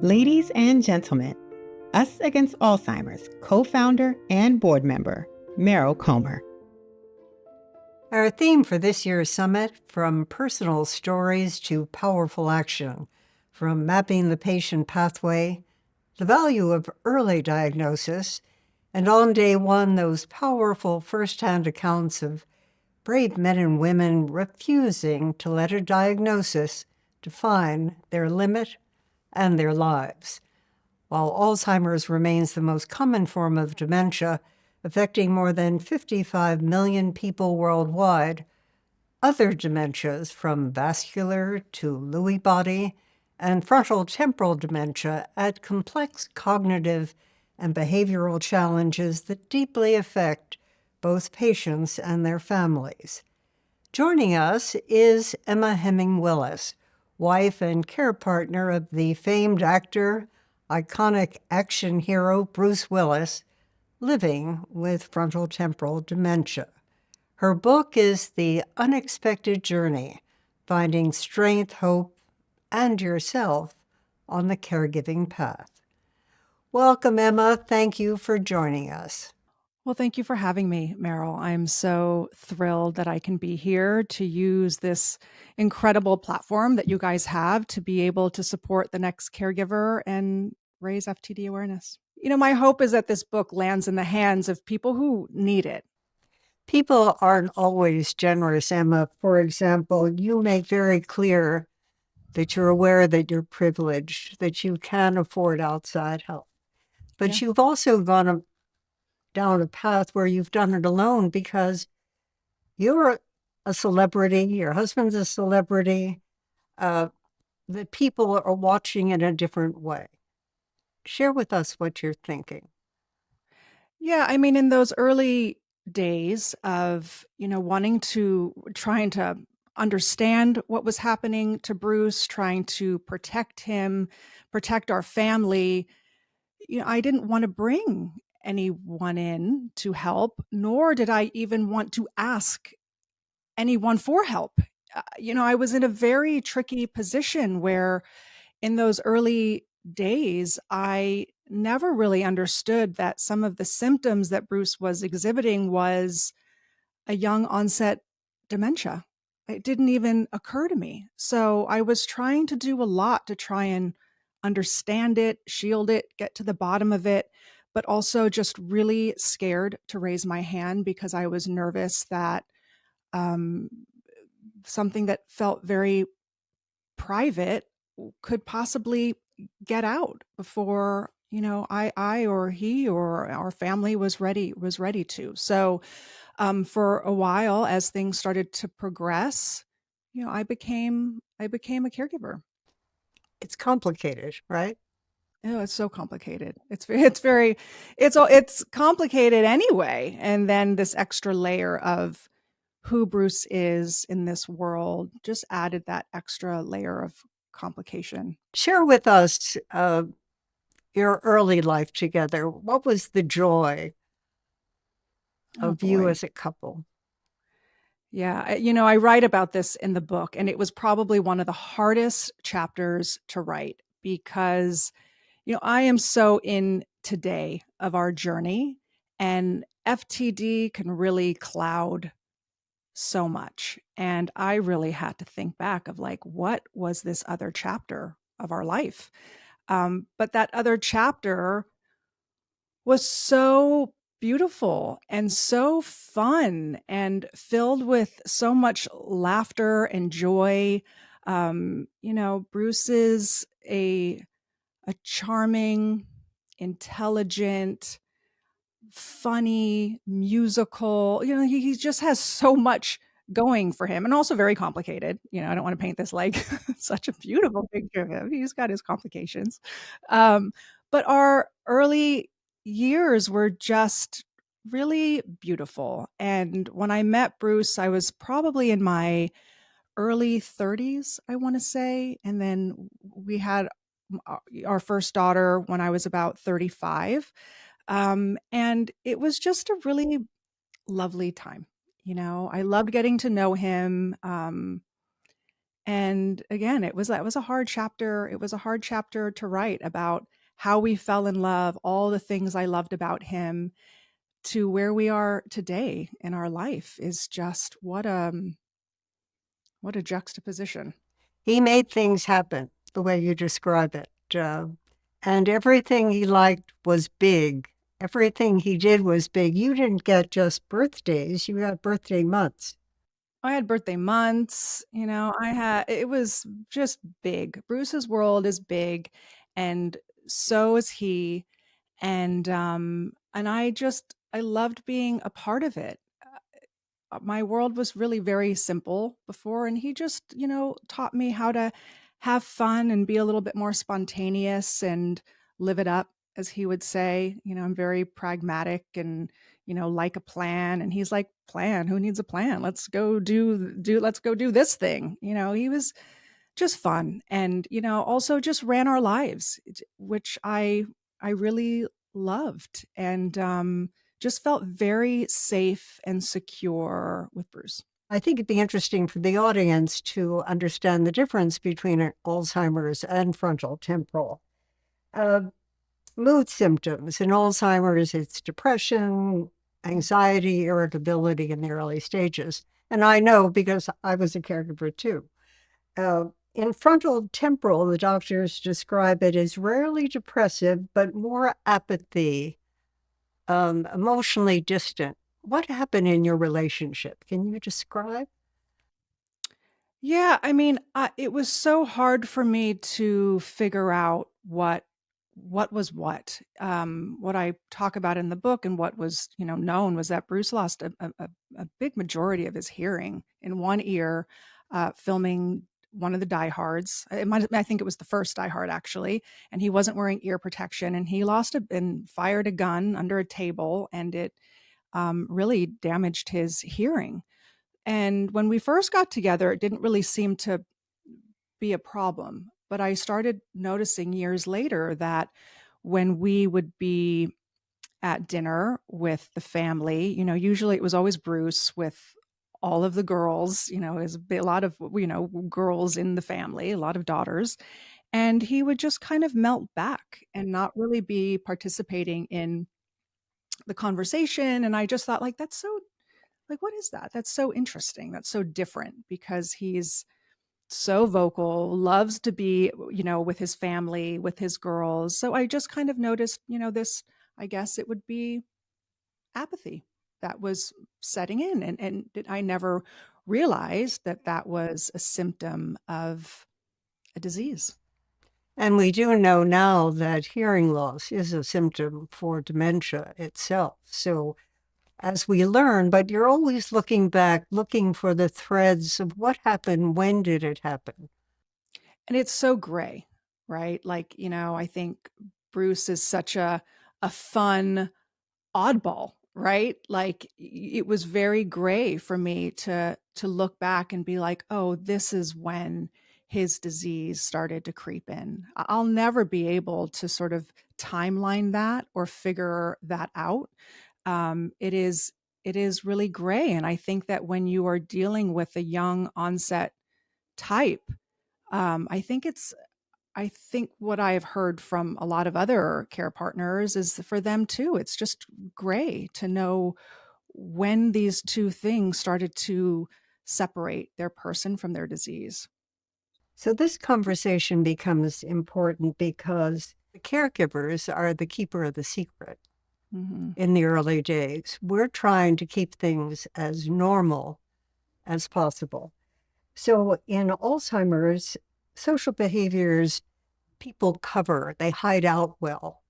Ladies and gentlemen, Us Against Alzheimer's co-founder and board member, Meryl Comer. Our theme for this year's summit, from personal stories to powerful action, from mapping the patient pathway, the value of early diagnosis, and on day one, those powerful firsthand accounts of brave men and women refusing to let a diagnosis define their limit and their lives. While Alzheimer's remains the most common form of dementia, affecting more than 55 million people worldwide, other dementias, from vascular to Lewy body and frontal temporal dementia, add complex cognitive and behavioral challenges that deeply affect both patients and their families. Joining us is Emma Hemming Willis, wife and care partner of the famed actor, iconic action hero Bruce Willis, living with frontotemporal dementia. Her book is The Unexpected Journey: Finding Strength, Hope, and Yourself on the Caregiving Path. Welcome, Emma. Thank you for joining us. Well, thank you for having me, Meryl. I'm so thrilled that I can be here to use this incredible platform that you guys have to be able to support the next caregiver and raise FTD awareness. My hope is that this book lands in the hands of people who need it. People aren't always generous, Emma. For example, you make very clear that you're aware that you're privileged, that you can afford outside help. But you've also gone down a path where you've done it alone because you're a celebrity, your husband's a celebrity, that people are watching in a different way. Share with us what you're thinking. Yeah, I mean, in those early days of, trying to understand what was happening to Bruce, trying to protect him, protect our family, I didn't want to bring anyone in to help, nor did I even want to ask anyone for help. I was in a very tricky position where in those early days, I never really understood that some of the symptoms that Bruce was exhibiting was a young onset dementia. It didn't even occur to me. So I was trying to do a lot to try and understand it, shield it, get to the bottom of it, but also just really scared to raise my hand because I was nervous that um, something that felt very private could possibly get out before I or he or our family was ready to. So for a while, as things started to progress, I became a caregiver. It's complicated, right? Oh, it's so complicated. It's complicated anyway. And then this extra layer of who Bruce is in this world just added that extra layer of complication. Share with us your early life together. What was the joy Oh of you boy. as a couple? Yeah, I write about this in the book, and it was probably one of the hardest chapters to write because, I am so in today of our journey, and FTD can really cloud so much. And I really had to think back of like, what was this other chapter of our life? But that other chapter was so beautiful and so fun and filled with so much laughter and joy. Bruce is a charming, intelligent, funny, musical. He just has so much going for him and also very complicated. I don't want to paint this like such a beautiful picture of him. He's got his complications. But our early years were just really beautiful. And when I met Bruce, I was probably in my early 30s, I want to say. And then we had our first daughter when I was about 35. And it was just a really lovely time. I loved getting to know him. And again, that was a hard chapter. It was a hard chapter to write about how we fell in love, all the things I loved about him, to where we are today in our life is just what a juxtaposition. He made things happen the way you describe it. And everything he liked was big. Everything he did was big. You didn't get just birthdays, you got birthday months. I had birthday months, it was just big. Bruce's world is big, and so is he. And I loved being a part of it. My world was really very simple before, and he just, taught me how to have fun and be a little bit more spontaneous and live it up, as he would say. I'm very pragmatic and, like a plan. And he's like, plan? Who needs a plan? Let's go do this thing. He was just fun, and, also just ran our lives, which I really loved, and just felt very safe and secure with Bruce. I think it'd be interesting for the audience to understand the difference between Alzheimer's and frontal temporal. Mood symptoms. In Alzheimer's, it's depression, anxiety, irritability in the early stages. And I know because I was a caregiver too. In frontal temporal, the doctors describe it as rarely depressive, but more apathy, emotionally distant. What happened in your relationship? Can you describe? Yeah, it was so hard for me to figure out what was what. What I talk about in the book and what was, known was that Bruce lost a big majority of his hearing in one ear, filming one of the diehards. I think it was the first Die Hard actually, and he wasn't wearing ear protection, and he and fired a gun under a table, and it really damaged his hearing. And when we first got together, it didn't really seem to be a problem. But I started noticing years later that when we would be at dinner with the family, usually it was always Bruce with all of the girls, there's a lot of, girls in the family, a lot of daughters. And he would just kind of melt back and not really be participating in the conversation. And I just thought, like, that's so, like, what is that? That's so interesting. That's so different, because he's so vocal, loves to be, with his family, with his girls. So I just kind of noticed, this, I guess it would be apathy that was setting in. And I never realized that that was a symptom of a disease. And we do know now that hearing loss is a symptom for dementia itself. So as we learn, but you're always looking back, looking for the threads of what happened, when did it happen? And it's so gray, right? Like, I think Bruce is such a fun oddball, right? Like, it was very gray for me to look back and be like, oh, this is when his disease started to creep in. I'll never be able to sort of timeline that or figure that out. It is really gray, and I think that when you are dealing with a young onset type, I think what I have heard from a lot of other care partners is for them too. It's just gray to know when these two things started to separate their person from their disease. So this conversation becomes important because the caregivers are the keeper of the secret Hmm. in the early days. We're trying to keep things as normal as possible. So in Alzheimer's, social behaviors, people cover, they hide out well.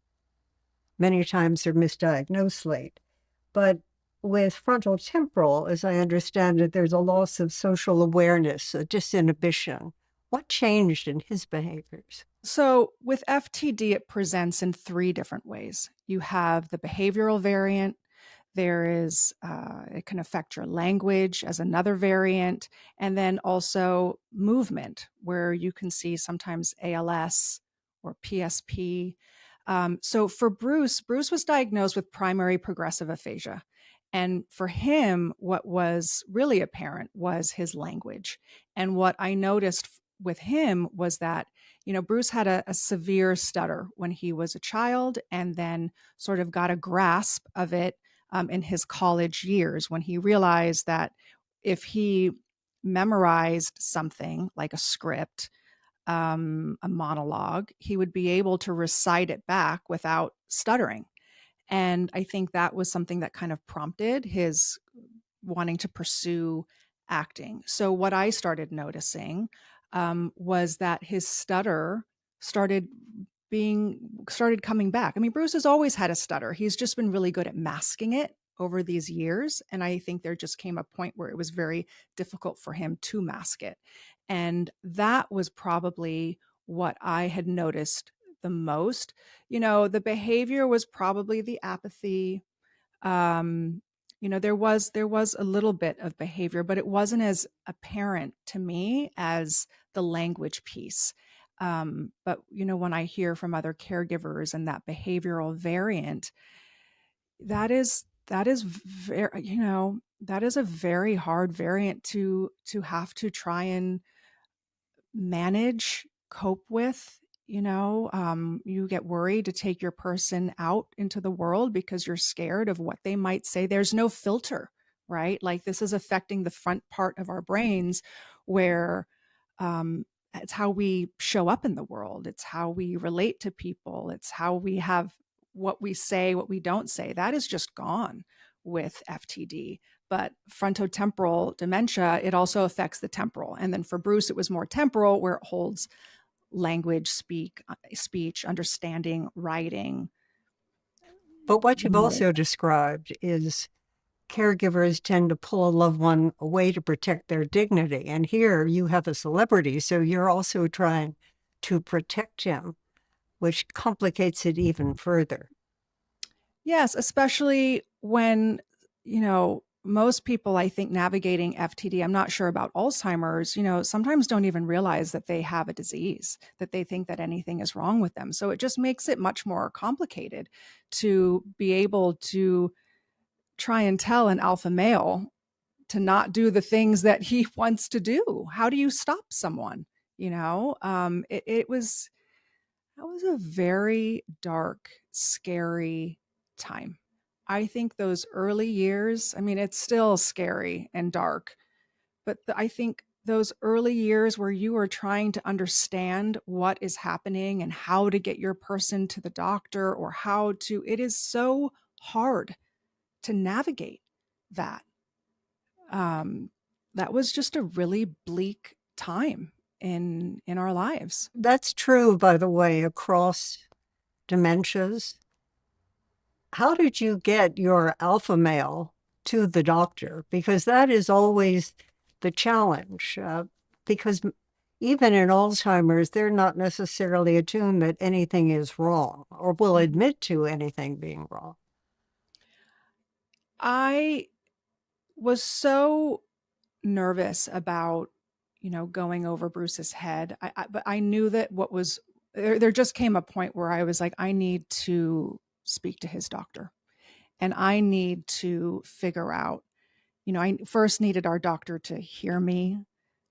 Many times they're misdiagnosed late. But with frontal temporal, as I understand it, there's a loss of social awareness, a disinhibition. What changed in his behaviors? So with FTD, it presents in three different ways. You have the behavioral variant. It can affect your language as another variant, and then also movement, where you can see sometimes ALS or PSP. So for Bruce was diagnosed with primary progressive aphasia. And for him, what was really apparent was his language. And what I noticed with him was that, Bruce had a severe stutter when he was a child, and then sort of got a grasp of it in his college years when he realized that if he memorized something like a script, a monologue, he would be able to recite it back without stuttering. And I think that was something that kind of prompted his wanting to pursue acting. So what I started noticing was that his stutter started started coming back. I mean, Bruce has always had a stutter. He's just been really good at masking it over these years. And I think there just came a point where it was very difficult for him to mask it. And that was probably what I had noticed the most. The behavior was probably the apathy. um there was a little bit of behavior, but it wasn't as apparent to me as the language piece. But when I hear from other caregivers and that behavioral variant, that is very, that is a very hard variant to have to try and manage, cope with. You get worried to take your person out into the world because you're scared of what they might say. There's no filter, right? Like, this is affecting the front part of our brains where it's how we show up in the world. It's how we relate to people. It's how we have what we say, what we don't say. That is just gone with FTD. But frontotemporal dementia, it also affects the temporal. And then for Bruce, it was more temporal, where it holds language, speech, understanding, writing. But what you've also described is caregivers tend to pull a loved one away to protect their dignity. And here you have a celebrity, so you're also trying to protect him, which complicates it even further. Yes, especially when, most people, I think, navigating FTD, I'm not sure about Alzheimer's, sometimes don't even realize that they have a disease, that they think that anything is wrong with them. So it just makes it much more complicated to be able to try and tell an alpha male to not do the things that he wants to do. How do you stop someone? It was that was a very dark, scary time. I think those early years, I mean, it's still scary and dark, but I think those early years where you are trying to understand what is happening and how to get your person to the doctor, or it is so hard to navigate that. Um, that was just a really bleak time in our lives. That's true, by the way, across dementias. How did you get your alpha male to the doctor? Because that is always the challenge. Because even in Alzheimer's, they're not necessarily attuned that anything is wrong or will admit to anything being wrong. I was so nervous about, going over Bruce's head. But I knew that what was there just came a point where I was like, I need to speak to his doctor, and I need to figure out, I first needed our doctor to hear me,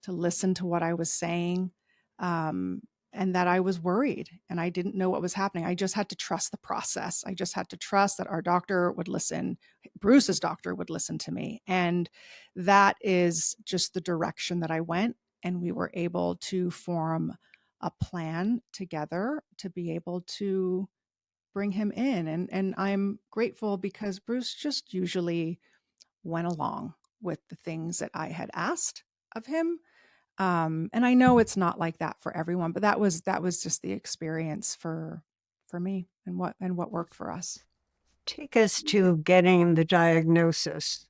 to listen to what I was saying, and that I was worried and I didn't know what was happening. I just had to trust the process. I just had to trust that our doctor would listen, Bruce's doctor would listen to me. And that is just the direction that I went. And we were able to form a plan together to be able to bring him in. And I'm grateful because Bruce just usually went along with the things that I had asked of him. And I know it's not like that for everyone, but that was just the experience for me, and what worked for us. Take us to getting the diagnosis.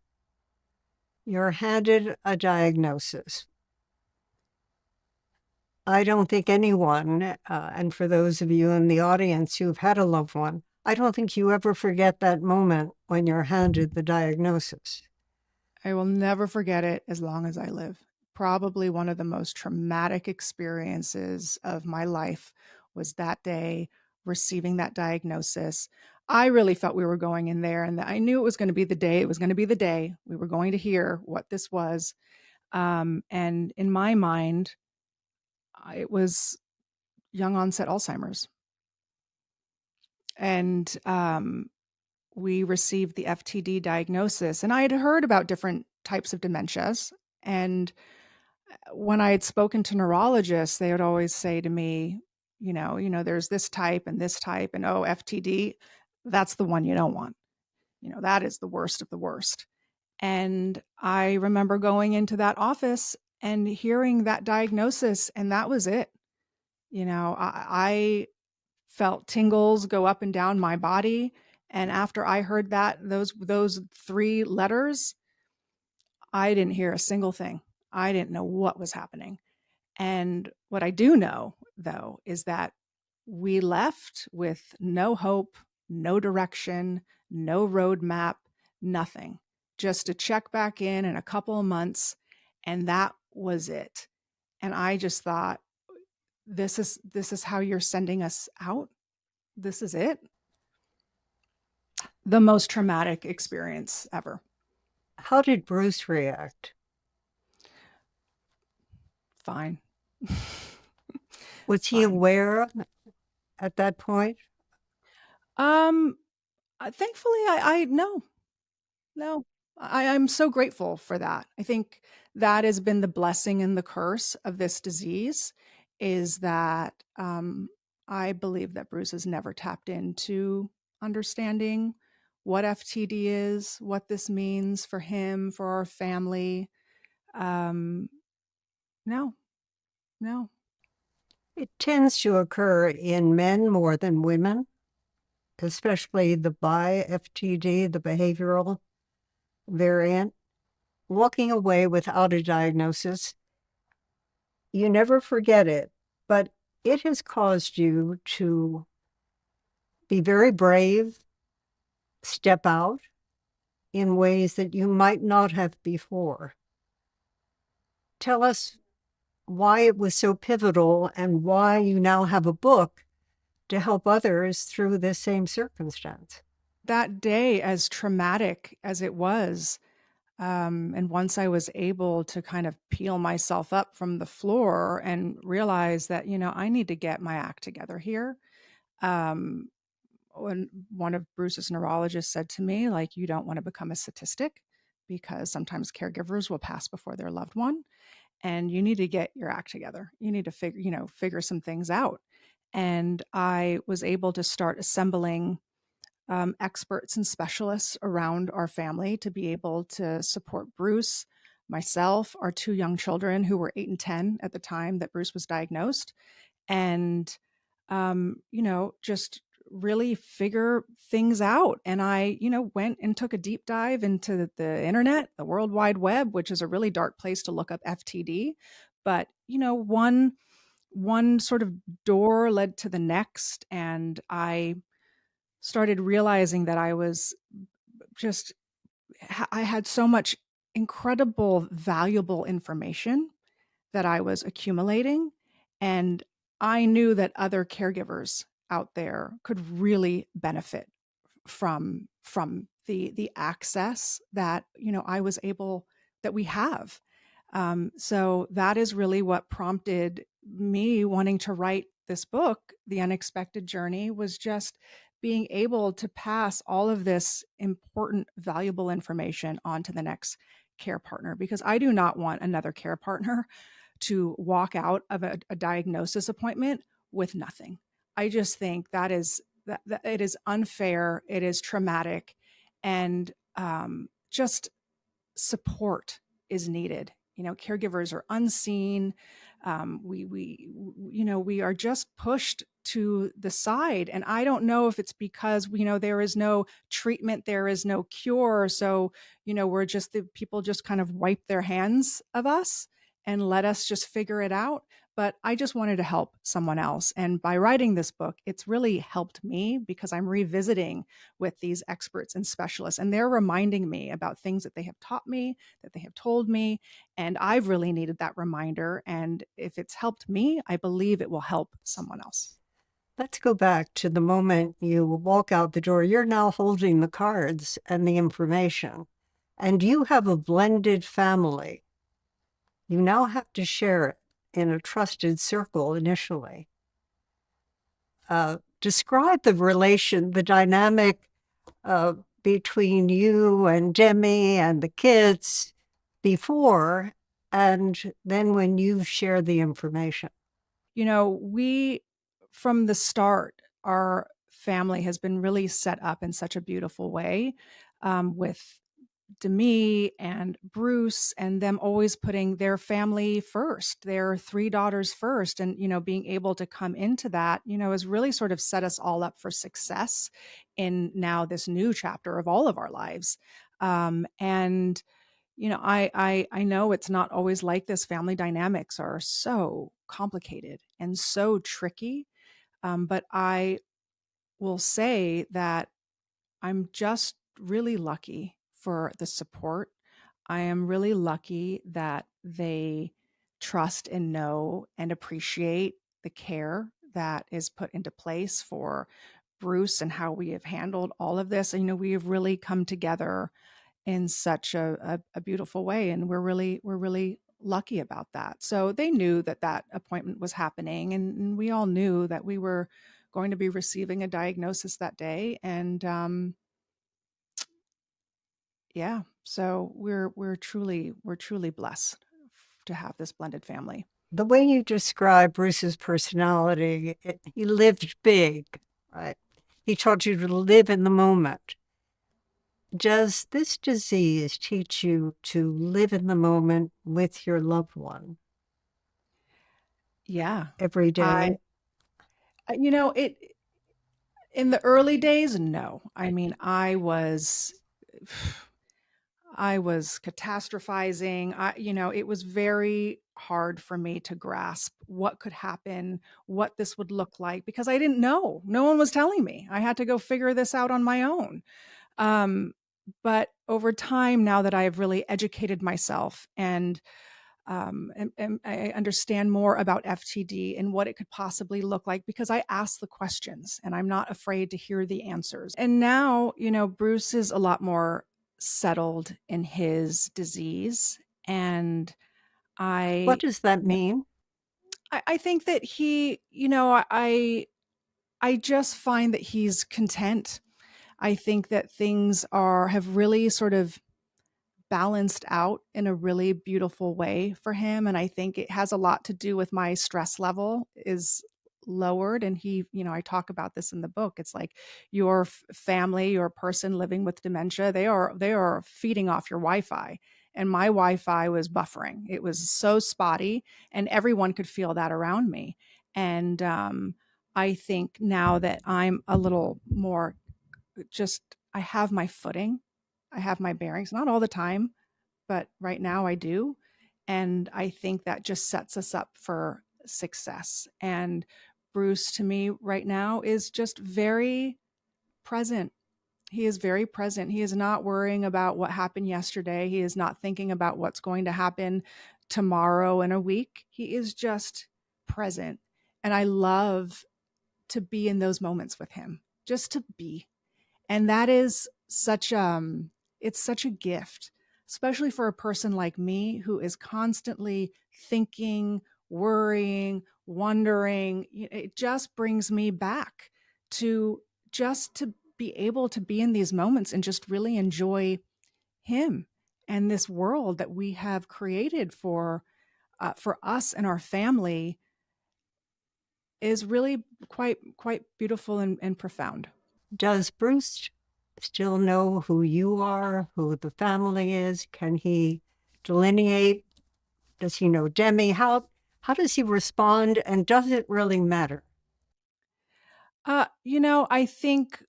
You're handed a diagnosis. I don't think anyone, and for those of you in the audience who've had a loved one, I don't think you ever forget that moment when you're handed the diagnosis. I will never forget it as long as I live. Probably one of the most traumatic experiences of my life was that day, receiving that diagnosis. I really felt we were going in there, and I knew it was going to be the day. It was going to be the day we were going to hear what this was. And in my mind, it was young onset Alzheimer's. And we received the FTD diagnosis. And I had heard about different types of dementias. And when I had spoken to neurologists, they would always say to me, there's this type, and oh, FTD, that's the one you don't want. That is the worst of the worst. And I remember going into that office and hearing that diagnosis, and that was it. I felt tingles go up and down my body. And after I heard those 3 letters, I didn't hear a single thing. I didn't know what was happening. And what I do know, though, is that we left with no hope, no direction, no roadmap, nothing. Just to check back in a couple of months, and that was it. And I just thought, this is how you're sending us out? This is it? The most traumatic experience ever. How did Bruce react? Fine. Was he aware at that point? Thankfully, I no. I'm so grateful for that. I think that has been the blessing and the curse of this disease, is that I believe that Bruce has never tapped into understanding what FTD is, what this means for him, for our family. No. It tends to occur in men more than women, especially the bi-FTD, the behavioral variant. Walking away without a diagnosis, you never forget it, but it has caused you to be very brave, step out in ways that you might not have before. Tell us why it was so pivotal and why you now have a book to help others through this same circumstance. That day, as traumatic as it was, and once I was able to kind of peel myself up from the floor and realize that, I need to get my act together here. When one of Bruce's neurologists said to me, like, you don't want to become a statistic, because sometimes caregivers will pass before their loved one, and you need to get your act together. You need to figure some things out. And I was able to start assembling experts and specialists around our family to be able to support Bruce, myself, our 2 young children who were 8 and 10 at the time that Bruce was diagnosed, and just really figure things out. And I, went and took a deep dive into the internet, the World Wide Web, which is a really dark place to look up FTD. But, one sort of door led to the next, and I started realizing that I had so much incredible, valuable information that I was accumulating. And I knew that other caregivers out there could really benefit from the access that, that we have. So that is really what prompted me wanting to write this book. The Unexpected Journey was just being able to pass all of this important, valuable information on to the next care partner, because I do not want another care partner to walk out of a diagnosis appointment with nothing. I just think that it is unfair. It is traumatic, and just support is needed. Caregivers are unseen. We are just pushed to the side. And I don't know if it's because, there is no treatment, there is no cure. So, the people just kind of wipe their hands of us and let us just figure it out. But I just wanted to help someone else. And by writing this book, it's really helped me, because I'm revisiting with these experts and specialists, and they're reminding me about things that they have taught me, that they have told me. And I've really needed that reminder. And if it's helped me, I believe it will help someone else. Let's go back to the moment you walk out the door. You're now holding the cards and the information, and you have a blended family. You now have to share it in a trusted circle initially. Describe the dynamic between you and Demi and the kids before and then when you share the information. We, from the start, our family has been really set up in such a beautiful way, with Demi and Bruce and them always putting their family first, their three daughters first. And, being able to come into that, has really sort of set us all up for success in now this new chapter of all of our lives. And I know it's not always like this. Family dynamics are so complicated and so tricky. But I will say that I'm just really lucky for the support. I am really lucky that they trust and know and appreciate the care that is put into place for Bruce and how we have handled all of this. And, we have really come together in such a beautiful way, and we're really lucky about that. So they knew that that appointment was happening, and we all knew that we were going to be receiving a diagnosis that day. And yeah, so we're truly blessed to have this blended family. The way you describe Bruce's personality, he lived big, right? He taught you to live in the moment. Does this disease teach you to live in the moment with your loved one Yeah. every I day? it in the early days, no. I mean, I was catastrophizing. It was very hard for me to grasp what could happen, what this would look like, because I didn't know. No one was telling me. I had to go figure this out on my own. Um, but over time, now that I've really educated myself and I understand more about FTD and what it could possibly look like, because I ask the questions and I'm not afraid to hear the answers. And now, Bruce is a lot more settled in his disease. And What I, does that mean? I think that I just find that he's content. I think that things have really sort of balanced out in a really beautiful way for him. And I think it has a lot to do with my stress level is lowered. And I talk about this in the book. It's like your family, your person living with dementia, they are feeding off your Wi-Fi. And my Wi-Fi was buffering. It was so spotty, and everyone could feel that around me. And I think now that I'm a little more just, I have my footing, I have my bearings, not all the time, but right now I do. And I think that just sets us up for success. And Bruce, to me, right now, is just very present. He is very present. He is not worrying about what happened yesterday. He is not thinking about what's going to happen tomorrow and a week. He is just present. And I love to be in those moments with him, just to be. And that is it's such a gift, especially for a person like me who is constantly thinking, worrying, wondering. It just brings me back to just to be able to be in these moments and just really enjoy him and this world that we have created for us and our family is really quite beautiful and profound. Does Bruce still know who you are, who the family is? Can he delineate? Does he know Demi? How does he respond? And does it really matter? I think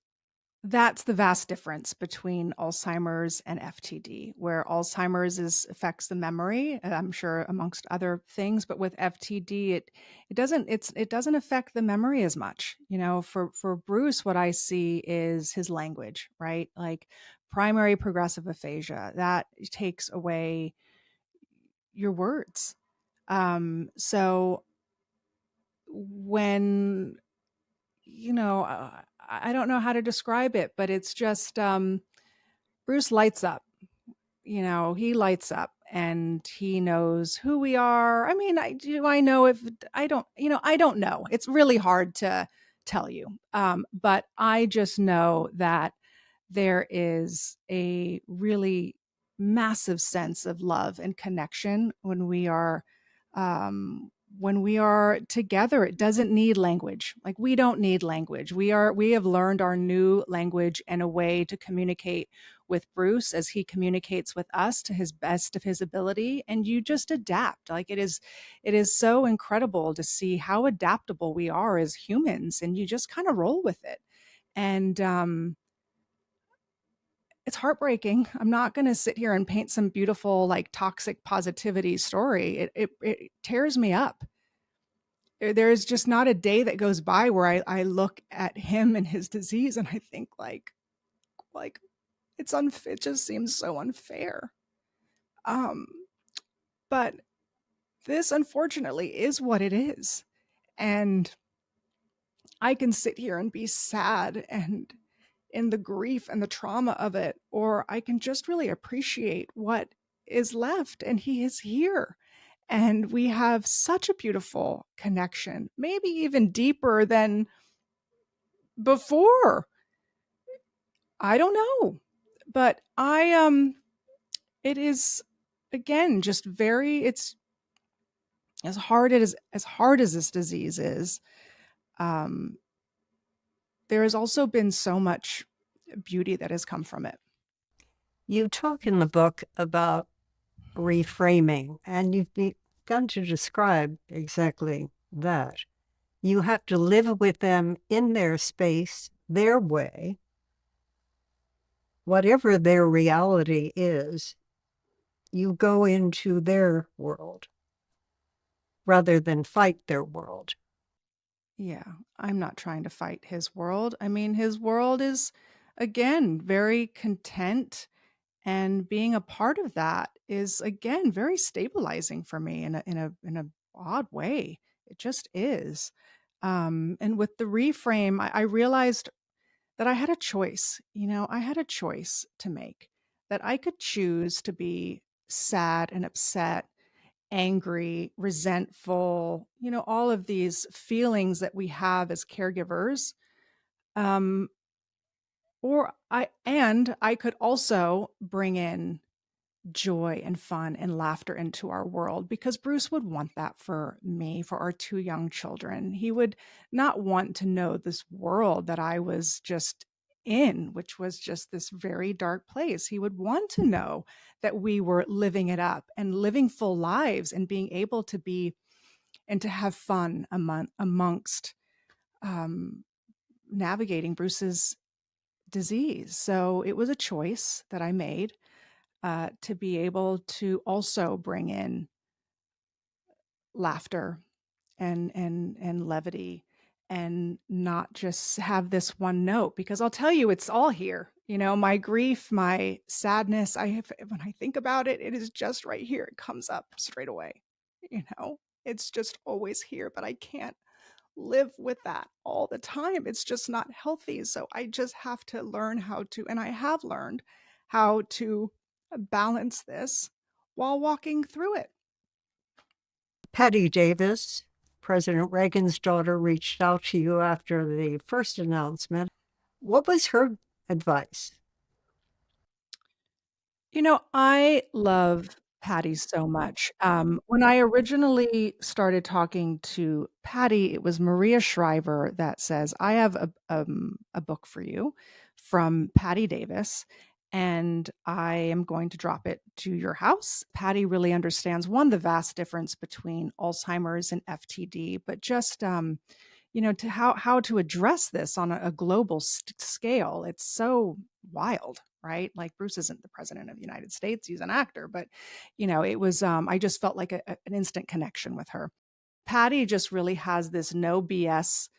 that's the vast difference between Alzheimer's and FTD, where Alzheimer's affects the memory, I'm sure amongst other things, but with FTD, it doesn't affect the memory as much. For Bruce, what I see is his language, right? Like primary progressive aphasia, that takes away your words. So when I don't know how to describe it, but it's just Bruce lights up. He lights up, and he knows who we are. I mean, I know if I don't, I don't know. It's really hard to tell you. But I just know that there is a really massive sense of love and connection um, when we are together. It doesn't need language. Like, we don't need language. We have learned our new language and a way to communicate with Bruce as he communicates with us to his best of his ability, and you just adapt. Like, it is so incredible to see how adaptable we are as humans, and you just kind of roll with it. And it's heartbreaking. I'm not going to sit here and paint some beautiful, like, toxic positivity story. It tears me up. There's just not a day that goes by where I look at him and his disease and I think, like it just seems so unfair. Um, but this unfortunately is what it is. And I can sit here and be sad and in the grief and the trauma of it, or I can just really appreciate what is left. And he is here. And we have such a beautiful connection, maybe even deeper than before. I don't know. But it is, again, just very, it's as hard as this disease is. Um, there has also been so much beauty that has come from it. You talk in the book about reframing, and you've begun to describe exactly that. You have to live with them in their space, their way, whatever their reality is, you go into their world rather than fight their world. Yeah, I'm not trying to fight his world. I mean, his world is, again, very content, and being a part of that is, again, very stabilizing for me in a odd way. It just is. And with the reframe, I realized that I had a choice. I had a choice to make, that I could choose to be sad and upset, angry, resentful, all of these feelings that we have as caregivers. Um, I could also bring in joy and fun and laughter into our world, because Bruce would want that for me, for our two young children. He would not want to know this world that I was just in, which was just this very dark place. He would want to know that we were living it up and living full lives and being able to be and to have fun amongst um, navigating Bruce's disease. So it was a choice that I made, to be able to also bring in laughter and levity, and not just have this one note, because I'll tell you, it's all here. My grief, my sadness, when I think about it, it is just right here. It comes up straight away. you know it's just always here, but I can't live with that all the time. It's just not healthy. So I just have to learn how to, and I have learned how to balance this while walking through it. Patty Davis, President Reagan's daughter, reached out to you after the first announcement. What was her advice? I love Patty so much. When I originally started talking to Patty, it was Maria Shriver that says, "I have a book for you from Patty Davis, and I am going to drop it to your house." Patty really understands, one, the vast difference between Alzheimer's and FTD, but just to how to address this on a global scale. It's so wild, right? Like, Bruce isn't the president of the United States; he's an actor. But it was, I just felt like an instant connection with her. Patty just really has this no BS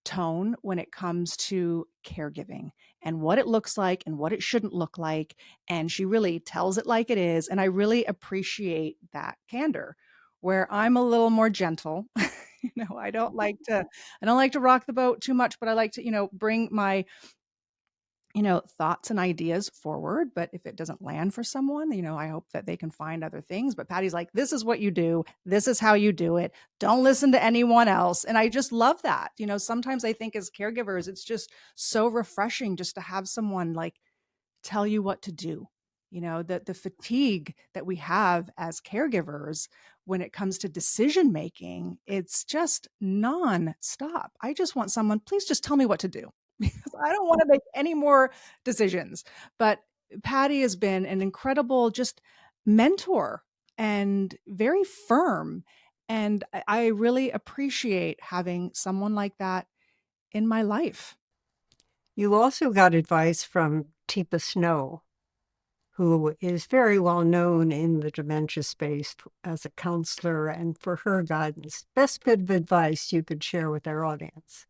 tone when it comes to caregiving and what it looks like and what it shouldn't look like, and she really tells it like it is. And I really appreciate that candor, where I'm a little more gentle. I don't like to rock the boat too much, but I like to bring my thoughts and ideas forward. But if it doesn't land for someone, I hope that they can find other things. But Patty's like, this is what you do. This is how you do it. Don't listen to anyone else. And I just love that. Sometimes I think as caregivers, it's just so refreshing just to have someone like tell you what to do. The fatigue that we have as caregivers when it comes to decision making, it's just non-stop. I just want someone, please just tell me what to do because I don't want to make any more decisions. But Patty has been an incredible just mentor and very firm. And I really appreciate having someone like that in my life. You also got advice from Teepa Snow, who is very well known in the dementia space as a counselor, and for her guidance. Best bit of advice you could share with our audience.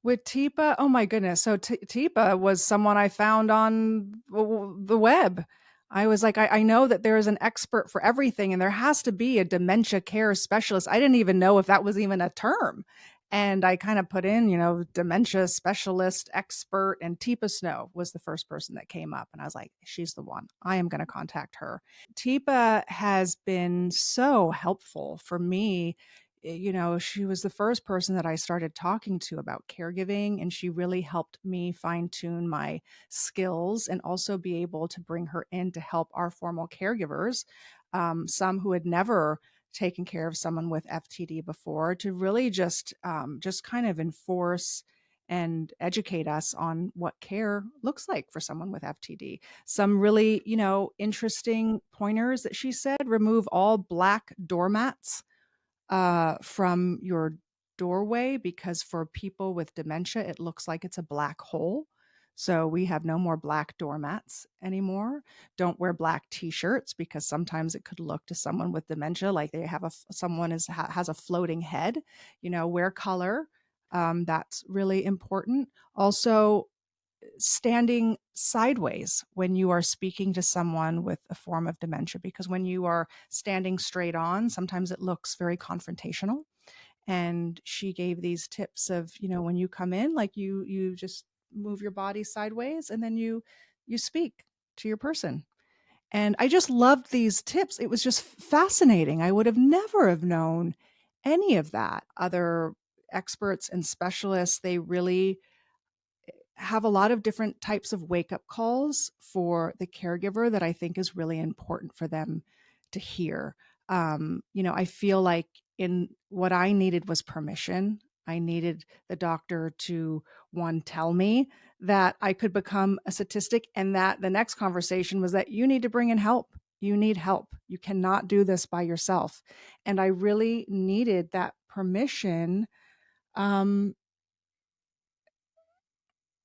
With Teepa, oh my goodness. So Teepa was someone I found on the web. I was like, I know that there is an expert for everything, and there has to be a dementia care specialist. I didn't even know if that was even a term. And I kind of put in, dementia specialist expert, and Teepa Snow was the first person that came up. And I was like, she's the one. I am going to contact her. Teepa has been so helpful for me. She was the first person that I started talking to about caregiving, and she really helped me fine tune my skills and also be able to bring her in to help our formal caregivers, some who had never taken care of someone with FTD before, to really just kind of enforce and educate us on what care looks like for someone with FTD. Some really, interesting pointers that she said: remove all black doormats from your doorway, because for people with dementia, it looks like it's a black hole. So we have no more black doormats anymore. Don't wear black T-shirts, because sometimes it could look to someone with dementia like they have has a floating head. Wear color. That's really important. Also, standing sideways when you are speaking to someone with a form of dementia, because when you are standing straight on, sometimes it looks very confrontational. And she gave these tips of, when you come in, like you just move your body sideways, and then you speak to your person. And I just loved these tips. It was just fascinating. I would have never have known any of that. Other experts and specialists, they really have a lot of different types of wake up calls for the caregiver that I think is really important for them to hear. I feel like in what I needed was permission. I needed the doctor to, one, tell me that I could become a statistic, and that the next conversation was that you need to bring in help. You need help. You cannot do this by yourself. And I really needed that permission. Um,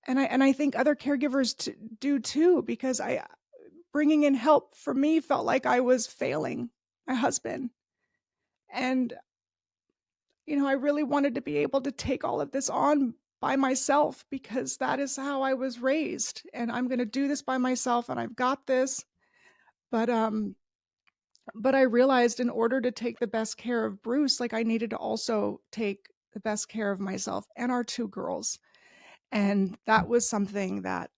and I think other caregivers do too, because I bringing in help for me felt like I was failing my husband. And I really wanted to be able to take all of this on by myself, because that is how I was raised, and I'm going to do this by myself, and I've got this. But I realized, in order to take the best care of Bruce, like, I needed to also take the best care of myself and our two girls. And that was something that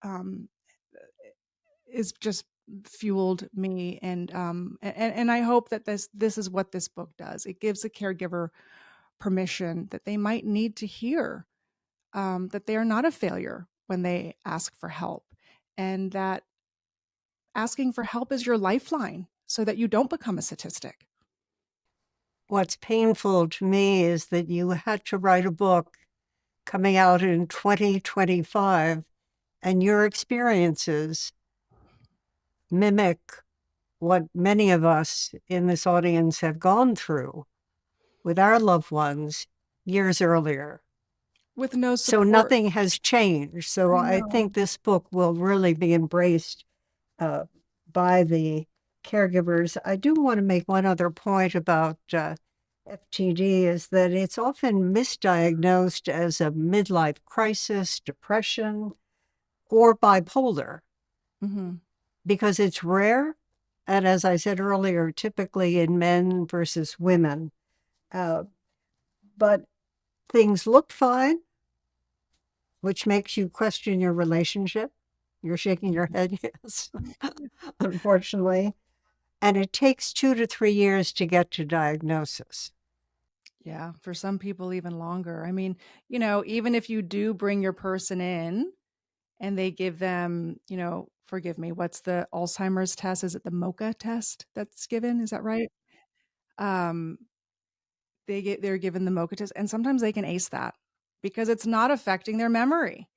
is just fueled me. And I hope that this is what this book does. It gives a caregiver permission that they might need to hear, that they are not a failure when they ask for help, and that asking for help is your lifeline so that you don't become a statistic. What's painful to me is that you had to write a book coming out in 2025, and your experiences mimic what many of us in this audience have gone through with our loved ones years earlier. With no So support. nothing has changed. So I think this book will really be embraced by the caregivers. I do want to make one other point about FTD, is that it's often misdiagnosed as a midlife crisis, depression, or bipolar, because it's rare. And as I said earlier, typically in men versus women. But things look fine. which makes you question your relationship. You're shaking your head, yes, unfortunately. And it takes 2 to 3 years to get to diagnosis. Yeah, for some people even longer. I mean, even if you do bring your person in and they give them, forgive me, what's the Alzheimer's test? Is it the MoCA test that's given? Is that right? Um, they're given the MoCA test, and sometimes they can ace that because it's not affecting their memory.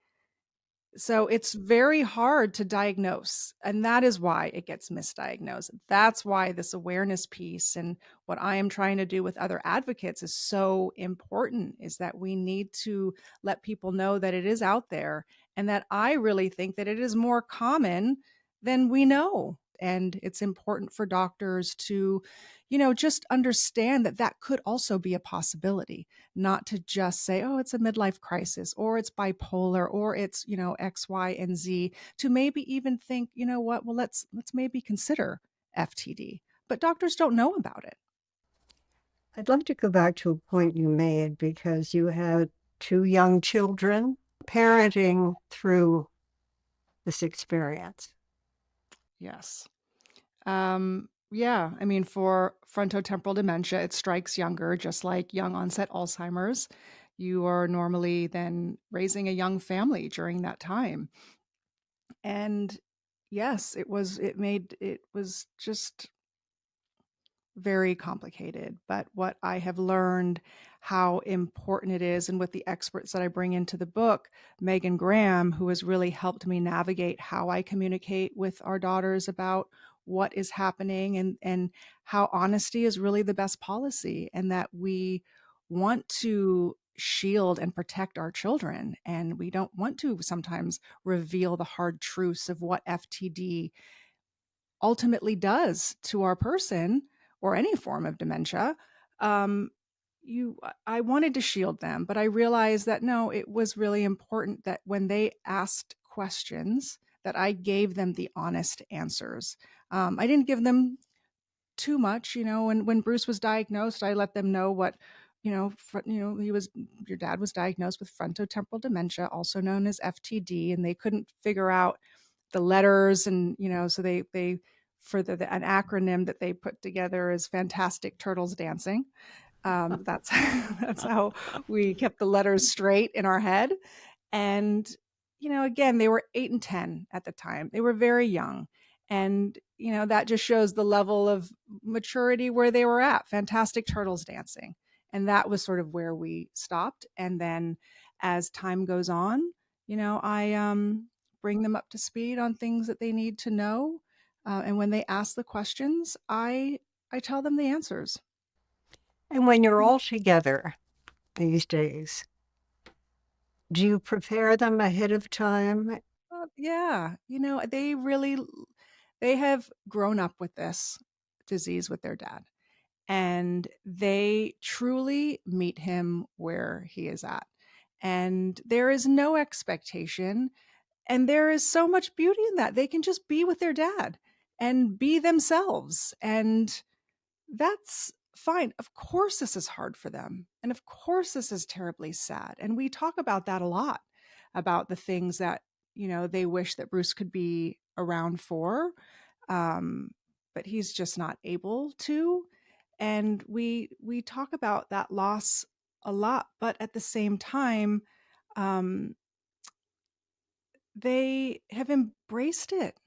So it's very hard to diagnose, and that is why it gets misdiagnosed. That's why this awareness piece and what I am trying to do with other advocates is so important, is that we need to let people know that it is out there, and that I really think that it is more common than we know. And it's important for doctors to, just understand that that could also be a possibility, not to just say, oh, it's a midlife crisis, or it's bipolar, or it's, X, Y, and Z, to maybe even think, what, well, let's maybe consider FTD. But doctors don't know about it. I'd love to go back to a point you made because you had 2 young children parenting through this experience. Yes. Yeah, I mean, for frontotemporal dementia, it strikes younger, just like young onset Alzheimer's. You are normally then raising a young family during that time. And yes, it was just very complicated. But what I have learned, how important it is, and with the experts that I bring into the book, Megan Graham, who has really helped me navigate how I communicate with our daughters about what is happening, and how honesty is really the best policy, and that we want to shield and protect our children, and we don't want to sometimes reveal the hard truths of what FTD ultimately does to our person, or any form of dementia. um, I wanted to shield them, but I realized that no, it was really important that when they asked questions, that I gave them the honest answers. I didn't give them too much. When Bruce was diagnosed, I let them know what, your dad was diagnosed with frontotemporal dementia, also known as FTD, and they couldn't figure out the letters, and so they for an acronym that they put together is Fantastic Turtles Dancing. That's that's how we kept the letters straight in our head. And again, they were 8 and 10 at the time. They were very young, and that just shows the level of maturity where they were at. Fantastic Turtles Dancing. And that was sort of where we stopped. And then as time goes on, I bring them up to speed on things that they need to know. And when they ask the questions, I tell them the answers. And when you're all together these days, do you prepare them ahead of time? Yeah, they have grown up with this disease with their dad, and they truly meet him where he is at. And there is no expectation, and there is so much beauty in that. They can just be with their dad and be themselves, and that's fine. Of course, this is hard for them. And of course, this is terribly sad. And we talk about that a lot, about the things that, they wish that Bruce could be around for. Um, but he's just not able to. And we talk about that loss a lot. But at the same time, um, they have embraced it.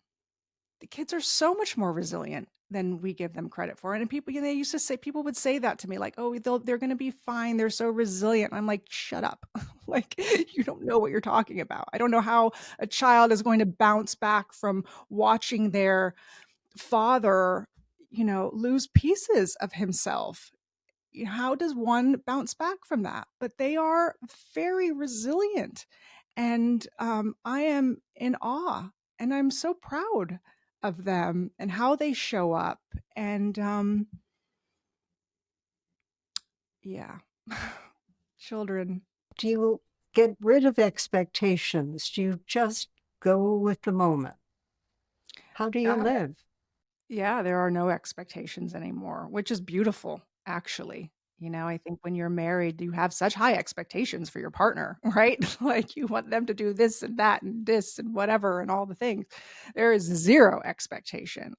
The kids are so much more resilient than we give them credit for. And people, they used to say, people would say that to me, like, oh, they're going to be fine. They're so resilient. I'm like, shut up. Like, you don't know what you're talking about. I don't know how a child is going to bounce back from watching their father, lose pieces of himself. How does one bounce back from that? But they are very resilient. And I am in awe, and I'm so proud of them and how they show up. And yeah, children. Do you get rid of expectations? Do you just go with the moment? How do you Uh, live? yeah, there are no expectations anymore, which is beautiful, actually. I think when you're married, you have such high expectations for your partner, right? Like you want them to do this and that and this and whatever and all the things. There is zero expectation.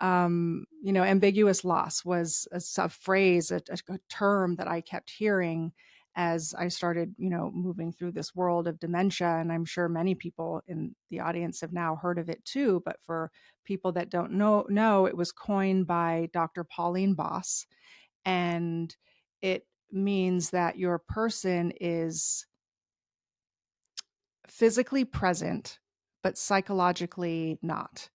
Ambiguous loss was a phrase, a term that I kept hearing as I started, moving through this world of dementia. And I'm sure many people in the audience have now heard of it too. But for people that don't know, it was coined by Dr. Pauline Boss. And it means that your person is physically present, but psychologically not.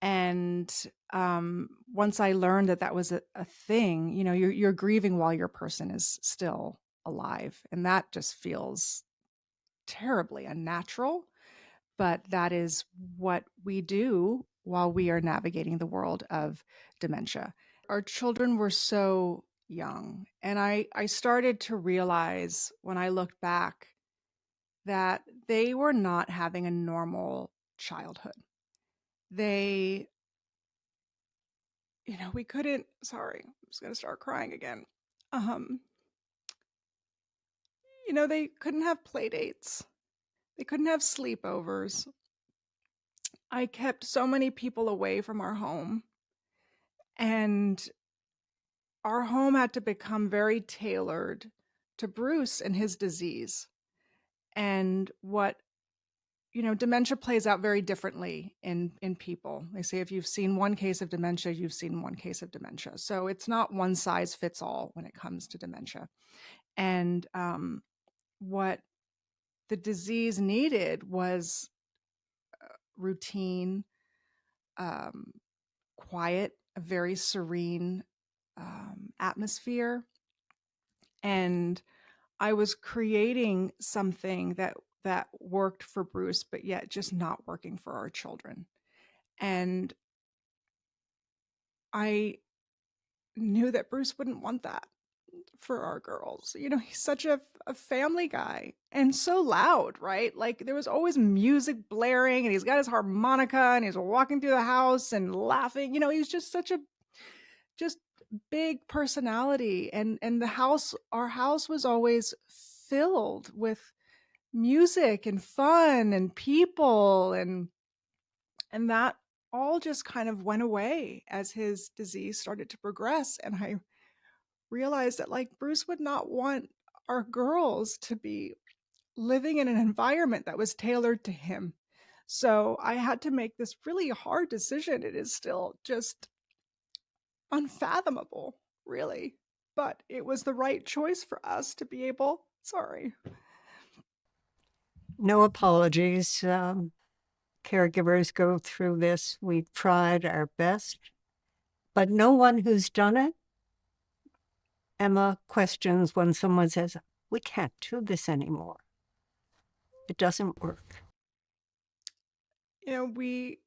And once I learned that was a thing, you're grieving while your person is still alive. And that just feels terribly unnatural. But that is what we do while we are navigating the world of dementia. Our children were so young. And I started to realize when I looked back that they were not having a normal childhood. They, we couldn't, sorry, I'm just going to start crying again. Um, they couldn't have play dates. They couldn't have sleepovers. I kept so many people away from our home. And our home had to become very tailored to Bruce and his disease. And what dementia plays out very differently in people. They say if you've seen one case of dementia, you've seen one case of dementia. So it's not one size fits all when it comes to dementia. And what the disease needed was routine, quiet, a very serene atmosphere. And I was creating something that worked for Bruce, but yet just not working for our children. And I knew that Bruce wouldn't want that for our girls. He's such a family guy and so loud, right? Like there was always music blaring and he's got his harmonica and he's walking through the house and laughing. He's just such a just big personality. And our house was always filled with music and fun and people, and that all just kind of went away as his disease started to progress. And I realized that like Bruce would not want our girls to be living in an environment that was tailored to him. So I had to make this really hard decision. It is still just unfathomable, really, but it was the right choice for us to be able, sorry. No apologies. Caregivers go through this. We've tried our best, but no one who's done it, Emma, questions when someone says, we can't do this anymore. It doesn't work. We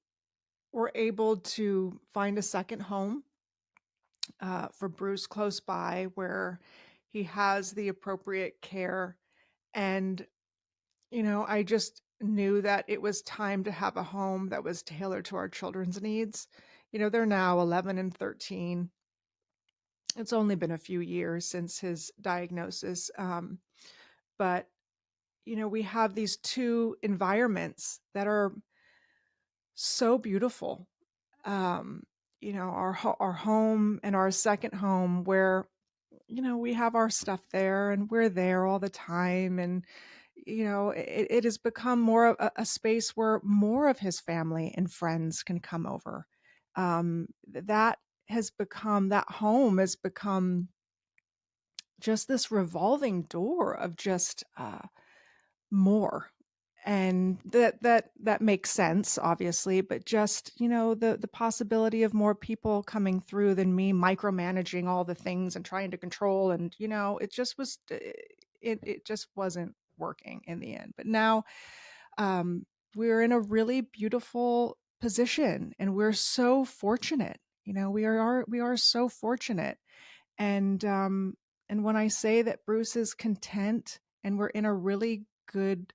were able to find a second home for Bruce close by where he has the appropriate care. And, I just knew that it was time to have a home that was tailored to our children's needs. They're now 11 and 13. It's only been a few years since his diagnosis. But, we have these two environments that are so beautiful. Um, our home and our second home where, we have our stuff there and we're there all the time. And, it has become more of a space where more of his family and friends can come over. That home has become just this revolving door of just more. And that makes sense, obviously, but just the possibility of more people coming through than me micromanaging all the things and trying to control, and it just was it just wasn't working in the end. But now we're in a really beautiful position, and we're so fortunate. We are so fortunate. And when I say that Bruce is content and we're in a really good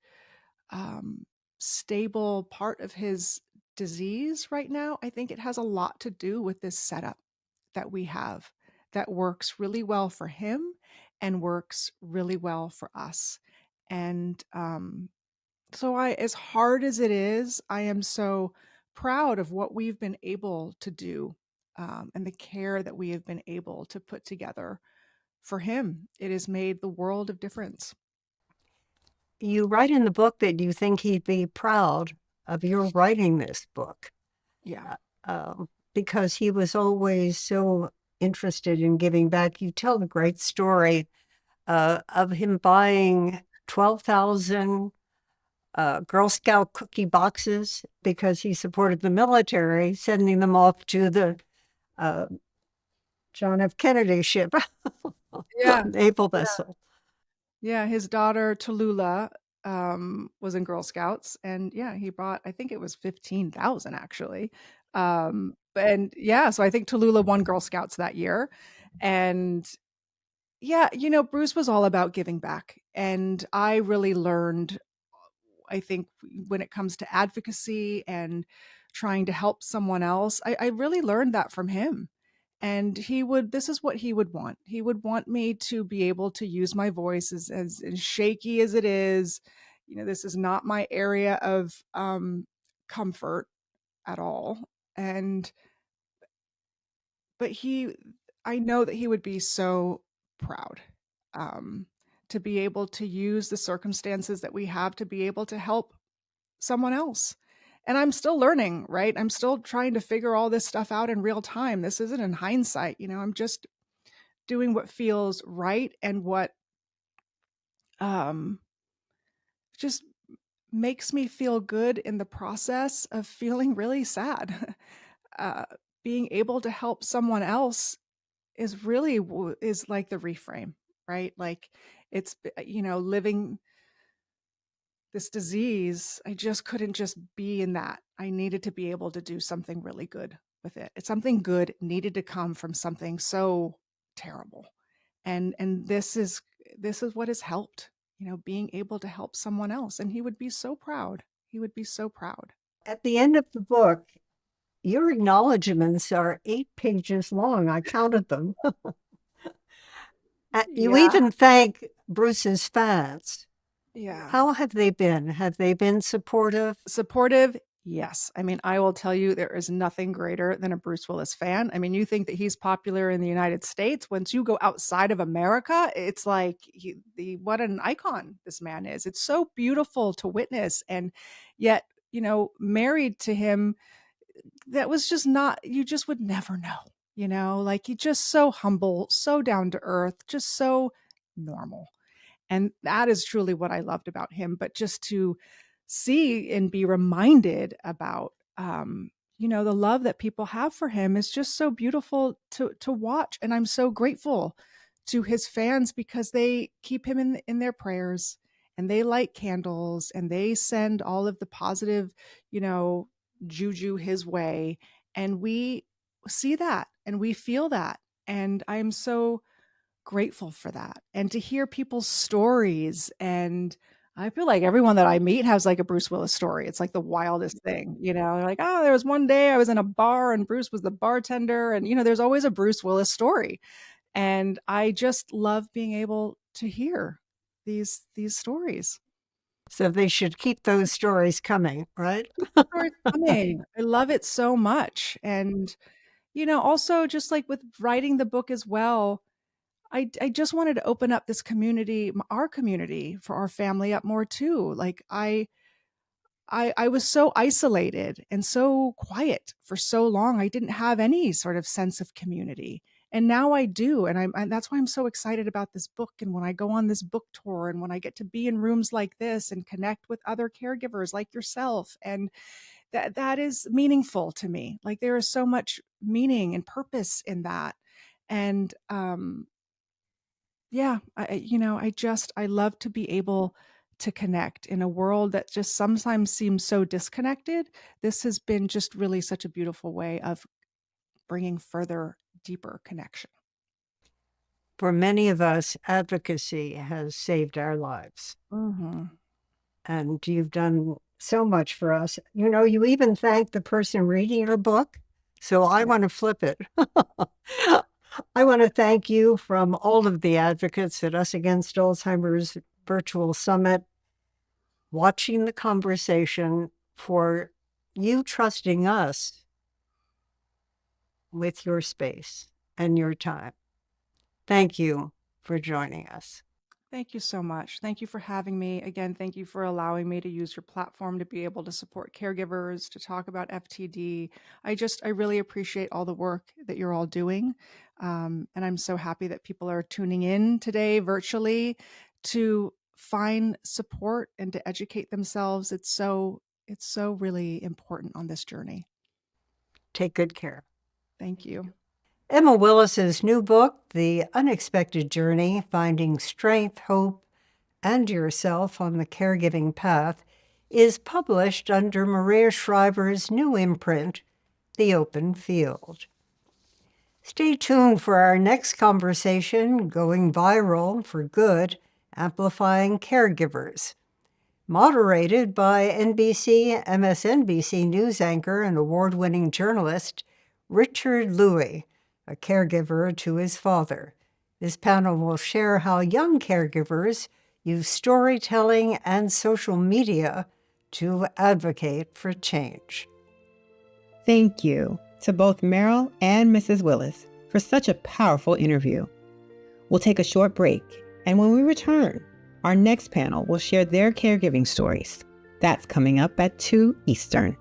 stable part of his disease right now, I think it has a lot to do with this setup that we have, that works really well for him and works really well for us. And so as hard as it is, I am so proud of what we've been able to do, and the care that we have been able to put together for him. It has made the world of difference. You write in the book that you think he'd be proud of your writing this book, Yeah. because he was always so interested in giving back. You tell the great story of him buying 12,000 Girl Scout cookie boxes because he supported the military, sending them off to the uh, John F. Kennedy ship, Yeah. naval Yeah. vessel. Yeah, his daughter Tallulah was in Girl Scouts, and yeah, he bought, I think it was 15,000 actually. And yeah, so I think Tallulah won Girl Scouts that year. And yeah, Bruce was all about giving back. And I really learned, I think, when it comes to advocacy and trying to help someone else, I really learned that from him. And this is what he would want. He would want me to be able to use my voice as shaky as it is. This is not my area of comfort at all. And, but I know that he would be so proud, um, to be able to use the circumstances that we have to be able to help someone else. And I'm still learning, right? I'm still trying to figure all this stuff out in real time. This isn't in hindsight. I'm just doing what feels right and what um, just makes me feel good in the process of feeling really sad. uh, Being able to help someone else is like the reframe, right? Like it's, living this disease, I just couldn't just be in that. I needed to be able to do something really good with it. It's something good needed to come from something so terrible. And this is what has helped, being able to help someone else. And he would be so proud. He would be so proud. At the end of the book, your acknowledgments are 8 pages long. I counted them. You Yeah. even thank Bruce's fans. Yeah. How have they been? Have they been supportive? Supportive, yes. I mean, I will tell you, there is nothing greater than a Bruce Willis fan. I mean, you think that he's popular in the United States. Once you go outside of America, it's like what an icon this man is. It's so beautiful to witness. And yet, married to him, that was just not, you just would never know, like he's just so humble, so down to earth, just so normal. And that is truly what I loved about him. But just to see and be reminded about, the love that people have for him is just so beautiful to watch. And I'm so grateful to his fans because they keep him in their prayers, and they light candles, and they send all of the positive, you know, juju his way. And we see that and we feel that. And I'm so grateful for that, and to hear people's stories. And I feel like everyone that I meet has like a Bruce Willis story. It's like the wildest thing, They're like, oh, there was one day I was in a bar and Bruce was the bartender. And, there's always a Bruce Willis story. And I just love being able to hear these stories. So they should keep those stories coming, right? Stories coming. I love it so much. And, also just like with writing the book as well, I just wanted to open up this community, our community, for our family up more too. Like I was so isolated and so quiet for so long. I didn't have any sort of sense of community. And now I do. And that's why I'm so excited about this book. And when I go on this book tour and when I get to be in rooms like this and connect with other caregivers like yourself, and that is meaningful to me. Like there is so much meaning and purpose in that. And yeah, I love to be able to connect in a world that just sometimes seems so disconnected. This has been just really such a beautiful way of bringing further, deeper connection. For many of us, advocacy has saved our lives. Mm-hmm. And you've done so much for us. You even thanked the person reading your book. So I Yeah. want to flip it. I want to thank you from all of the advocates at Us Against Alzheimer's virtual summit, watching the conversation, for you trusting us with your space and your time. Thank you for joining us. Thank you so much. Thank you for having me. Again, thank you for allowing me to use your platform to be able to support caregivers, to talk about FTD. I really appreciate all the work that you're all doing. And I'm so happy that people are tuning in today virtually to find support and to educate themselves. It's so really important on this journey. Take good care. Thank you. Emma Willis's new book, The Unexpected Journey, Finding Strength, Hope, and Yourself on the Caregiving Path, is published under Maria Shriver's new imprint, The Open Field. Stay tuned for our next conversation, Going Viral for Good, Amplifying Caregivers, moderated by NBC, MSNBC news anchor and award-winning journalist Richard Louie, a caregiver to his father. This panel will share how young caregivers use storytelling and social media to advocate for change. Thank you to both Meryl and Mrs. Willis for such a powerful interview. We'll take a short break, and when we return, our next panel will share their caregiving stories. That's coming up at 2 Eastern.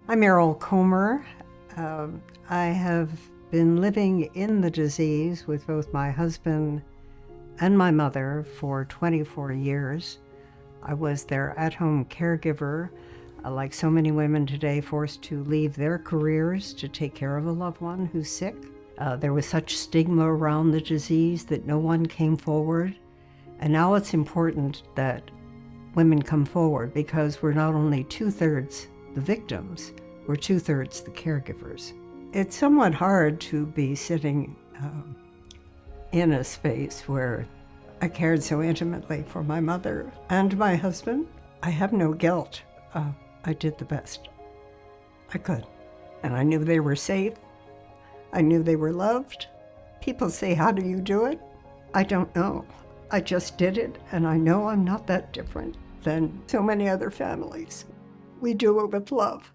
I'm Meryl Comer. I have been living in the disease with both my husband and my mother for 24 years. I was their at-home caregiver, like so many women today, forced to leave their careers to take care of a loved one who's sick. There was such stigma around the disease that no one came forward. And now it's important that women come forward, because we're not only 2/3 the victims, we're 2/3 the caregivers. It's somewhat hard to be sitting in a space where I cared so intimately for my mother and my husband. I have no guilt. I did the best I could. And I knew they were safe. I knew they were loved. People say, how do you do it? I don't know. I just did it, and I know I'm not that different than so many other families. We do it with love.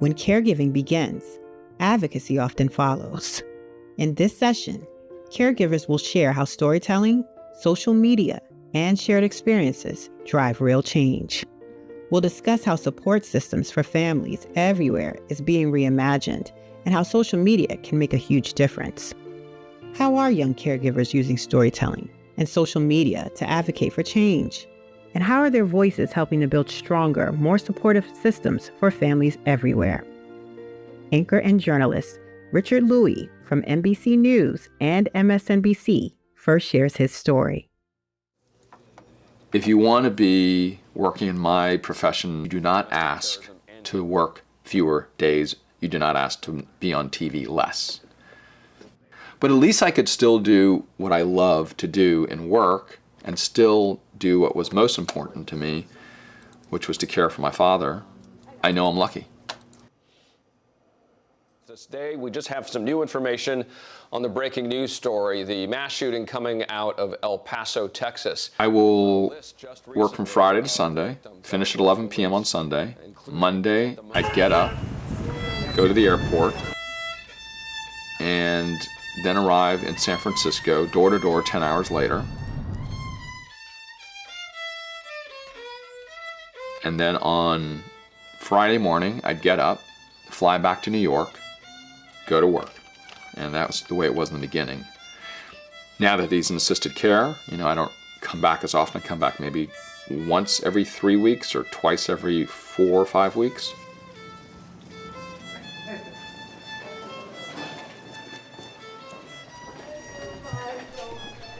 When caregiving begins, advocacy often follows. In this session, caregivers will share how storytelling, social media, and shared experiences drive real change. We'll discuss how support systems for families everywhere is being reimagined and how social media can make a huge difference. How are young caregivers using storytelling and social media to advocate for change? And how are their voices helping to build stronger, more supportive systems for families everywhere? Anchor and journalist Richard Louie from NBC News and MSNBC first shares his story. If you want to be working in my profession, you do not ask to work fewer days. You do not ask to be on TV less. But at least I could still do what I love to do in work and still do what was most important to me, which was to care for my father. I know I'm lucky. This day, we just have some new information on the breaking news story, the mass shooting coming out of El Paso, Texas. I will work from Friday to Sunday, finish at 11 p.m. on Sunday. Monday, I'd get up, go to the airport, and then arrive in San Francisco, door to door, 10 hours later. And then on Friday morning, I'd get up, fly back to New York, go to work. And that was the way it was in the beginning. Now that he's in assisted care, I don't come back as often. I come back maybe once every 3 weeks or twice every 4 or 5 weeks.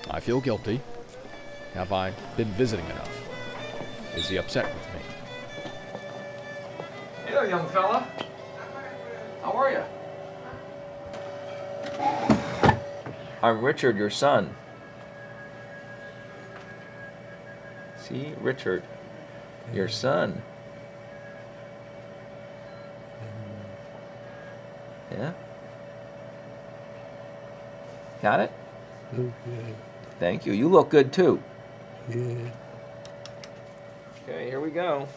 I feel guilty. Have I been visiting enough? Is he upset with me? Hey there, young fella. How are you? I'm Richard, your son. See, Richard, your son. Yeah? Got it? Thank you. You look good too. Okay, here we go.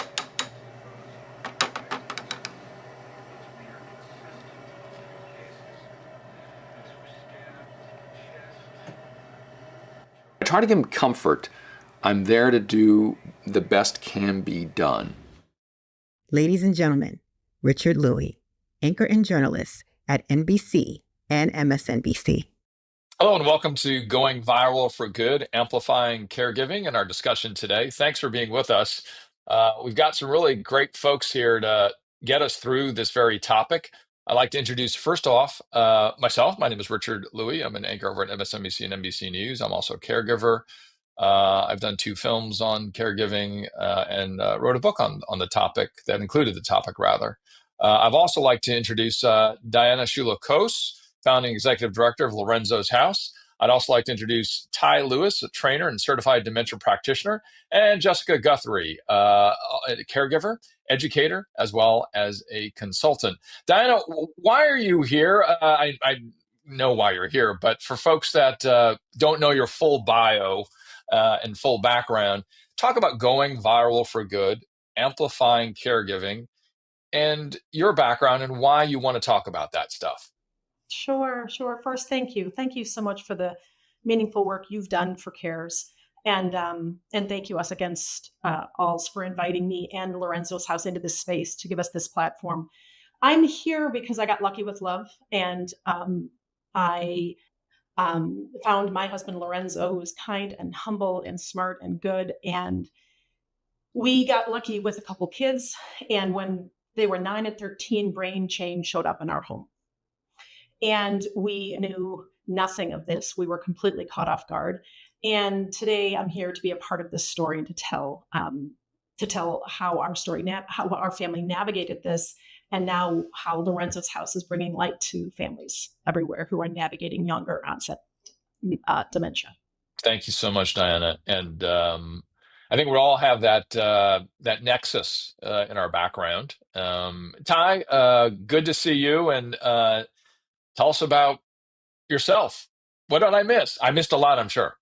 I try to give him comfort. I'm there to do the best can be done. Ladies and gentlemen, Richard Louie, anchor and journalist at NBC and MSNBC. Hello and welcome to Going Viral for Good, Amplifying Caregiving, and our discussion today. Thanks for being with us. We've got some really great folks here to get us through this very topic. I'd like to introduce first off myself. My name is Richard Louie. I'm an anchor over at MSNBC and NBC News. I'm also a caregiver. I've done 2 films on caregiving and wrote a book on the topic that included the topic, rather. I've also like to introduce Diana Shula-Kos, founding executive director of Lorenzo's House. I'd also like to introduce Ty Lewis, a trainer and certified dementia practitioner, and Jessica Guthrie, a caregiver, educator, as well as a consultant. Diana, why are you here? I know why you're here, but for folks that don't know your full bio and full background, talk about Going Viral for Good, Amplifying Caregiving, and your background and why you want to talk about that stuff. Sure. First, thank you. Thank you so much for the meaningful work you've done for CARES. And thank you, Us Against Alls, for inviting me and Lorenzo's House into this space to give us this platform. I'm here because I got lucky with love, and I found my husband, Lorenzo, who was kind and humble and smart and good. And we got lucky with a couple kids. And when they were 9 and 13, brain change showed up in our home. And we knew nothing of this. We were completely caught off guard. And today I'm here to be a part of this story and to tell how our story, how our family navigated this, and now how Lorenzo's House is bringing light to families everywhere who are navigating younger onset dementia. Thank you so much, Diana. And I think we all have that nexus in our background. Ty, good to see you, and tell us about yourself. What did I miss? I missed a lot, I'm sure.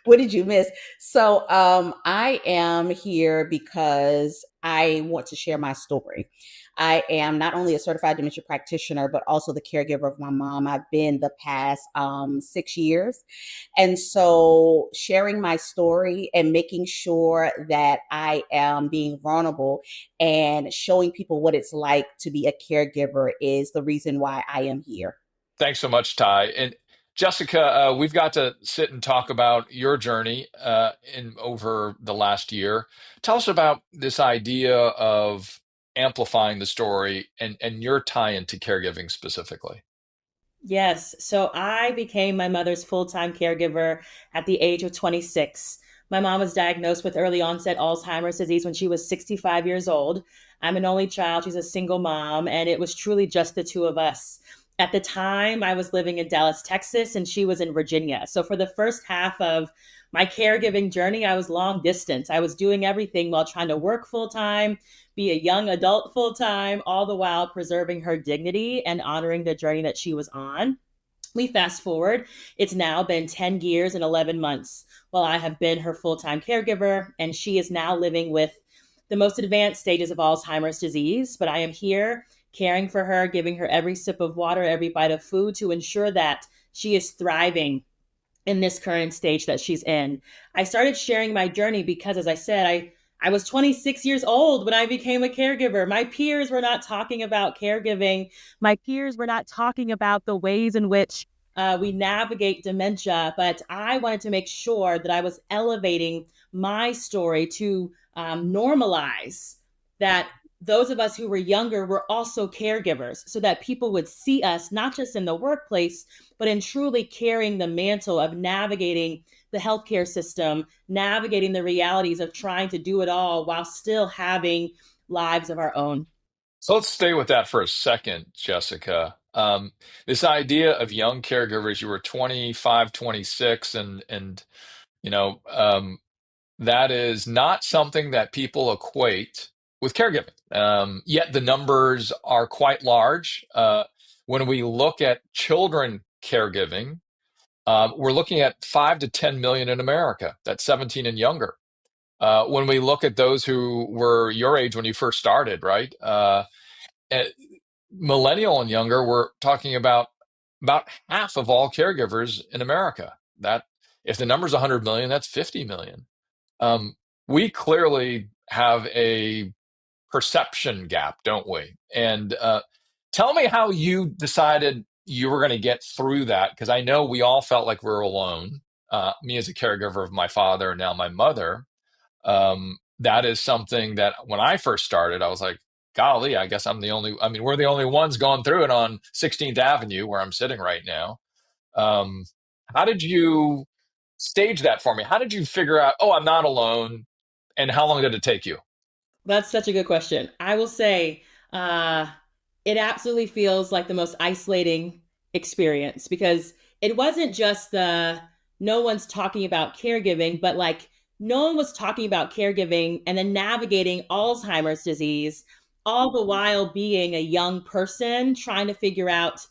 What did you miss? So I am here because I want to share my story. I am not only a certified dementia practitioner, but also the caregiver of my mom. I've been the past 6 years. And so sharing my story and making sure that I am being vulnerable and showing people what it's like to be a caregiver is the reason why I am here. Thanks so much, Ty. And Jessica, we've got to sit and talk about your journey in over the last year. Tell us about this idea of amplifying the story and your tie into caregiving specifically. Yes. So I became my mother's full time caregiver at the age of 26. My mom was diagnosed with early onset Alzheimer's disease when she was 65 years old. I'm an only child. She's a single mom, and it was truly just the two of us. At the time, I was living in Dallas, Texas, and she was in Virginia. So for the first half of my caregiving journey, I was long distance. I was doing everything while trying to work full time, be a young adult full time, all the while preserving her dignity and honoring the journey that she was on. We fast forward, it's now been 10 years and 11 months while I have been her full time caregiver, and she is now living with the most advanced stages of Alzheimer's disease. But I am here caring for her, giving her every sip of water, every bite of food to ensure that she is thriving in this current stage that she's in. I started sharing my journey because, as I said, I was 26 years old when I became a caregiver. My peers were not talking about caregiving. My peers were not talking about the ways in which we navigate dementia, but I wanted to make sure that I was elevating my story to normalize that those of us who were younger were also caregivers so that people would see us not just in the workplace, but in truly carrying the mantle of navigating the healthcare system, navigating the realities of trying to do it all while still having lives of our own. So let's stay with that for a second, Jessica. This idea of young caregivers, you were 25, 26, and you know, that is not something that people equate with caregiving. Yet the numbers are quite large. When we look at children caregiving, we're looking at 5 to 10 million in America. That's 17 and younger. When we look at those who were your age when you first started, right? Uh, Millennial and younger, we're talking about half of all caregivers in America. That if the number's 100 million, that's 50 million. We clearly have a perception gap, don't we? And tell me how you decided you were going to get through that, because I know we all felt like we were alone. Me as a caregiver of my father and now my mother, that is something that when I first started, I was like, golly, I guess I'm the only, I mean, we're the only ones going through it on 16th Avenue where I'm sitting right now. Um, how did you stage that for me? How did you figure out, oh, I'm not alone? And how long did it take you? That's such a good question. I will say uh, it absolutely feels like the most isolating experience because it wasn't just the no one's talking about caregiving, but like no one was talking about caregiving and then navigating Alzheimer's disease, all the while being a young person trying to figure out,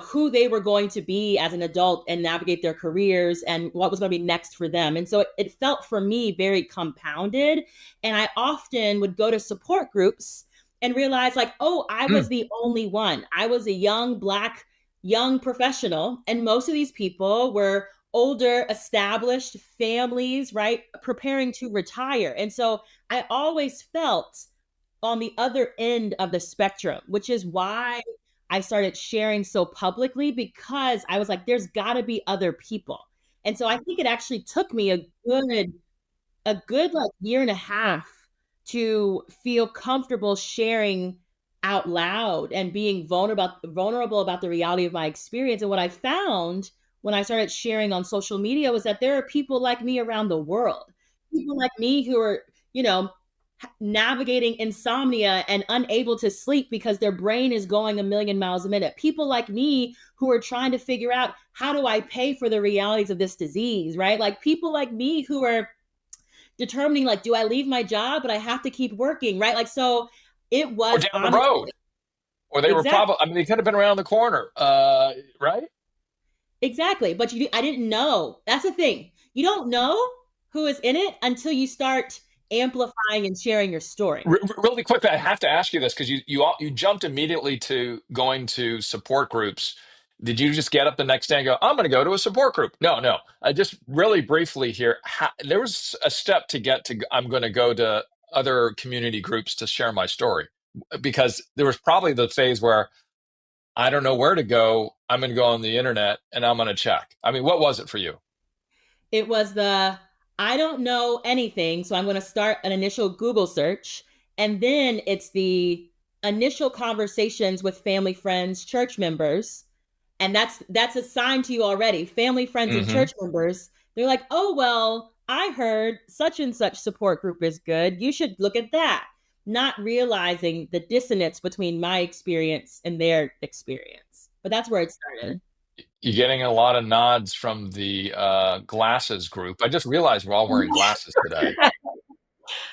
who they were going to be as an adult and navigate their careers and what was going to be next for them. And so it felt for me very compounded. And I often would go to support groups and realize, like, oh, I was the only one. I was a young Black, young professional. And most of these people were older, established families, right? Preparing to retire. And so I always felt on the other end of the spectrum, which is why I started sharing so publicly because I was like, there's got to be other people. And so I think it actually took me a good like year and a half to feel comfortable sharing out loud and being vulnerable about the reality of my experience. And what I found when I started sharing on social media was that there are people like me around the world, people like me who are, navigating insomnia and unable to sleep because their brain is going a million miles a minute. People like me who are trying to figure out, how do I pay for the realities of this disease, right? Like people like me who are determining, like, do I leave my job, but I have to keep working, right? Like, so it Or was down the honestly, road, or they were exactly, probably, I mean, they could have been around the corner, right? exactly. But I didn't know. That's the thing. You don't know who is in it until you start amplifying and sharing your story. Really quickly, I have to ask you this because you jumped immediately to going to support groups. Did you just get up the next day and go, I'm going to go to a support group? No, no. I just really briefly here, there was a step to get to, I'm going to go to other community groups to share my story, because there was probably the phase where I don't know where to go. I'm going to go on the internet and I'm going to check. I mean, what was it for you? It was I don't know anything, so I'm going to start an initial Google search. And then it's the initial conversations with family, friends, church members. And that's assigned to you already. Family, friends, and church members. They're like, oh, well, I heard such and such support group is good. You should look at that. Not realizing the dissonance between my experience and their experience. But that's where it started. You're getting a lot of nods from the glasses group. I just realized we're all wearing glasses today.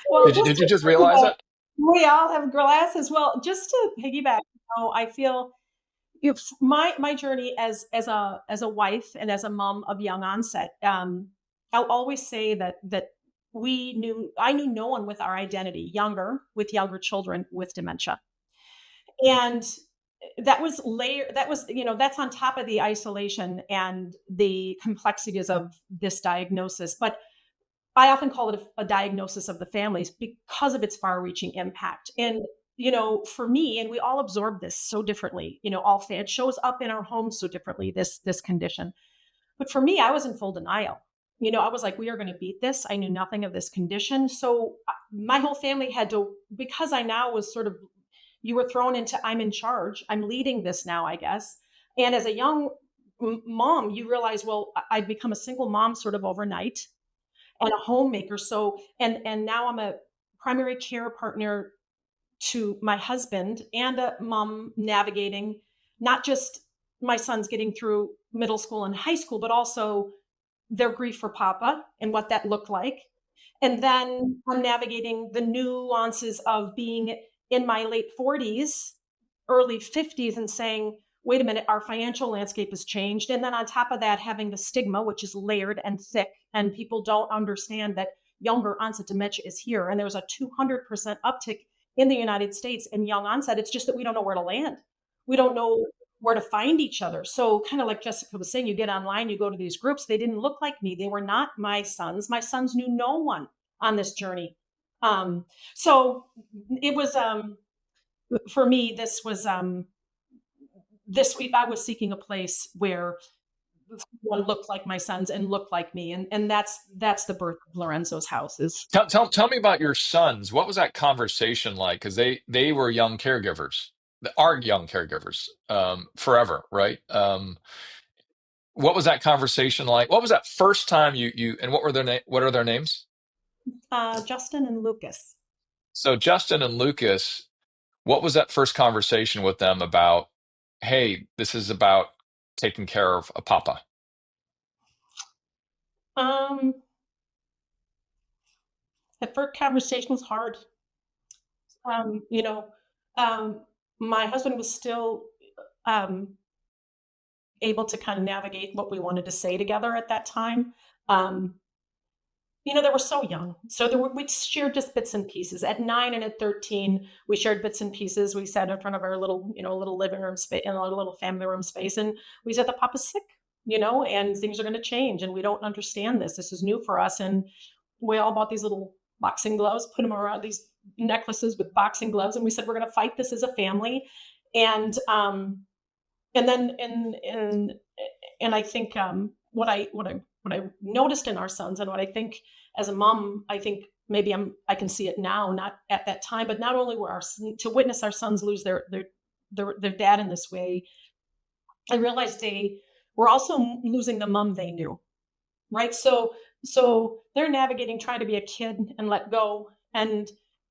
Well, Did you just realize it? We all have glasses. Well, just to piggyback, I feel my journey as a wife and as a mom of young onset. I'll always say that I knew no one with our identity with younger children with dementia, and that was that's on top of the isolation and the complexities of this diagnosis. But I often call it a diagnosis of the families because of its far-reaching impact. And for me, and we all absorb this so differently. It shows up in our homes so differently. This condition, but for me, I was in full denial. I was like, we are going to beat this. I knew nothing of this condition, so my whole family had to, because I now was sort of, you were thrown into, I'm in charge. I'm leading this now, I guess. And as a young mom, you realize, well, I'd become a single mom sort of overnight and a homemaker. So, and now I'm a primary care partner to my husband and a mom, navigating not just my sons getting through middle school and high school, but also their grief for Papa and what that looked like. And then I'm navigating the nuances of being in my late 40s, early 50s, and saying, wait a minute, our financial landscape has changed. And then on top of that, having the stigma, which is layered and thick, and people don't understand that younger onset dementia is here. And there's a 200% uptick in the United States in young onset. It's just that we don't know where to land. We don't know where to find each other. So kind of like Jessica was saying, you get online, you go to these groups, they didn't look like me. They were not my sons. My sons knew no one on this journey. So it was, for me, this was, this week I was seeking a place where one looked like my sons and looked like me. And that's the birth of Lorenzo's house. Tell me about your sons. What was that conversation like? Because they were young caregivers, are young caregivers forever, right? What was that conversation like? What was that first time you and what are their names? Justin and Lucas. So Justin and Lucas, what was that first conversation with them about? Hey, this is about taking care of a papa. That first conversation was hard. My husband was still able to kind of navigate what we wanted to say together at that time. They were so young. So we shared just bits and pieces. At 9 and at 13, we shared bits and pieces. We sat in front of our little living room space, in our little family room space, and we said that Papa's sick, and things are going to change, and we don't understand this. This is new for us, and we all bought these little boxing gloves, put them around these necklaces with boxing gloves, and we said we're going to fight this as a family, and then I think what I noticed in our sons, and what I think as a mom, I think maybe I can see it now, not at that time, but not only to witness our sons lose their dad in this way, I realized they were also losing the mom they knew, right? So they're navigating, trying to be a kid and let go. And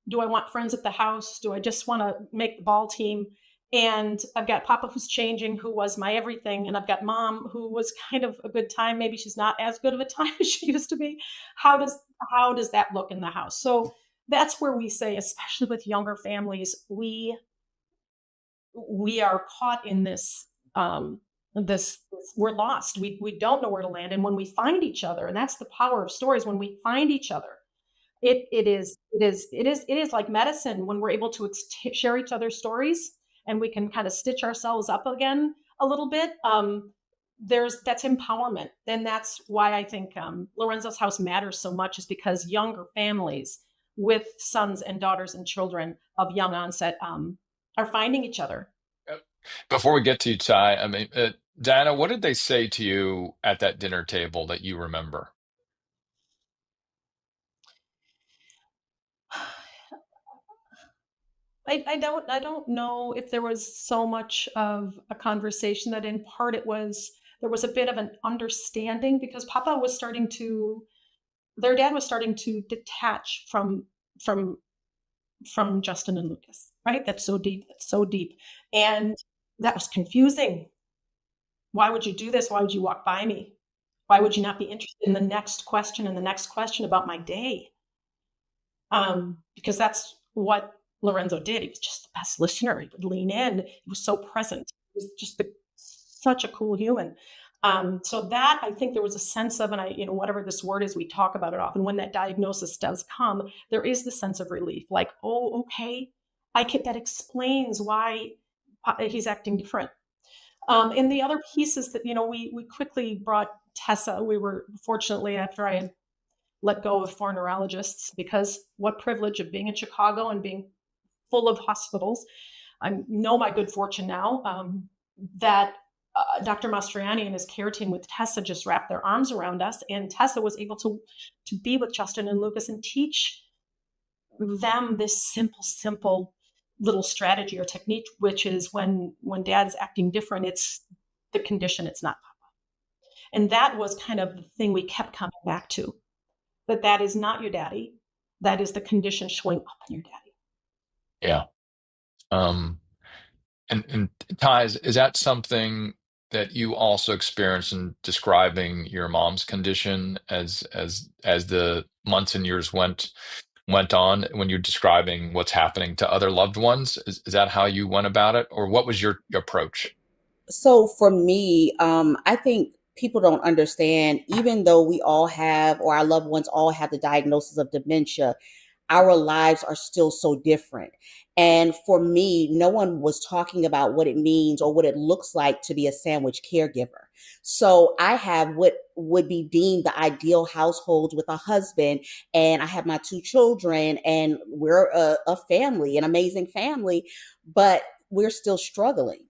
do I want friends at the house? Do I just want to make the ball team? And I've got Papa who's changing, who was my everything. And I've got Mom who was kind of a good time. Maybe she's not as good of a time as she used to be. How does that look in the house? So that's where we say, especially with younger families, we are caught in this, we're lost. We don't know where to land. And when we find each other, and that's the power of stories, when we find each other, It is like medicine when we're able to share each other's stories and we can kind of stitch ourselves up again a little bit. That's empowerment, and that's why I think Lorenzo's house matters so much, is because younger families with sons and daughters and children of young onset are finding each other. Before we get to you, Ty, I mean, Diana, what did they say to you at that dinner table that you remember? I don't know if there was so much of a conversation. That in part there was a bit of an understanding, because their dad was starting to detach from from Justin and Lucas, right? That's so deep. That's so deep. And that was confusing. Why would you do this? Why would you walk by me? Why would you not be interested in the next question and the next question about my day? Because that's what Lorenzo did. He was just the best listener. He would lean in. He was so present. He was just such a cool human. So that, I think there was a sense of, and whatever this word is, we talk about it often. When that diagnosis does come, there is the sense of relief, like, oh, okay, that explains why he's acting different. And the other piece is that, we quickly brought Tessa. We were fortunately, after I had let go of 4 neurologists, because what privilege of being in Chicago and being full of hospitals. I know my good fortune now that Dr. Mastriani and his care team with Tessa just wrapped their arms around us, and Tessa was able to be with Justin and Lucas and teach them this simple little strategy or technique, which is when dad's acting different, it's the condition, it's not Papa. And that was kind of the thing we kept coming back to, that is not your daddy. That is the condition showing up in your daddy. Yeah. And Ty, is that something that you also experienced in describing your mom's condition as the months and years went on, when you're describing what's happening to other loved ones? Is that how you went about it, or what was your approach? So for me, I think people don't understand, even though we all have, or our loved ones all have the diagnosis of dementia, our lives are still so different. And for me, no one was talking about what it means or what it looks like to be a sandwich caregiver. So I have what would be deemed the ideal household with a husband, and I have my 2 children, and we're a family, an amazing family, but we're still struggling.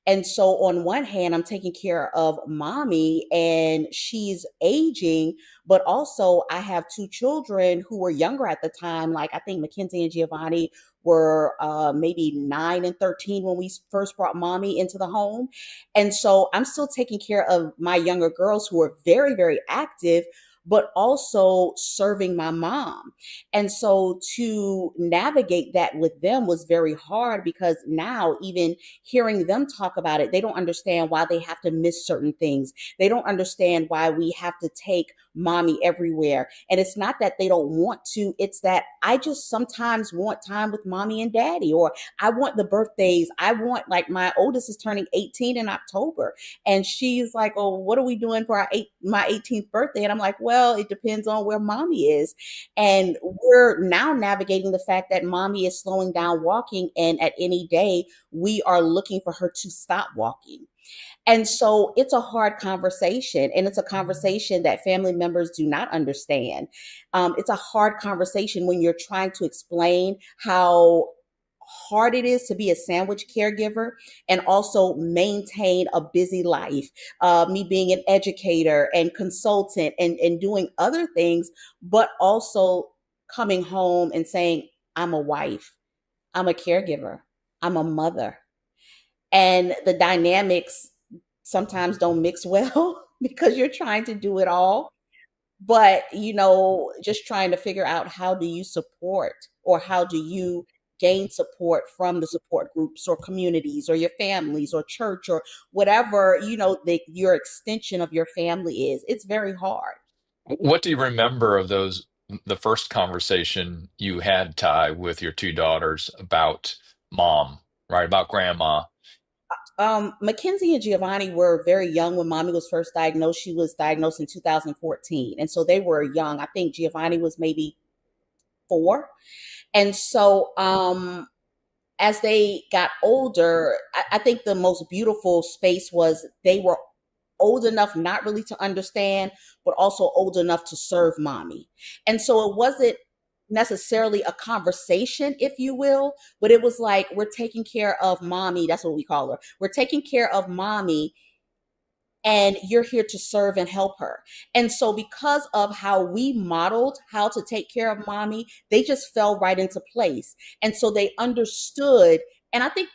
And so on one hand, I'm taking care of mommy and she's aging, but also I have 2 children who were younger at the time. Like I think Mackenzie and Giovanni were maybe 9 and 13 when we first brought mommy into the home. And so I'm still taking care of my younger girls who are very, very active, but also serving my mom. And so to navigate that with them was very hard, because now even hearing them talk about it, they don't understand why they have to miss certain things. They don't understand why we have to take mommy everywhere. And it's not that they don't want to, it's that I just sometimes want time with mommy and daddy, or I want the birthdays. I want, like, my oldest is turning 18 in October, and she's like, oh, what are we doing for my 18th birthday? And I'm like, well, it depends on where mommy is. And we're now navigating the fact that mommy is slowing down walking, and at any day we are looking for her to stop walking. And so it's a hard conversation, and it's a conversation that family members do not understand. It's a hard conversation when you're trying to explain how hard it is to be a sandwich caregiver and also maintain a busy life. Me being an educator and consultant and doing other things, but also coming home and saying, I'm a wife, I'm a caregiver, I'm a mother. And the dynamics sometimes don't mix well because you're trying to do it all. But, just trying to figure out, how do you support, or how do you gain support from the support groups or communities or your families or church or whatever, your extension of your family is. It's very hard. What do you remember of the first conversation you had, Ty, with your 2 daughters about mom, right? About grandma? Mackenzie and Giovanni were very young when mommy was first diagnosed. She was diagnosed in 2014. And so they were young. I think Giovanni was maybe 4. And so as they got older, I think the most beautiful space was they were old enough not really to understand, but also old enough to serve mommy. And so it wasn't necessarily a conversation, if you will, but it was like, we're taking care of mommy. That's what we call her. We're taking care of mommy, and you're here to serve and help her. And so, because of how we modeled how to take care of mommy, they just fell right into place. And so they understood. And I think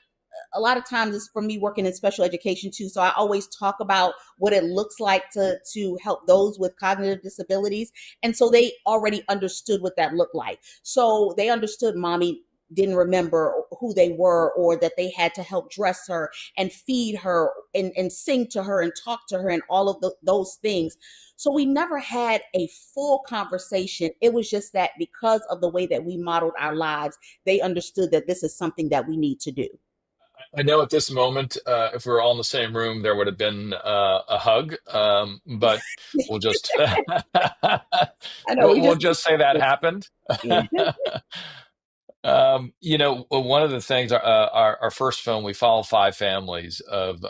a lot of times it's from me working in special education too. So I always talk about what it looks like to help those with cognitive disabilities. And so they already understood what that looked like. So they understood mommy didn't remember who they were, or that they had to help dress her and feed her and sing to her and talk to her and all of those things. So we never had a full conversation. It was just that because of the way that we modeled our lives, they understood that this is something that we need to do. I know at this moment, if we were all in the same room, there would have been a hug, but we'll just I know we we'll just just say that happened. yeah. One of the things, our first film, we followed 5 families of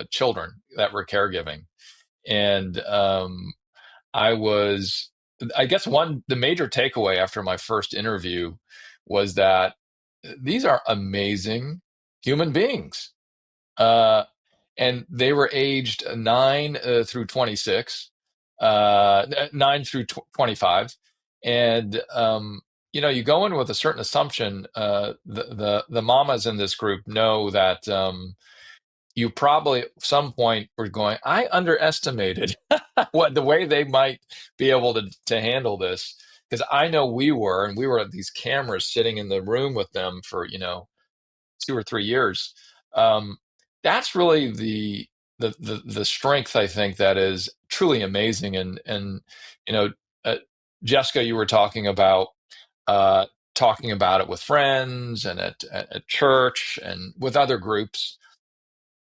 children that were caregiving, and I guess the major takeaway after my first interview was that these are amazing human beings. And they were aged 9 through 26, 9 through 25. And, you go in with a certain assumption. The mamas in this group know that you probably at some point were going, I underestimated what the way they might be able to handle this. Because I know we were at these cameras sitting in the room with them for, 2 or 3 years. That's really the strength, I think, that is truly amazing. And you know, uh, Jessica, you were talking about it with friends and at church and with other groups.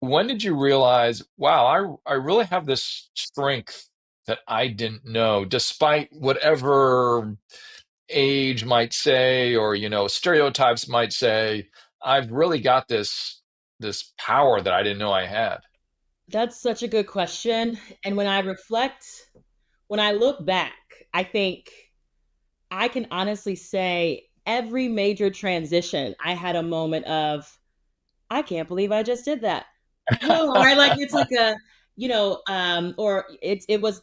When did you realize, wow, I really have this strength that I didn't know, despite whatever age might say, or stereotypes might say, I've really got this power that I didn't know I had. That's such a good question. And when I look back, I think I can honestly say every major transition, I had a moment of, I can't believe I just did that. Right? Like it's like or it was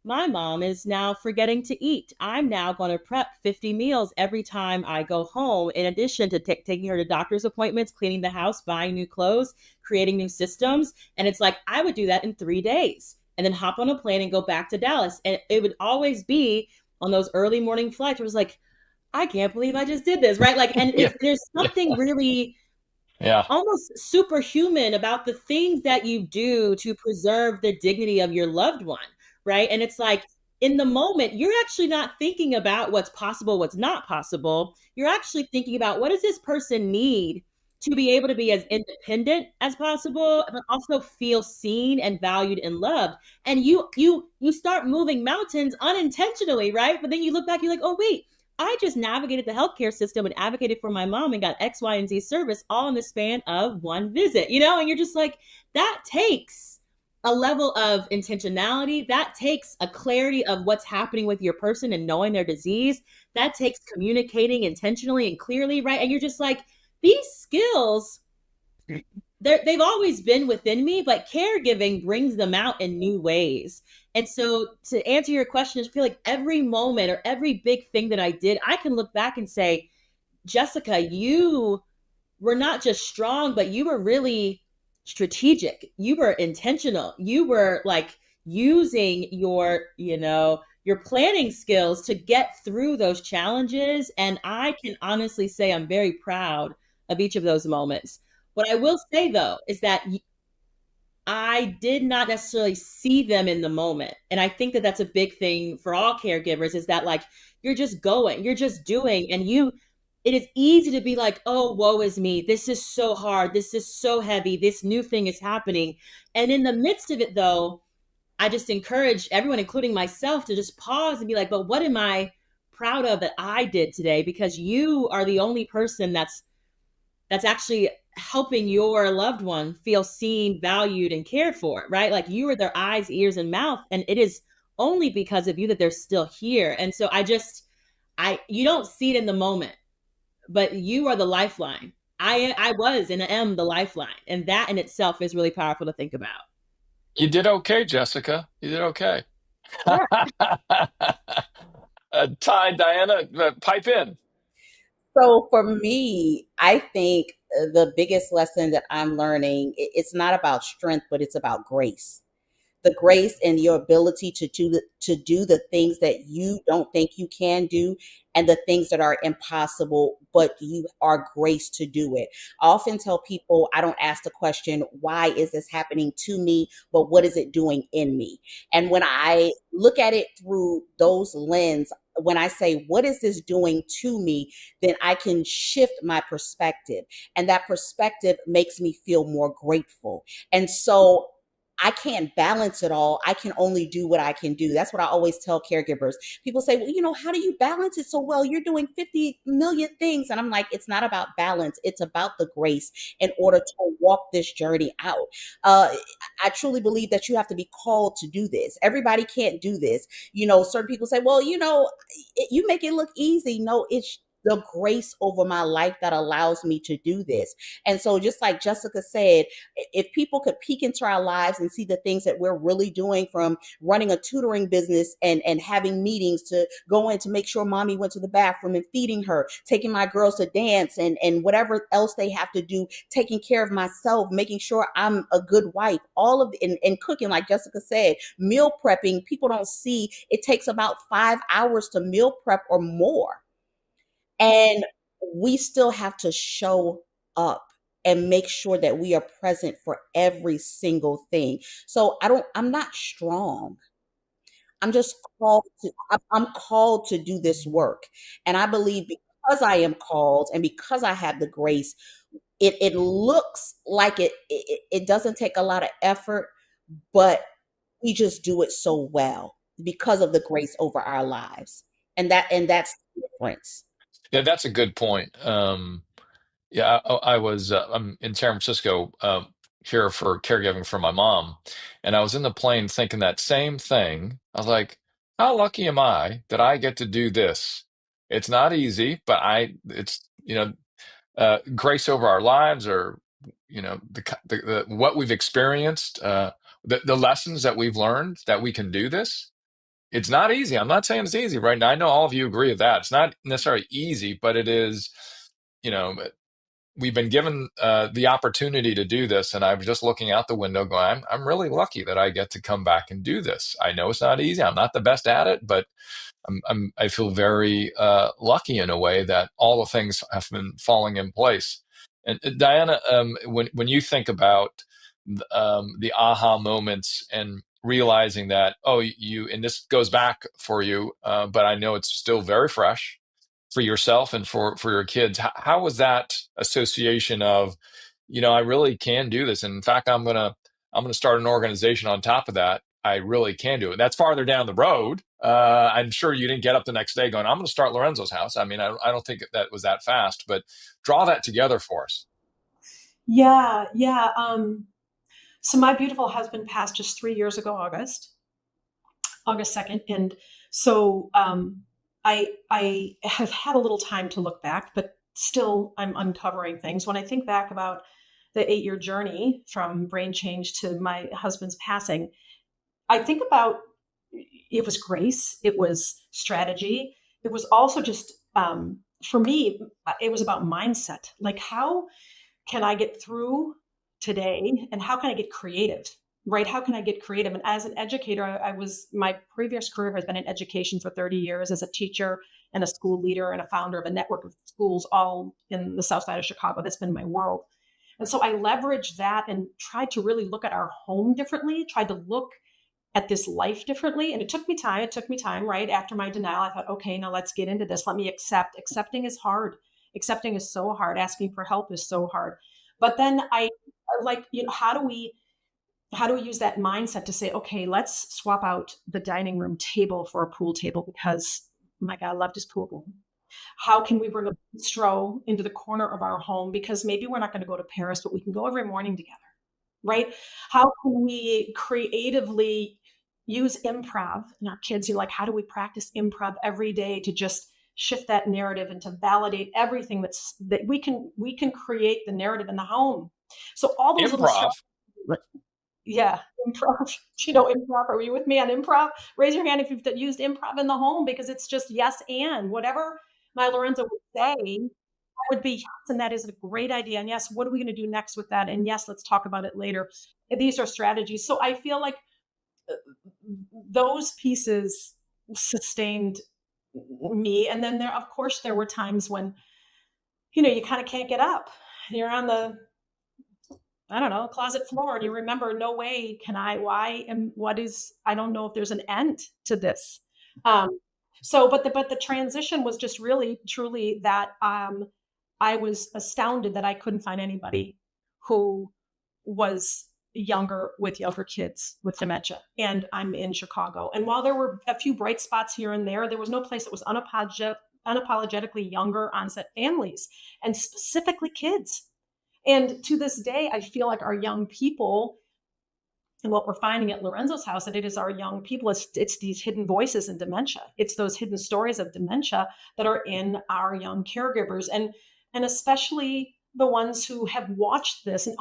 my mom is now forgetting to eat. I'm now going to prep 50 meals every time I go home, in addition to taking her to doctor's appointments, cleaning the house, buying new clothes, creating new systems. And it's like, I would do that in 3 days and then hop on a plane and go back to Dallas. And it would always be on those early morning flights. It was like, I can't believe I just did this. Right. Like, and Yeah, there's something really yeah, almost superhuman about the things that you do to preserve the dignity of your loved one, right? And it's like in the moment, you're actually not thinking about what's possible, what's not possible. You're actually thinking about, what does this person need to be able to be as independent as possible, but also feel seen and valued and loved. And you start moving mountains unintentionally, right? But then you look back, you're like, oh wait, I just navigated the healthcare system and advocated for my mom and got X, Y, and Z service all in the span of one visit, and you're just like, that takes a level of intentionality. That takes a clarity of what's happening with your person and knowing their disease. That takes communicating intentionally and clearly, right? And you're just like, these skills, they've always been within me, but caregiving brings them out in new ways. And so, to answer your question, I feel like every moment or every big thing that I did, I can look back and say, Jessica, you were not just strong, but you were really strategic. You were intentional. You were like using your planning skills to get through those challenges. And I can honestly say I'm very proud of each of those moments. What I will say though is that I did not necessarily see them in the moment. And I think that that's a big thing for all caregivers, is that like, you're just going, you're just doing, and it is easy to be like, oh, woe is me. This is so hard. This is so heavy. This new thing is happening. And in the midst of it though, I just encourage everyone, including myself, to just pause and be like, but what am I proud of that I did today, because you are the only person that's actually helping your loved one feel seen, valued, and cared for, right? Like, you are their eyes, ears, and mouth. And it is only because of you that they're still here. And so you don't see it in the moment, but you are the lifeline. I was and am the lifeline. And that in itself is really powerful to think about. You did okay, Jessica. You did okay. Sure. Ty, Diana, pipe in. So for me, I think the biggest lesson that I'm learning, it's not about strength, but it's about grace. The grace and your ability to do the things that you don't think you can do, and the things that are impossible, but you are graced to do it. I often tell people, I don't ask the question, why is this happening to me, but what is it doing in me? And when I look at it through those lens, when I say, what is this doing to me, then I can shift my perspective. And that perspective makes me feel more grateful. And so I can't balance it all. I can only do what I can do. That's what I always tell caregivers. People say, well, how do you balance it so well? You're doing 50 million things. And I'm like, it's not about balance. It's about the grace in order to walk this journey out. I truly believe that you have to be called to do this. Everybody can't do this. Certain people say, well, you make it look easy. No, it's the grace over my life that allows me to do this. And so, just like Jessica said, if people could peek into our lives and see the things that we're really doing, from running a tutoring business and having meetings, to go in to make sure mommy went to the bathroom and feeding her, taking my girls to dance and whatever else they have to do, taking care of myself, making sure I'm a good wife, all of and cooking, like Jessica said, meal prepping. People don't see it takes about 5 hours to meal prep or more. And we still have to show up and make sure that we are present for every single thing. So I'm not strong. I'm just I'm called to do this work. And I believe, because I am called and because I have the grace, it looks like it doesn't take a lot of effort, but we just do it so well because of the grace over our lives. And that's the difference. Yeah, that's a good point. Yeah, I'm in San Francisco here for caregiving for my mom, and I was in the plane thinking that same thing. I was like, how lucky am I that I get to do this? It's not easy, but it's grace over our lives, or the what we've experienced, the lessons that we've learned that we can do this. It's not easy. I'm not saying it's easy right now. I know all of you agree with that. It's not necessarily easy, but it is, you know, we've been given the opportunity to do this. And I was just looking out the window going, I'm really lucky that I get to come back and do this. I know it's not easy. I'm not the best at it, but I feel very lucky in a way that all the things have been falling in place. And Diana, when you think about the aha moments and realizing that, oh, and this goes back for you, but I know it's still very fresh for yourself and for your kids. How was that association of, I really can do this, and in fact, I'm gonna start an organization on top of that. I really can do it. That's farther down the road. I'm sure you didn't get up the next day going, I'm going to start Lorenzo's house. I mean, I don't think that was that fast, but draw that together for us. Yeah, yeah. So my beautiful husband passed just 3 years ago, August 2nd. And so I have had a little time to look back, but still I'm uncovering things. When I think back about the 8-year journey from brain change to my husband's passing, I think about, it was grace, it was strategy. It was also just, for me, it was about mindset. Like, how can I get through today, and how can I get creative? Right? How can I get creative? And as an educator, my previous career has been in education for 30 years as a teacher and a school leader and a founder of a network of schools all in the south side of Chicago. That's been my world. And so I leveraged that and tried to really look at our home differently, tried to look at this life differently. And it took me time. Right after my denial, I thought, okay, now let's get into this. Let me accept. Accepting is hard. Accepting is so hard. Asking for help is so hard. But then I like, how do we use that mindset to say, okay, let's swap out the dining room table for a pool table, because my God, I love this pool. How can we bring a bistro into the corner of our home? Because maybe we're not going to go to Paris, but we can go every morning together, right? How can we creatively use improv? And our kids, like, how do we practice improv every day to just shift that narrative and to validate everything that we can create the narrative in the home. So all those little Improv. stuff. Yeah, improv. Improv. Are you with me on improv? Raise your hand if you've used improv in the home, because it's just yes and whatever my Lorenzo would say would be yes, and that is a great idea. And yes, what are we going to do next with that? And yes, let's talk about it later. These are strategies. So I feel like those pieces sustained me. And then of course, there were times when, you kind of can't get up. You're on the, I don't know, closet floor, and you remember, no way can I, I don't know if there's an end to this. But the transition was just really, truly that I was astounded that I couldn't find anybody who was younger kids with dementia. And I'm in Chicago. And while there were a few bright spots here and there was no place that was unapologetically younger onset families, and specifically kids. And to this day, I feel like our young people, and what we're finding at Lorenzo's house, that it is our young people, it's these hidden voices in dementia. It's those hidden stories of dementia that are in our young caregivers. And especially the ones who have watched this and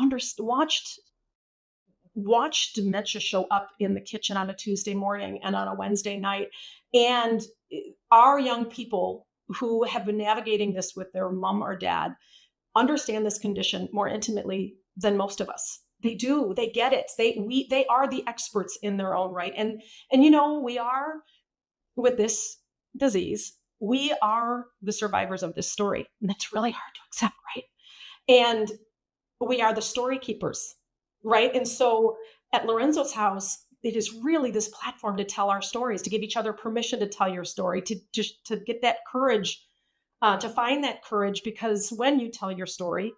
watched dementia show up in the kitchen on a Tuesday morning and on a Wednesday night. And our young people who have been navigating this with their mom or dad understand this condition more intimately than most of us. They do. They get it. They are the experts in their own right. And we are, with this disease, we are the survivors of this story. And that's really hard to accept, right? And we are the story keepers, right? And so at Lorenzo's house, it is really this platform to tell our stories, to give each other permission to tell your story, to get that courage, to find that courage, because when you tell your story,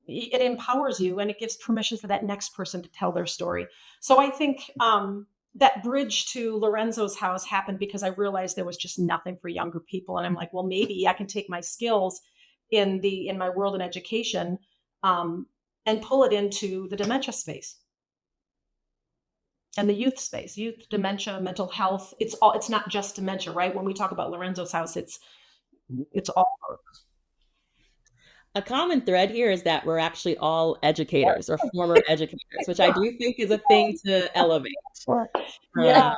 it empowers you and it gives permission for that next person to tell their story. So I think that bridge to Lorenzo's house happened because I realized there was just nothing for younger people. And I'm like, well, maybe I can take my skills in my world in education and pull it into the dementia space and the youth space, youth dementia, mental health. It's not just dementia, right? When we talk about Lorenzo's house, it's all. A common thread here is that we're actually all educators or former educators, which I do think is a thing to elevate. Yeah.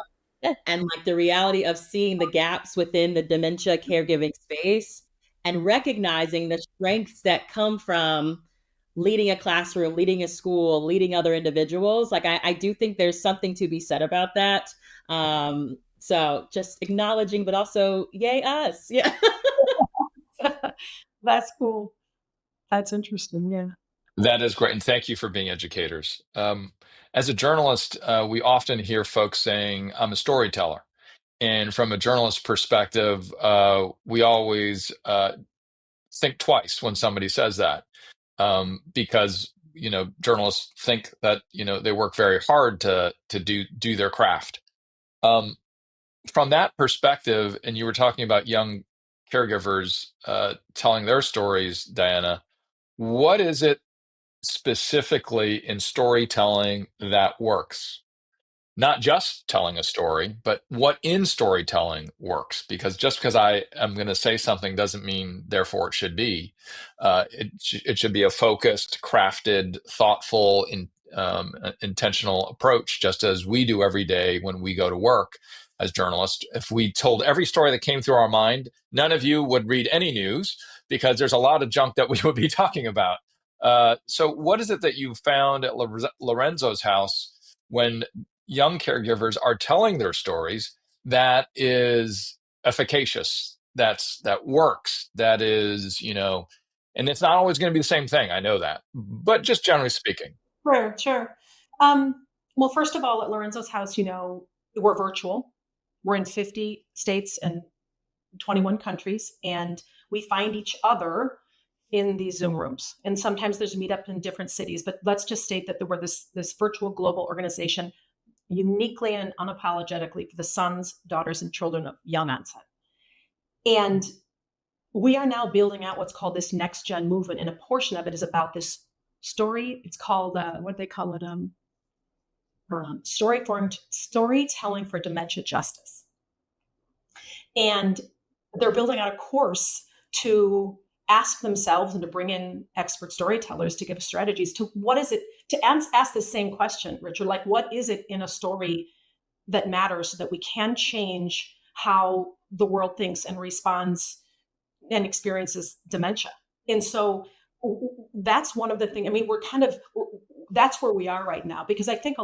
And like the reality of seeing the gaps within the dementia caregiving space and recognizing the strengths that come from leading a classroom, leading a school, leading other individuals. Like I do think there's something to be said about that. So just acknowledging, but also yay us. Yeah. That's cool. That's interesting. Yeah. That is great. And thank you for being educators. As a journalist, we often hear folks saying, I'm a storyteller. And from a journalist perspective, we always think twice when somebody says that, because journalists think that they work very hard to do their craft. From that perspective, and you were talking about young caregivers telling their stories, Diana. What is it specifically in storytelling that works? Not just telling a story, but what in storytelling works. Because just because I am going to say something doesn't mean therefore it should be. It should be a focused, crafted, thoughtful, intentional approach, just as we do every day when we go to work as journalists. If we told every story that came through our mind, none of you would read any news because there's a lot of junk that we would be talking about. So what is it that you found at Lorenzo's house when young caregivers are telling their stories that is efficacious, that works, that is, and it's not always going to be the same thing. I know that, but just generally speaking. Sure. Well, first of all, at Lorenzo's house, we're virtual. We're in 50 states and 21 countries, and we find each other in these Zoom rooms. And sometimes there's a meetup in different cities, but let's just state that we're this virtual global organization, uniquely and unapologetically for the sons, daughters, and children of young onset. And we are now building out what's called this next gen movement, and a portion of it is about this story. It's called what they call it, storytelling for dementia justice. And they're building out a course to ask themselves and to bring in expert storytellers to give strategies to what is it, to ask the same question, Richard, like what is it in a story that matters so that we can change how the world thinks and responds and experiences dementia. And so that's one of the things. I mean, that's where we are right now, because I think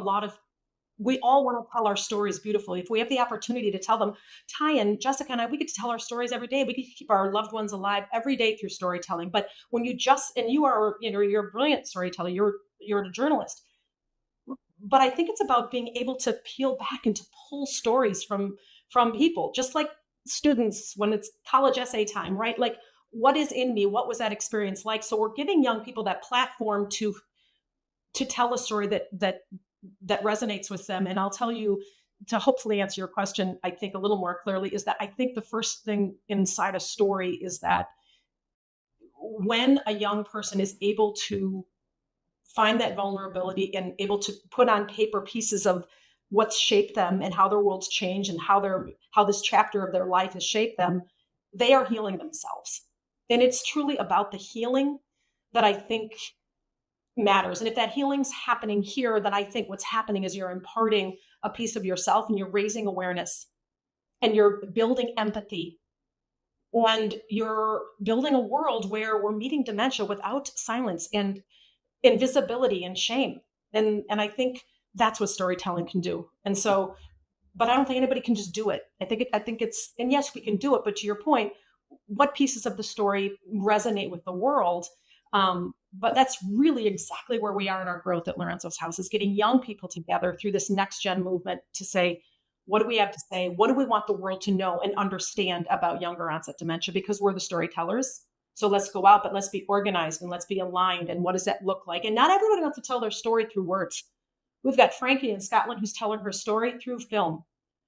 we all want to tell our stories beautifully. If we have the opportunity to tell them, Ty and Jessica and I, we get to tell our stories every day. We get to keep our loved ones alive every day through storytelling. But when you're a brilliant storyteller, you're a journalist. But I think it's about being able to peel back and to pull stories from people, just like students when it's college essay time, right? Like, what is in me? What was that experience like? So we're giving young people that platform to tell a story that resonates with them. And I'll tell you, to hopefully answer your question, I think a little more clearly, is that I think the first thing inside a story is that when a young person is able to find that vulnerability and able to put on paper pieces of what's shaped them and how their world's changed and how this chapter of their life has shaped them, they are healing themselves. And it's truly about the healing that I think matters. And if that healing's happening here, then I think what's happening is you're imparting a piece of yourself and you're raising awareness and you're building empathy and you're building a world where we're meeting dementia without silence and invisibility and shame. And I think that's what storytelling can do. And so, but I don't think anybody can just do it. I think it's, and yes, we can do it, but to your point, what pieces of the story resonate with the world? But that's really exactly where we are in our growth at Lorenzo's House, is getting young people together through this next gen movement to say, what do we have to say? What do we want the world to know and understand about younger onset dementia? Because we're the storytellers. So let's go out, but let's be organized and let's be aligned. And what does that look like? And not everybody wants to tell their story through words. We've got Frankie in Scotland who's telling her story through film.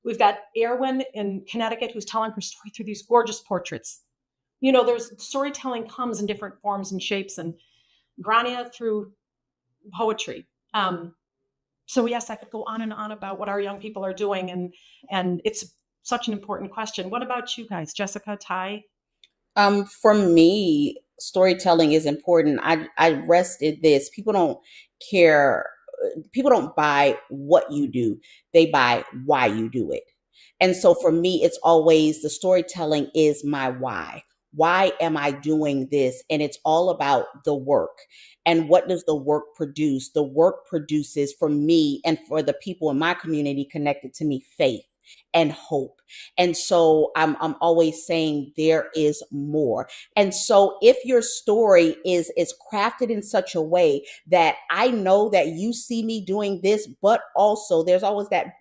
We've got Erwin in Connecticut who's telling her story through these gorgeous portraits. There's storytelling comes in different forms and shapes, and Grania through poetry. So yes, I could go on and on about what our young people are doing, and it's such an important question. What about you guys, Jessica, Ty? For me, storytelling is important. I rested this. People don't care. People don't buy what you do. They buy why you do it. And so for me, it's always the storytelling is my why. Why am I doing this? And it's all about the work. And what does the work produce? The work produces for me and for the people in my community connected to me, faith and hope. And so I'm always saying there is more. And so if your story is crafted in such a way that I know that you see me doing this, but also there's always that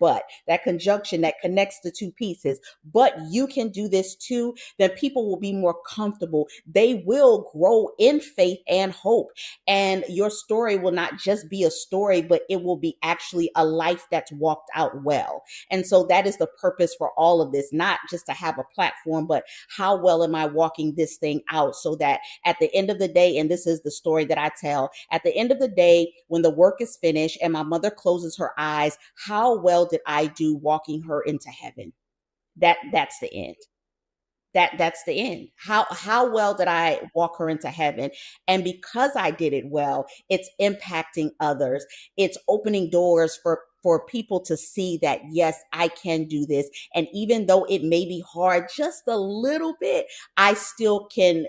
conjunction that connects the two pieces, but you can do this too, then people will be more comfortable. They will grow in faith and hope. And your story will not just be a story, but it will be actually a life that's walked out well. And so that is the purpose for all of this, not just to have a platform, but how well am I walking this thing out so that at the end of the day, and this is the story that I tell, at the end of the day, when the work is finished and my mother closes her eyes, how well did I do walking her into heaven? That's the end. That's the end. How well did I walk her into heaven? And because I did it well, it's impacting others. It's opening doors for people to see that, yes, I can do this. And even though it may be hard just a little bit, I still can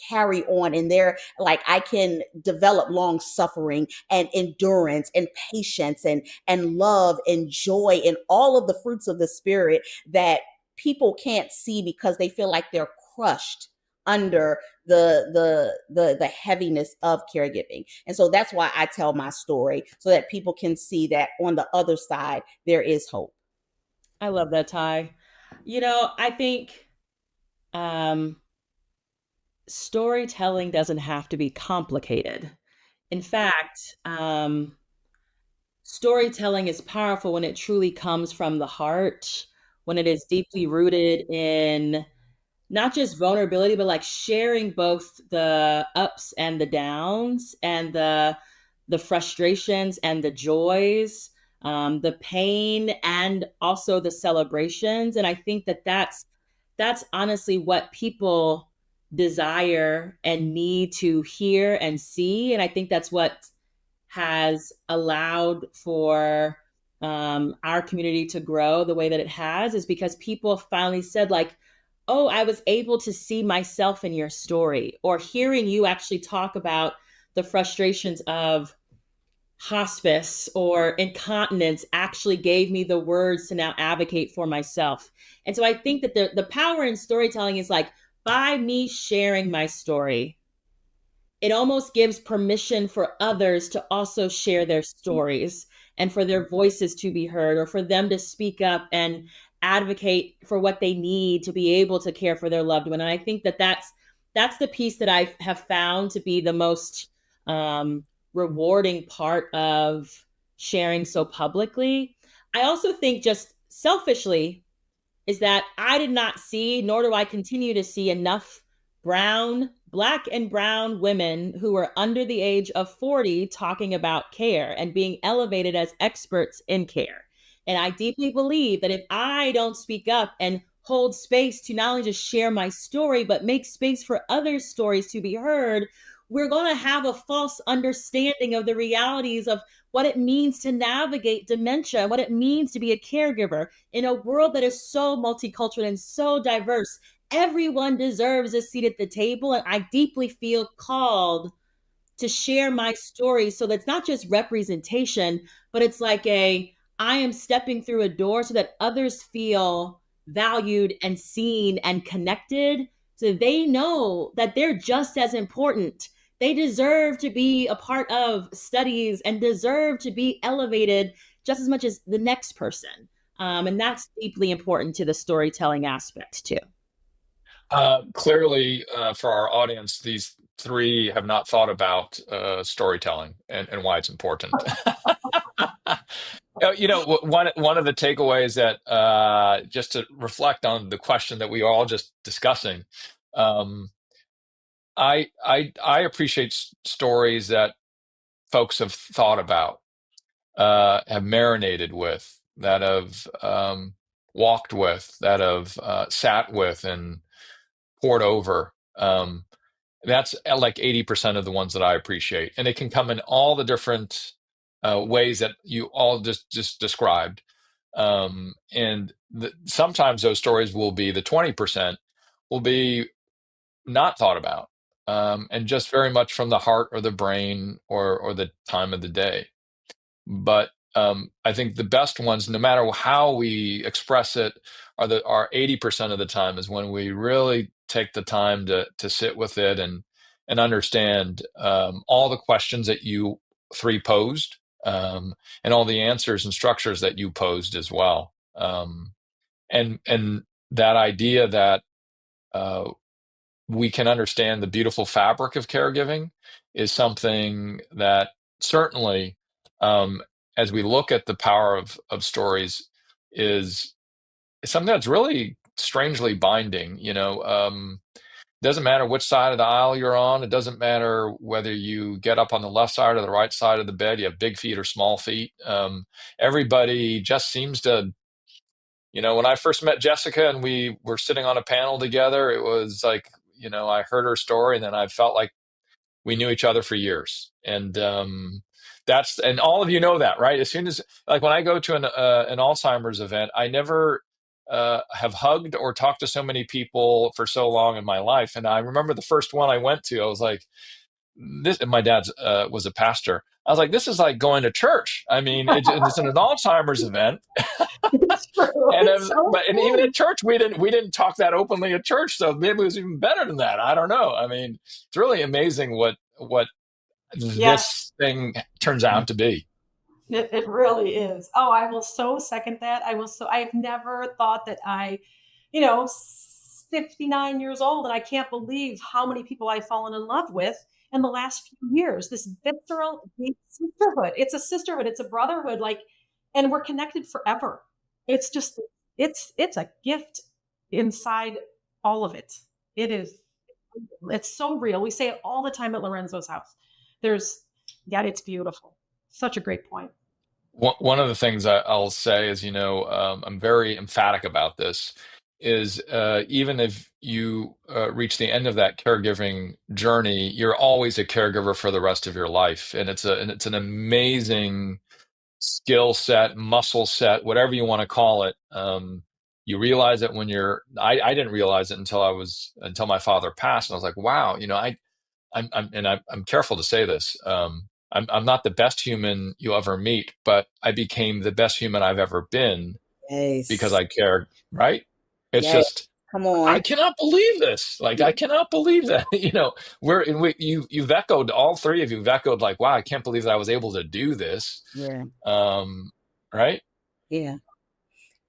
carry on, and there, like, I can develop long suffering and endurance and patience and love and joy and all of the fruits of the spirit that people can't see because they feel like they're crushed under the heaviness of caregiving. And so that's why I tell my story, so that people can see that on the other side there is hope. I love that, Ty. I think storytelling doesn't have to be complicated. In fact, storytelling is powerful when it truly comes from the heart, when it is deeply rooted in not just vulnerability, but like sharing both the ups and the downs and the frustrations and the joys, the pain and also the celebrations. And I think that that's honestly what people desire and need to hear and see. And I think that's what has allowed for our community to grow the way that it has, is because people finally said, like, oh, I was able to see myself in your story, or hearing you actually talk about the frustrations of hospice or incontinence actually gave me the words to now advocate for myself. And so I think that the power in storytelling is like, by me sharing my story, it almost gives permission for others to also share their stories and for their voices to be heard, or for them to speak up and advocate for what they need to be able to care for their loved one. And I think that that's the piece that I have found to be the most rewarding part of sharing so publicly. I also think, just selfishly, is that I did not see, nor do I continue to see, enough Black and brown women who were under the age of 40 talking about care and being elevated as experts in care. And I deeply believe that if I don't speak up and hold space to not only just share my story, but make space for other stories to be heard, we're going to have a false understanding of the realities of what it means to navigate dementia, what it means to be a caregiver in a world that is so multicultural and so diverse. Everyone deserves a seat at the table. And I deeply feel called to share my story, so that's not just representation, but it's like I am stepping through a door so that others feel valued and seen and connected, so they know that they're just as important. They deserve to be a part of studies and deserve to be elevated just as much as the next person. And that's deeply important to the storytelling aspect too. Clearly, for our audience, these three have not thought about storytelling and why it's important. One of the takeaways that just to reflect on the question that we are all just discussing, um, I appreciate stories that folks have thought about, have marinated with, that have walked with, that have sat with and poured over. That's like 80% of the ones that I appreciate, and it can come in all the different ways that you all just described. And sometimes those stories will be, the 20% will be not thought about, and just very much from the heart or the brain or the time of the day. But I think the best ones, no matter how we express it, are 80% of the time is when we really take the time to sit with it and understand all the questions that you three posed, and all the answers and structures that you posed as well. And that idea that we can understand the beautiful fabric of caregiving is something that certainly, as we look at the power of stories, is something that's really strangely binding. Doesn't matter which side of the aisle you're on. It doesn't matter whether you get up on the left side or the right side of the bed. You have big feet or small feet. Everybody just seems to, when I first met Jessica and we were sitting on a panel together, it was like, I heard her story and then I felt like we knew each other for years. And and all of you know that, right? As soon as, like, when I go to an Alzheimer's event, I never have hugged or talked to so many people for so long in my life. And I remember the first one I went to, I was like, and my dad was a pastor. I was like, this is like going to church. I mean, it's an Alzheimer's event. It's true. And It's so but even at church, we didn't talk that openly at church. So maybe it was even better than that. I don't know. I mean, it's really amazing what Yes, this thing turns out to be. it really is. Oh, I will so second that. I've never thought that 59 years old, and I can't believe how many people I've fallen in love with in the last few years. This visceral deep sisterhood. It's a sisterhood, it's a brotherhood, and we're connected forever. It's just, it's a gift inside all of it. It is, it's so real. We say it all the time at Lorenzo's house. There's, yeah, it's beautiful. Such a great point. One of the things I'll say is, I'm very emphatic about this, is even if you reach the end of that caregiving journey, you're always a caregiver for the rest of your life, and it's an amazing skill set, muscle set, whatever you want to call it. You realize it when I didn't realize it until my father passed, and I was like, wow, I'm careful to say this. I'm not the best human you ever meet, but I became the best human I've ever been because Yes. I cared, right? It's Yes. just, Come I on. cannot believe this. Like, I cannot believe that. You've echoed, all three of you have echoed, like, wow, I can't believe that I was able to do this. Yeah. Right? Yeah.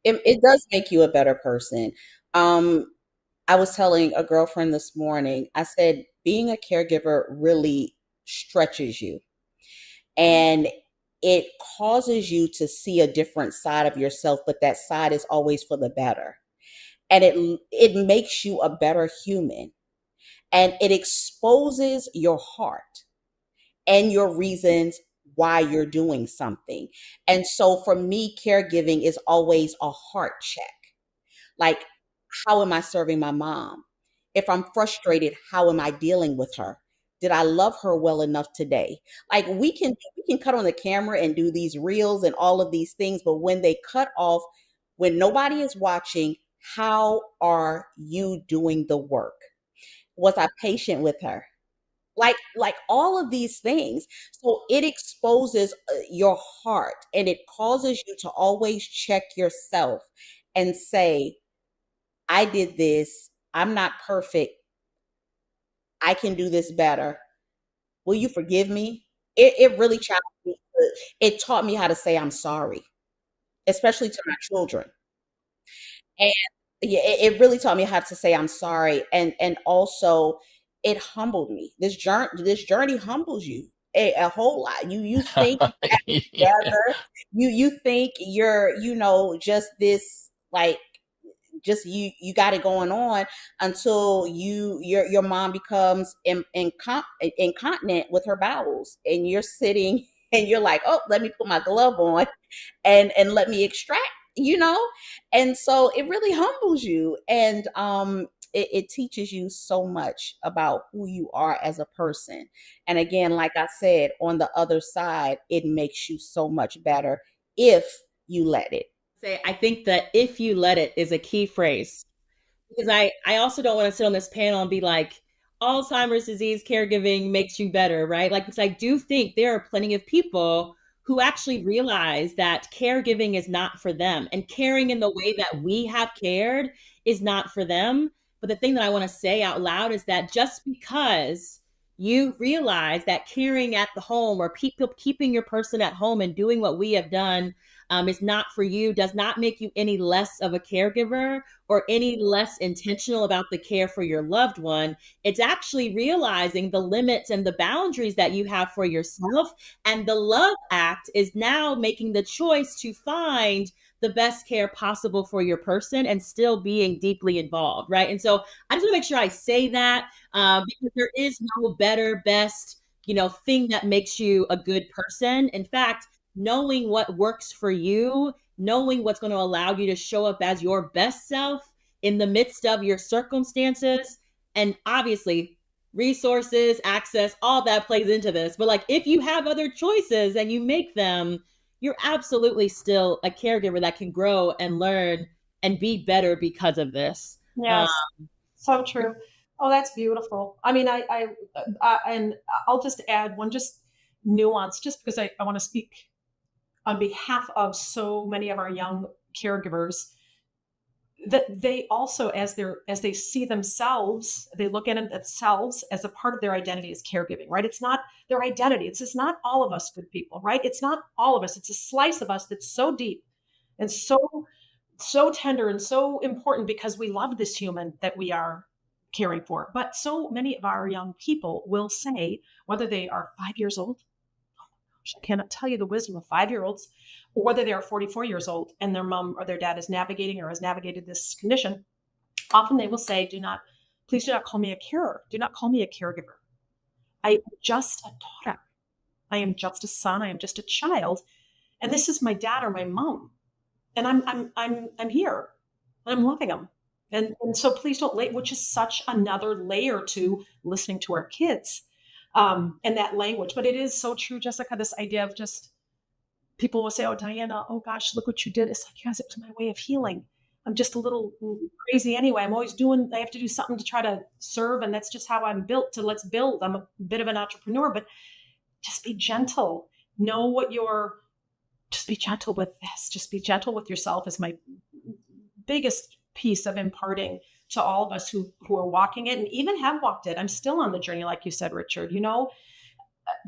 It does make you a better person. Um, I was telling a girlfriend this morning, I said, being a caregiver really stretches you and it causes you to see a different side of yourself, but that side is always for the better. And it makes you a better human and it exposes your heart and your reasons why you're doing something. And so for me, caregiving is always a heart check. Like, how am I serving my mom? If I'm frustrated, how am I dealing with her? Did I love her well enough today? Like we can cut on the camera and do these reels and all of these things, but when they cut off, when nobody is watching, how are you doing the work? Was I patient with her? Like all of these things. So it exposes your heart and it causes you to always check yourself and say, I did this. I'm not perfect. I can do this better. Will you forgive me? It really challenged me. It taught me how to say I'm sorry, especially to my children. And yeah, it really taught me how to say I'm sorry. And also it humbled me. This journey humbles you a whole lot. You think Yeah. together, you think you're, just this like just you got it going on until your mom becomes incontinent with her bowels and you're sitting and you're like, oh, let me put my glove on and let me extract, you know and so it really humbles you and it teaches you so much about who you are as a person. And again, like I said, on the other side, it makes you so much better if you let it. Say, I think that if you let it is a key phrase because I also don't want to sit on this panel and be like, Alzheimer's disease caregiving makes you better, right? Like, because I do think there are plenty of people who actually realize that caregiving is not for them and caring in the way that we have cared is not for them. But the thing that I want to say out loud is that just because you realize that caring at the home or people keeping your person at home and doing what we have done is not for you does not make you any less of a caregiver or any less intentional about the care for your loved one. It's actually realizing the limits and the boundaries that you have for yourself. And the love act is now making the choice to find the best care possible for your person and still being deeply involved, right? And so I just want to make sure I say that because there is no better, best, thing that makes you a good person. In fact, knowing what works for you, knowing what's going to allow you to show up as your best self in the midst of your circumstances. And obviously, resources, access, all that plays into this. But like, if you have other choices and you make them, you're absolutely still a caregiver that can grow and learn and be better because of this. Yes, so true. Oh, that's beautiful. I mean, and I'll just add one just nuance, just because I want to speak on behalf of so many of our young caregivers, that they also, as they see themselves, they look at themselves as a part of their identity as caregiving, right? It's not their identity. It's just not all of us good people, right? It's not all of us. It's a slice of us that's so deep and so tender and so important because we love this human that we are caring for. But so many of our young people will say, whether they are 5 years old, I cannot tell you the wisdom of 5 year olds, or whether they are 44 years old and their mom or their dad is navigating or has navigated this condition. Often they will say, please do not call me a carer. Do not call me a caregiver. I am just a daughter. I am just a son. I am just a child. And this is my dad or my mom. And I'm here. And I'm loving them. And so please don't which is such another layer to listening to our kids, and that language. But it is so true, Jessica, this idea of just, people will say, oh, Diana, oh gosh, look what you did. It's like, yes, it was my way of healing. I'm just a little crazy anyway. I have to do something to try to serve. And that's just how I'm built to let's build. I'm a bit of an entrepreneur, but just be gentle. Just be gentle with this. Just be gentle with yourself is my biggest piece of imparting to all of us who are walking it and even have walked it. I'm still on the journey, like you said, Richard,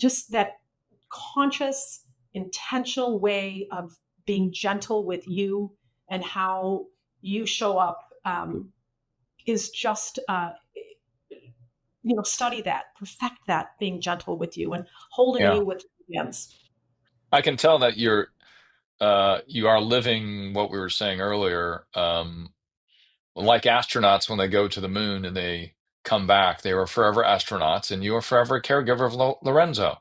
just that conscious, intentional way of being gentle with you and how you show up, is just, study that, perfect that, being gentle with you and holding Yeah. you with hands. I can tell that you are living what we were saying earlier. Like astronauts, when they go to the moon and they come back, they were forever astronauts, and you are forever a caregiver of Lorenzo.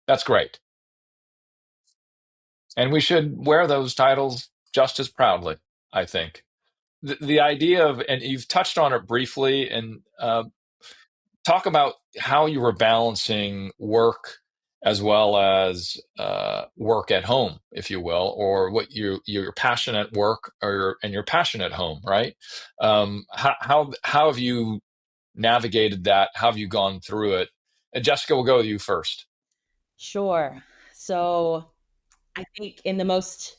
That's great. And we should wear those titles just as proudly, I think. The idea of, and you've touched on it briefly, and talk about how you were balancing work as well as work at home, if you will, or what your passion at work and your passion at home, right? How have you navigated that? How have you gone through it? And Jessica, we'll go with you first. Sure. So I think in the most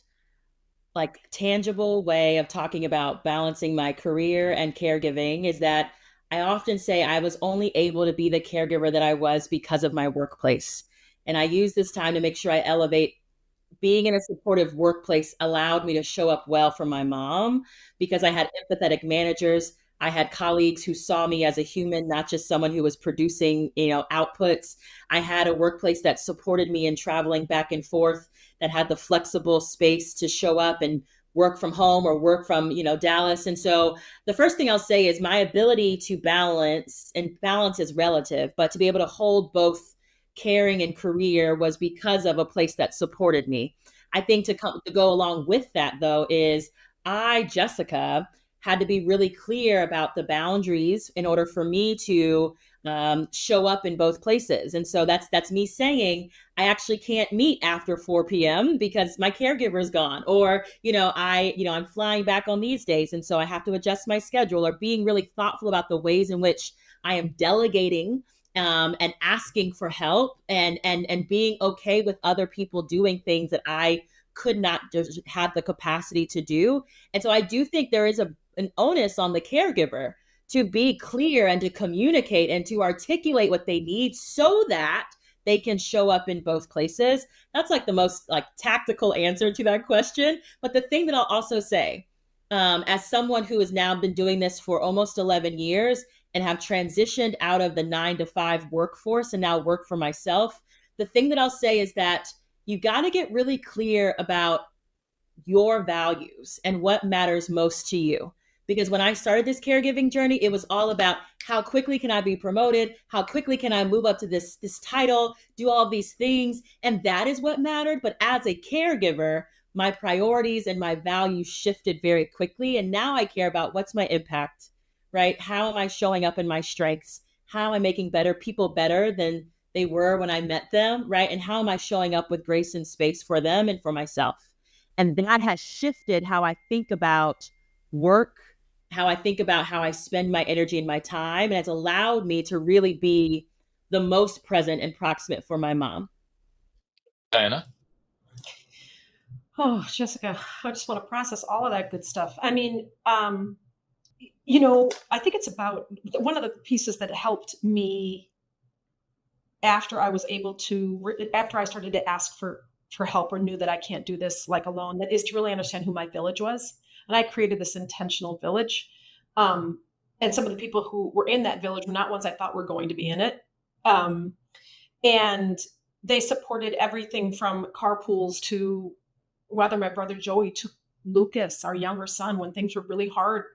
tangible way of talking about balancing my career and caregiving is that I often say I was only able to be the caregiver that I was because of my workplace. And I use this time to make sure I elevate. Being in a supportive workplace allowed me to show up well for my mom because I had empathetic managers. I had colleagues who saw me as a human, not just someone who was producing, outputs. I had a workplace that supported me in traveling back and forth, that had the flexible space to show up and work from home or work from, Dallas. And so the first thing I'll say is my ability to balance, and balance is relative, but to be able to hold both caring and career was because of a place that supported me. I think to go along with that though is Jessica, had to be really clear about the boundaries in order for me to show up in both places. And so that's me saying I actually can't meet after 4 p.m. because my caregiver is gone, or I'm flying back on these days, and so I have to adjust my schedule, or being really thoughtful about the ways in which I am delegating and asking for help, and being okay with other people doing things that I could not just have the capacity to do. And so I do think there is an onus on the caregiver to be clear and to communicate and to articulate what they need so that they can show up in both places. That's the most tactical answer to that question. But the thing that I'll also say, as someone who has now been doing this for almost 11 years and have transitioned out of the 9-to-5 workforce and now work for myself, the thing that I'll say is that you got to get really clear about your values and what matters most to you. Because when I started this caregiving journey, it was all about how quickly can I be promoted? How quickly can I move up to this title, do all these things? And that is what mattered. But as a caregiver, my priorities and my values shifted very quickly. And now I care about what's my impact, right? How am I showing up in my strengths? How am I making people better than they were when I met them, right? And how am I showing up with grace and space for them and for myself? And that has shifted how I think about work, how I think about how I spend my energy and my time, and it's allowed me to really be the most present and proximate for my mom. Diana? Oh, Jessica, I just want to process all of that good stuff. I mean, I think it's about one of the pieces that helped me after I started to ask for help or knew that I can't do this alone, that is to really understand who my village was. And I created this intentional village. And some of the people who were in that village were not ones I thought were going to be in it. And they supported everything from carpools to whether my brother Joey took Lucas, our younger son, when things were really hard,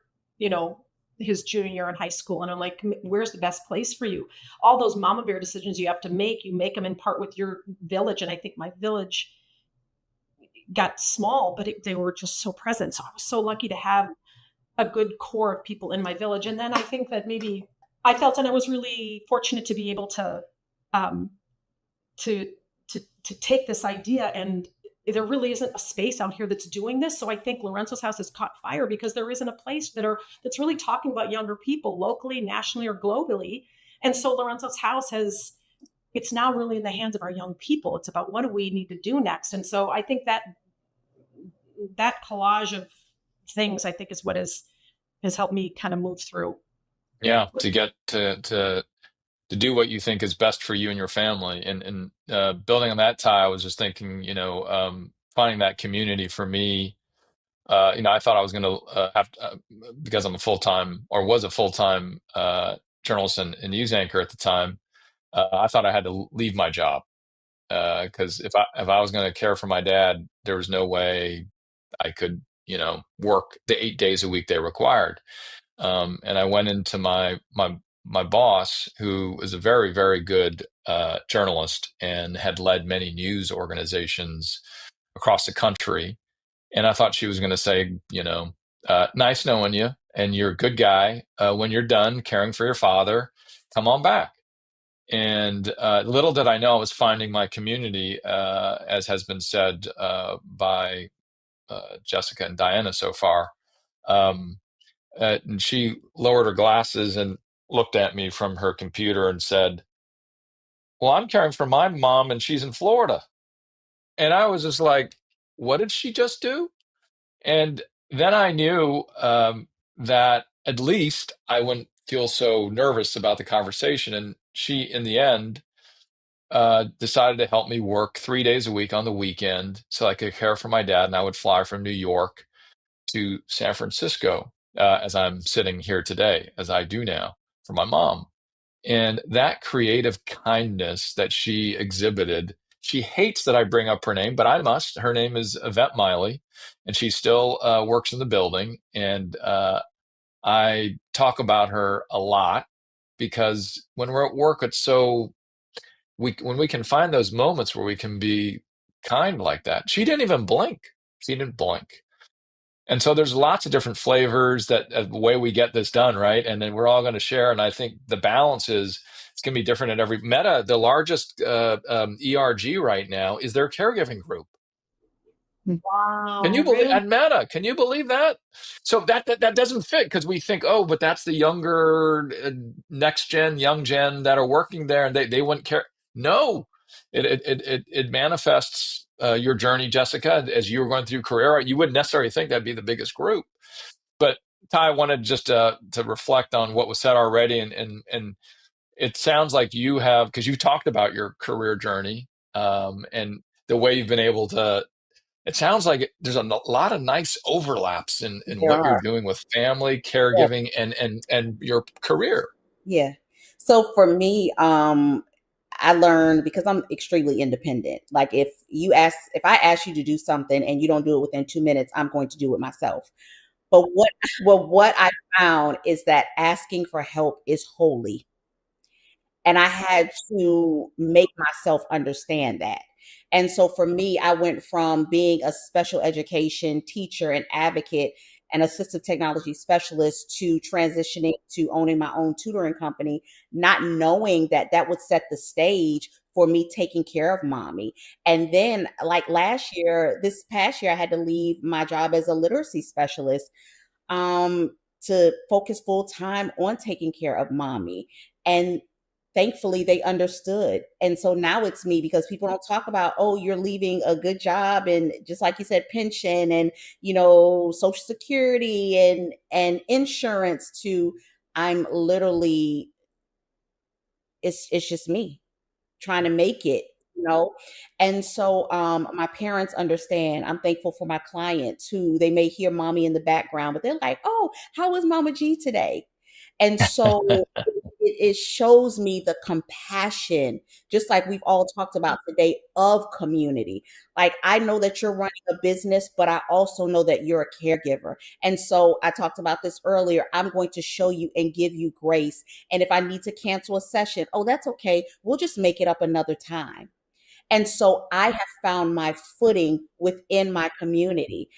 his junior year in high school. And I'm like, where's the best place for you? All those mama bear decisions you have to make, you make them in part with your village. And I think my village got small, but they were just so present. So I was so lucky to have a good core of people in my village. And then I think that maybe I felt, and I was really fortunate to be able to, to, to take this idea, and there really isn't a space out here that's doing this. So I think Lorenzo's House has caught fire because there isn't a place that's really talking about younger people locally, nationally, or globally. And so Lorenzo's House it's now really in the hands of our young people. It's about what do we need to do next. And so I think that collage of things, I think, is what has helped me kind of move through. Yeah, to get to do what you think is best for you and your family. And building on that, Ty, I was just thinking, finding that community for me. I thought I was going to have to, because I'm was a full-time journalist and news anchor at the time. I thought I had to leave my job because if I was going to care for my dad, there was no way I could, work the 8 days a week they required. And I went into my boss, who was a very, very good journalist and had led many news organizations across the country. And I thought she was going to say, nice knowing you, and you're a good guy. When you're done caring for your father, come on back. And little did I know I was finding my community, as has been said by Jessica and Diana so far. And she lowered her glasses and looked at me from her computer and said, well, I'm caring for my mom and she's in Florida. And I was just like, what did she just do? And then I knew that at least I wouldn't feel so nervous about the conversation. And she, in the end, decided to help me work 3 days a week on the weekend so I could care for my dad. And I would fly from New York to San Francisco, as I'm sitting here today, as I do now for my mom. And that creative kindness that she exhibited, she hates that I bring up her name, but I must. Her name is Yvette Miley, and she still works in the building. And I talk about her a lot because when we're at work, it's so when we can find those moments where we can be kind like that. She didn't even blink. She didn't blink. And so there's lots of different flavors that the way we get this done, right? And then we're all going to share. And I think the balance is it's going to be different at every Meta. The largest ERG right now is their caregiving group. Wow. Can you believe really? at Meta? Can you believe that? So that doesn't fit because we think, oh, but that's the younger next gen, young gen that are working there, and they wouldn't care. No, it manifests your journey, Jessica, as you were going through career. You wouldn't necessarily think that'd be the biggest group, but Ty, I wanted just to reflect on what was said already, and it sounds like you have, because you talked about your career journey and the way you've been able to. It sounds like there's a lot of nice overlaps in There what you're are. doing with family, Yeah. caregiving, and your career. Yeah. So for me, I learned because I'm extremely independent. Like if I ask you to do something and you don't do it within 2 minutes, I'm going to do it myself. But what I found is that asking for help is holy. And I had to make myself understand that. And so for me, I went from being a special education teacher and advocate and assistive technology specialist to transitioning to owning my own tutoring company, not knowing that that would set the stage for me taking care of mommy. And then, like this past year, I had to leave my job as a literacy specialist to focus full time on taking care of mommy. And thankfully they understood. And so now it's me because people don't talk about, oh, you're leaving a good job and just like you said, pension and, social security and insurance to I'm literally, it's just me trying to make it. And so my parents understand. I'm thankful for my clients who they may hear mommy in the background, but they're like, oh, how was Mama G today? And so it shows me the compassion, just like we've all talked about today, of community. Like, I know that you're running a business, but I also know that you're a caregiver. And so I talked about this earlier. I'm going to show you and give you grace. And if I need to cancel a session, oh, that's okay. We'll just make it up another time. And so I have found my footing within my community.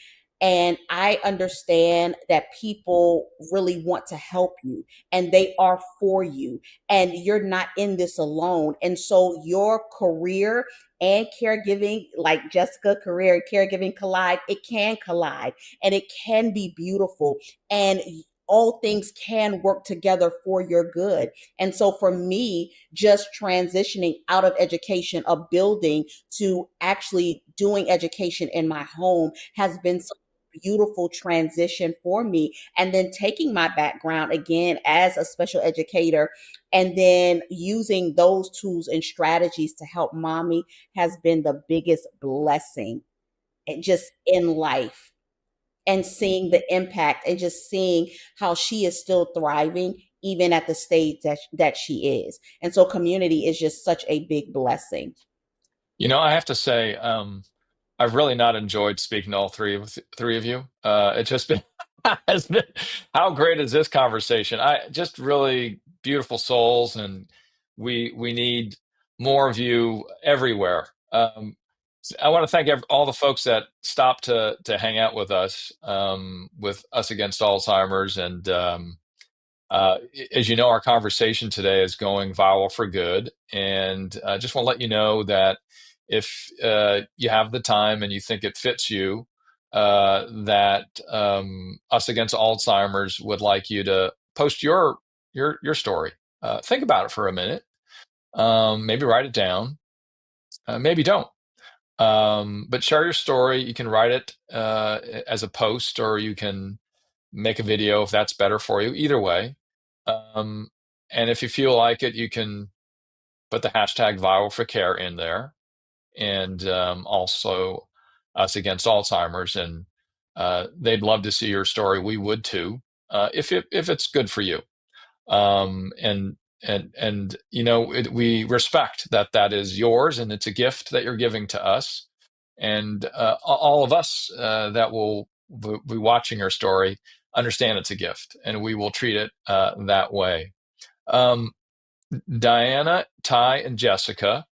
And I understand that people really want to help you and they are for you, and you're not in this alone. And so your career and caregiving, like Jessica, career and caregiving collide, it can collide and it can be beautiful. And all things can work together for your good. And so for me, just transitioning out of education, a building, to actually doing education in my home has been such a beautiful transition for me. And then taking my background again as a special educator and then using those tools and strategies to help mommy has been the biggest blessing just in life, and seeing the impact and just seeing how she is still thriving even at the stage that she is. And so community is just such a big blessing. I have to say, I've really not enjoyed speaking to all three of you. It's just been, has been, how great is this conversation? I just really beautiful souls, and we need more of you everywhere. I want to thank all the folks that stopped to hang out with us against Alzheimer's. And as you know, our conversation today is going viral for good. And I just want to let you know that if you have the time and you think it fits you, that Us Against Alzheimer's would like you to post your story. Think about it for a minute. Maybe write it down. Maybe don't. But share your story. You can write it as a post, or you can make a video if that's better for you. Either way. And if you feel like it, you can put the hashtag viral for care in there, and also Us Against Alzheimer's. And they'd love to see your story. We would too, if it's good for you. And we respect that is yours, and it's a gift that you're giving to us. And all of us that will be watching your story understand it's a gift, and we will treat it that way. Diana, Ty, and Jessica,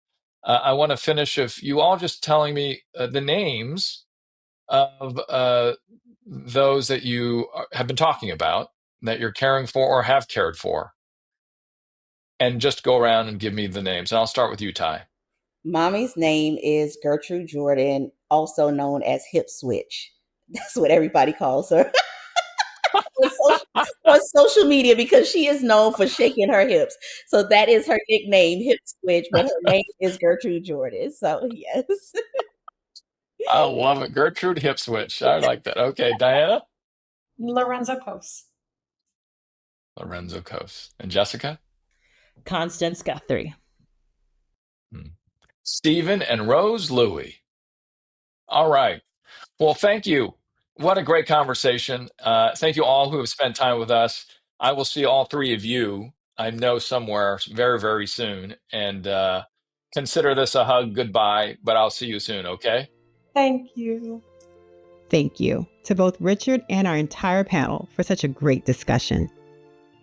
I want to finish if you all just telling me the names of those that you have been talking about, that you're caring for or have cared for. And just go around and give me the names. And I'll start with you, Ty. Mommy's name is Gertrude Jordan, also known as Hip Switch. That's what everybody calls her on social media, because she is known for shaking her hips. So that is her nickname, Hip Switch, but her name is Gertrude Jordan. So yes. I love it. Gertrude Hip Switch. I like that. Okay, Diana? Lorenzo Coase. Lorenzo Coase. And Jessica? Constance Guthrie. Stephen and Rose Louie. All right. Well, thank you. What a great conversation. Thank you all who have spent time with us. I will see all three of you, I know, somewhere very, very soon. And consider this a hug goodbye, but I'll see you soon, okay? Thank you. Thank you to both Richard and our entire panel for such a great discussion.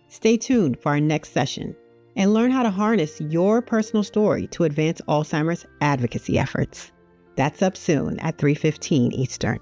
Stay tuned for our next session and learn how to harness your personal story to advance Alzheimer's advocacy efforts. That's up soon at 3:15 Eastern.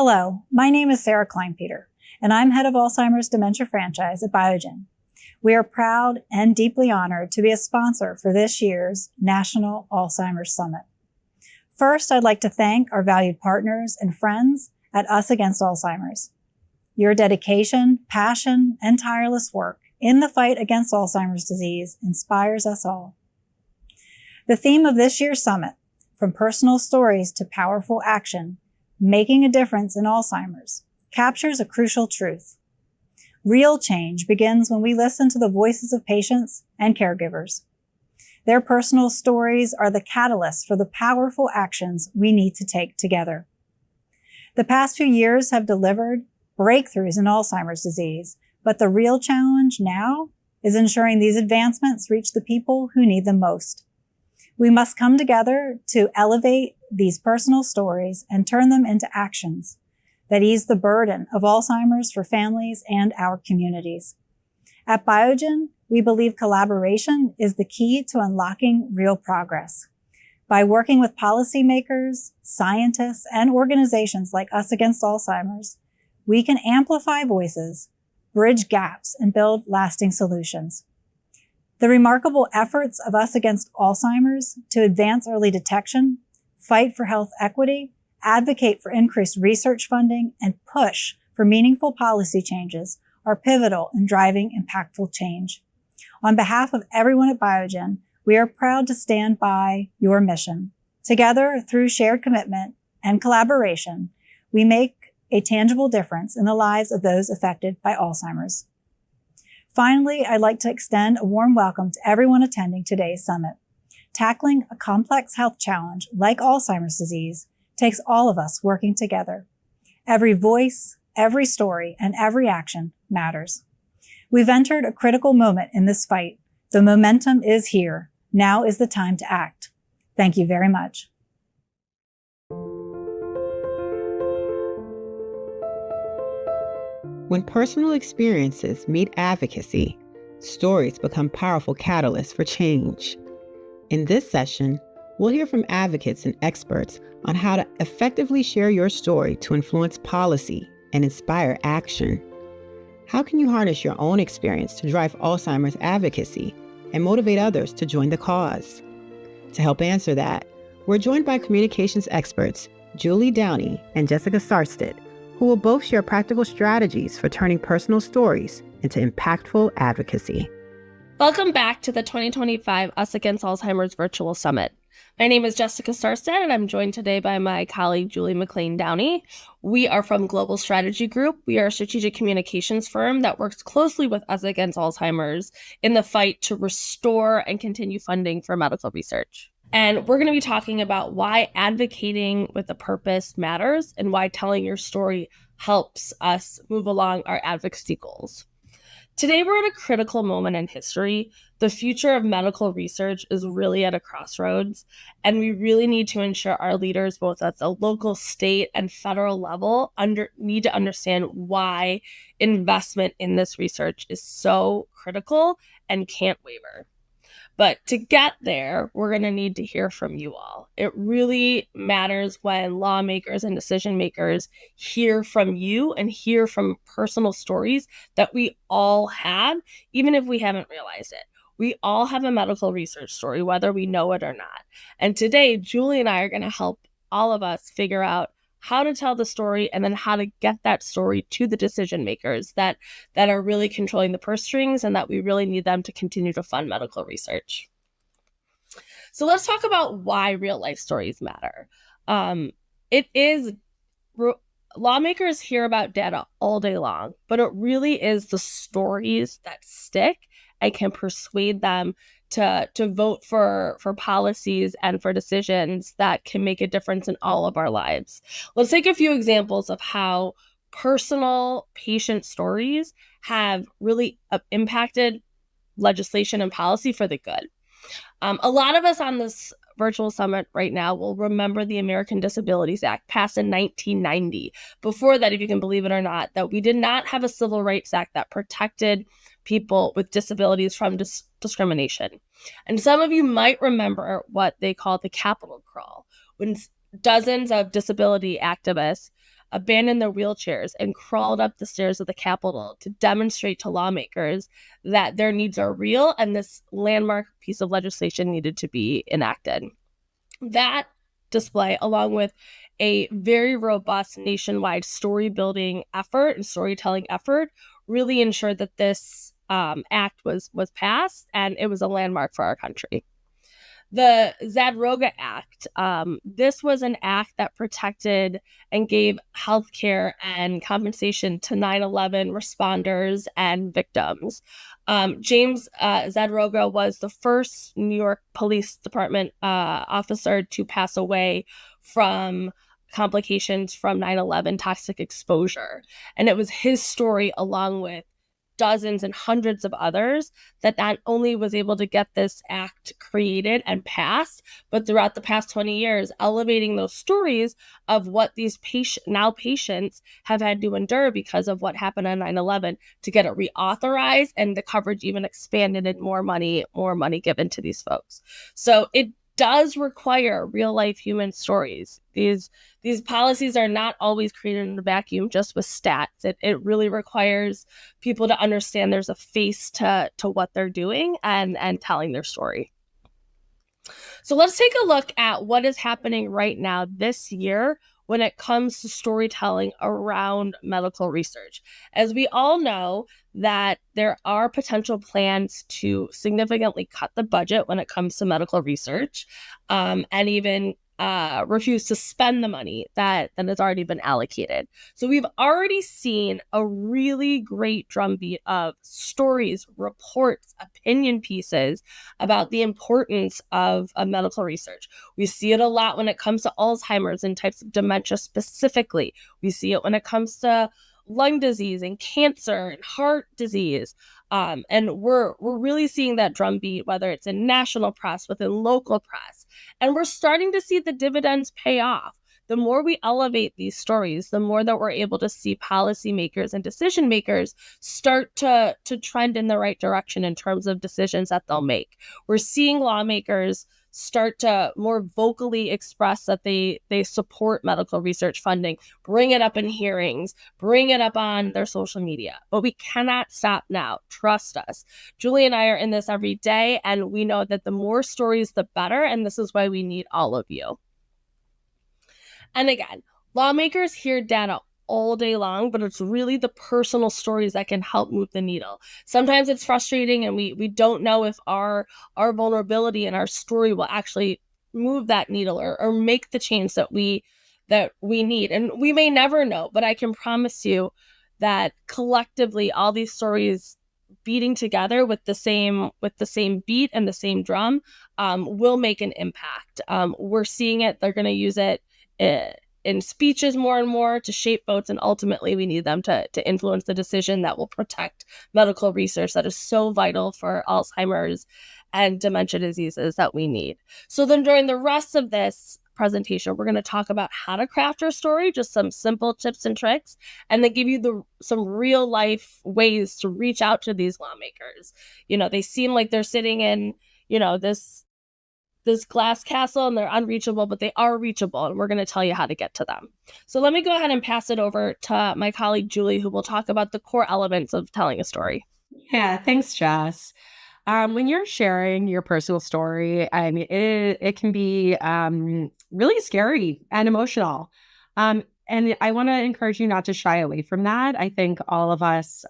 Hello, my name is Sarah Kleinpeter, and I'm head of Alzheimer's Dementia Franchise at Biogen. We are proud and deeply honored to be a sponsor for this year's National Alzheimer's Summit. First, I'd like to thank our valued partners and friends at Us Against Alzheimer's. Your dedication, passion, and tireless work in the fight against Alzheimer's disease inspires us all. The theme of this year's summit, From Personal Stories to Powerful Action, Making a Difference in Alzheimer's, captures a crucial truth. Real change begins when we listen to the voices of patients and caregivers. Their personal stories are the catalyst for the powerful actions we need to take together. The past few years have delivered breakthroughs in Alzheimer's disease, but the real challenge now is ensuring these advancements reach the people who need them most. We must come together to elevate these personal stories and turn them into actions that ease the burden of Alzheimer's for families and our communities. At Biogen, we believe collaboration is the key to unlocking real progress. By working with policymakers, scientists, and organizations like Us Against Alzheimer's, we can amplify voices, bridge gaps, and build lasting solutions. The remarkable efforts of Us Against Alzheimer's to advance early detection, fight for health equity, advocate for increased research funding, and push for meaningful policy changes are pivotal in driving impactful change. On behalf of everyone at Biogen, we are proud to stand by your mission. Together, through shared commitment and collaboration, we make a tangible difference in the lives of those affected by Alzheimer's. Finally, I'd like to extend a warm welcome to everyone attending today's summit. Tackling a complex health challenge like Alzheimer's disease takes all of us working together. Every voice, every story, and every action matters. We've entered a critical moment in this fight. The momentum is here. Now is the time to act. Thank you very much. When personal experiences meet advocacy, stories become powerful catalysts for change. In this session, we'll hear from advocates and experts on how to effectively share your story to influence policy and inspire action. How can you harness your own experience to drive Alzheimer's advocacy and motivate others to join the cause? To help answer that, we're joined by communications experts Julie Downey and Jessica Sarstedt, who will both share practical strategies for turning personal stories into impactful advocacy. Welcome back to the 2025 Us Against Alzheimer's Virtual Summit. My name is Jessica Sarstedt, and I'm joined today by my colleague, Julie McLean Downey. We are from Global Strategy Group. We are a strategic communications firm that works closely with Us Against Alzheimer's in the fight to restore and continue funding for medical research. And we're going to be talking about why advocating with a purpose matters and why telling your story helps us move along our advocacy goals. Today, we're at a critical moment in history. The future of medical research is really at a crossroads, and we really need to ensure our leaders, both at the local, state, and federal level, need to understand why investment in this research is so critical and can't waver. But to get there, we're going to need to hear from you all. It really matters when lawmakers and decision makers hear from you and hear from personal stories that we all have, even if we haven't realized it. We all have a medical research story, whether we know it or not. And today, Julie and I are going to help all of us figure out how to tell the story and then how to get that story to the decision makers that are really controlling the purse strings and that we really need them to continue to fund medical research. So let's talk about why real life stories matter. Lawmakers hear about data all day long, but it really is the stories that stick and can persuade them to vote for policies and for decisions that can make a difference in all of our lives. Let's take a few examples of how personal patient stories have really impacted legislation and policy for the good. A lot of us on this virtual summit right now will remember the American Disabilities Act passed in 1990. Before that, if you can believe it or not, that we did not have a Civil Rights Act that protected people with disabilities from discrimination. And some of you might remember what they call the Capitol Crawl, when dozens of disability activists abandoned their wheelchairs and crawled up the stairs of the Capitol to demonstrate to lawmakers that their needs are real and this landmark piece of legislation needed to be enacted. That display, along with a very robust nationwide story building effort and storytelling effort, really ensured that this act was passed, and it was a landmark for our country. The Zadroga Act, this was an act that protected and gave health care and compensation to 9/11 responders and victims. James Zadroga was the first New York Police Department officer to pass away from complications from 9/11 toxic exposure. And it was his story, along with dozens and hundreds of others, that not only was able to get this act created and passed, but throughout the past 20 years, elevating those stories of what these patients have had to endure because of what happened on 9/11 to get it reauthorized and the coverage even expanded and more money given to these folks. So it does require real life human stories. These policies are not always created in a vacuum just with stats. It really requires people to understand there's a face to what they're doing and telling their story. So let's take a look at what is happening right now this year when it comes to storytelling around medical research. As we all know that there are potential plans to significantly cut the budget when it comes to medical research, and even refuse to spend the money that has already been allocated. So we've already seen a really great drumbeat of stories, reports, opinion pieces about the importance of medical research. We see it a lot when it comes to Alzheimer's and types of dementia specifically. We see it when it comes to lung disease and cancer and heart disease. And we're really seeing that drumbeat, whether it's in national press, within local press. And we're starting to see the dividends pay off. The more we elevate these stories, the more that we're able to see policymakers and decision makers start to trend in the right direction in terms of decisions that they'll make. We're seeing lawmakers start to more vocally express that they support medical research funding, bring it up in hearings, bring it up on their social media. But we cannot stop now. Trust us. Julie and I are in this every day, and we know that the more stories, the better. And this is why we need all of you. And again, lawmakers hear data all day long, but it's really the personal stories that can help move the needle. Sometimes it's frustrating, and we don't know if our vulnerability and our story will actually move that needle or make the change that we need. And we may never know, but I can promise you that collectively, all these stories beating together with the same beat and the same drum will make an impact. We're seeing it. They're going to use it in speeches more and more to shape votes, and ultimately we need them to influence the decision that will protect medical research that is so vital for Alzheimer's and dementia diseases that we need. So then during the rest of this presentation, we're going to talk about how to craft your story, just some simple tips and tricks, and then give you some real life ways to reach out to these lawmakers. They seem like they're sitting in, this glass castle and they're unreachable, but they are reachable, and we're going to tell you how to get to them. So let me go ahead and pass it over to my colleague Julie, who will talk about the core elements of telling a story. Yeah, thanks, Jess. When you're sharing your personal story, I mean, it can be really scary and emotional. And I want to encourage you not to shy away from that. I think all of us,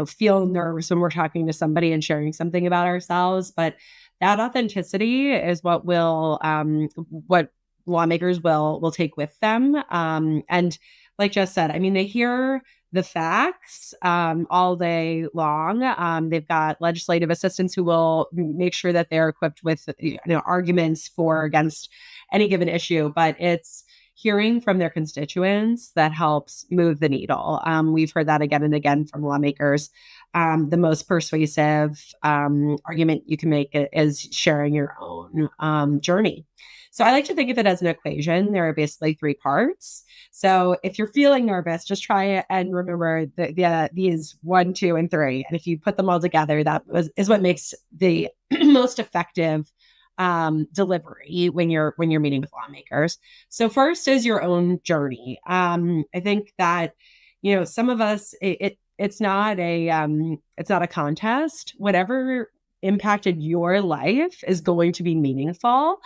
feel nerves when we're talking to somebody and sharing something about ourselves, but that authenticity is what lawmakers will take with them. And like Jess said, I mean, they hear the facts all day long. They've got legislative assistants who will make sure that they're equipped with arguments for or against any given issue, but it's hearing from their constituents that helps move the needle. We've heard that again and again from lawmakers. The most persuasive argument you can make is sharing your own journey. So I like to think of it as an equation. There are basically 3 parts. So if you're feeling nervous, just try it and remember these 1, 2, and 3. And if you put them all together, is what makes the most effective delivery when you're meeting with lawmakers. So first is your own journey. I think that, some of us, it's not a contest. Whatever impacted your life is going to be meaningful.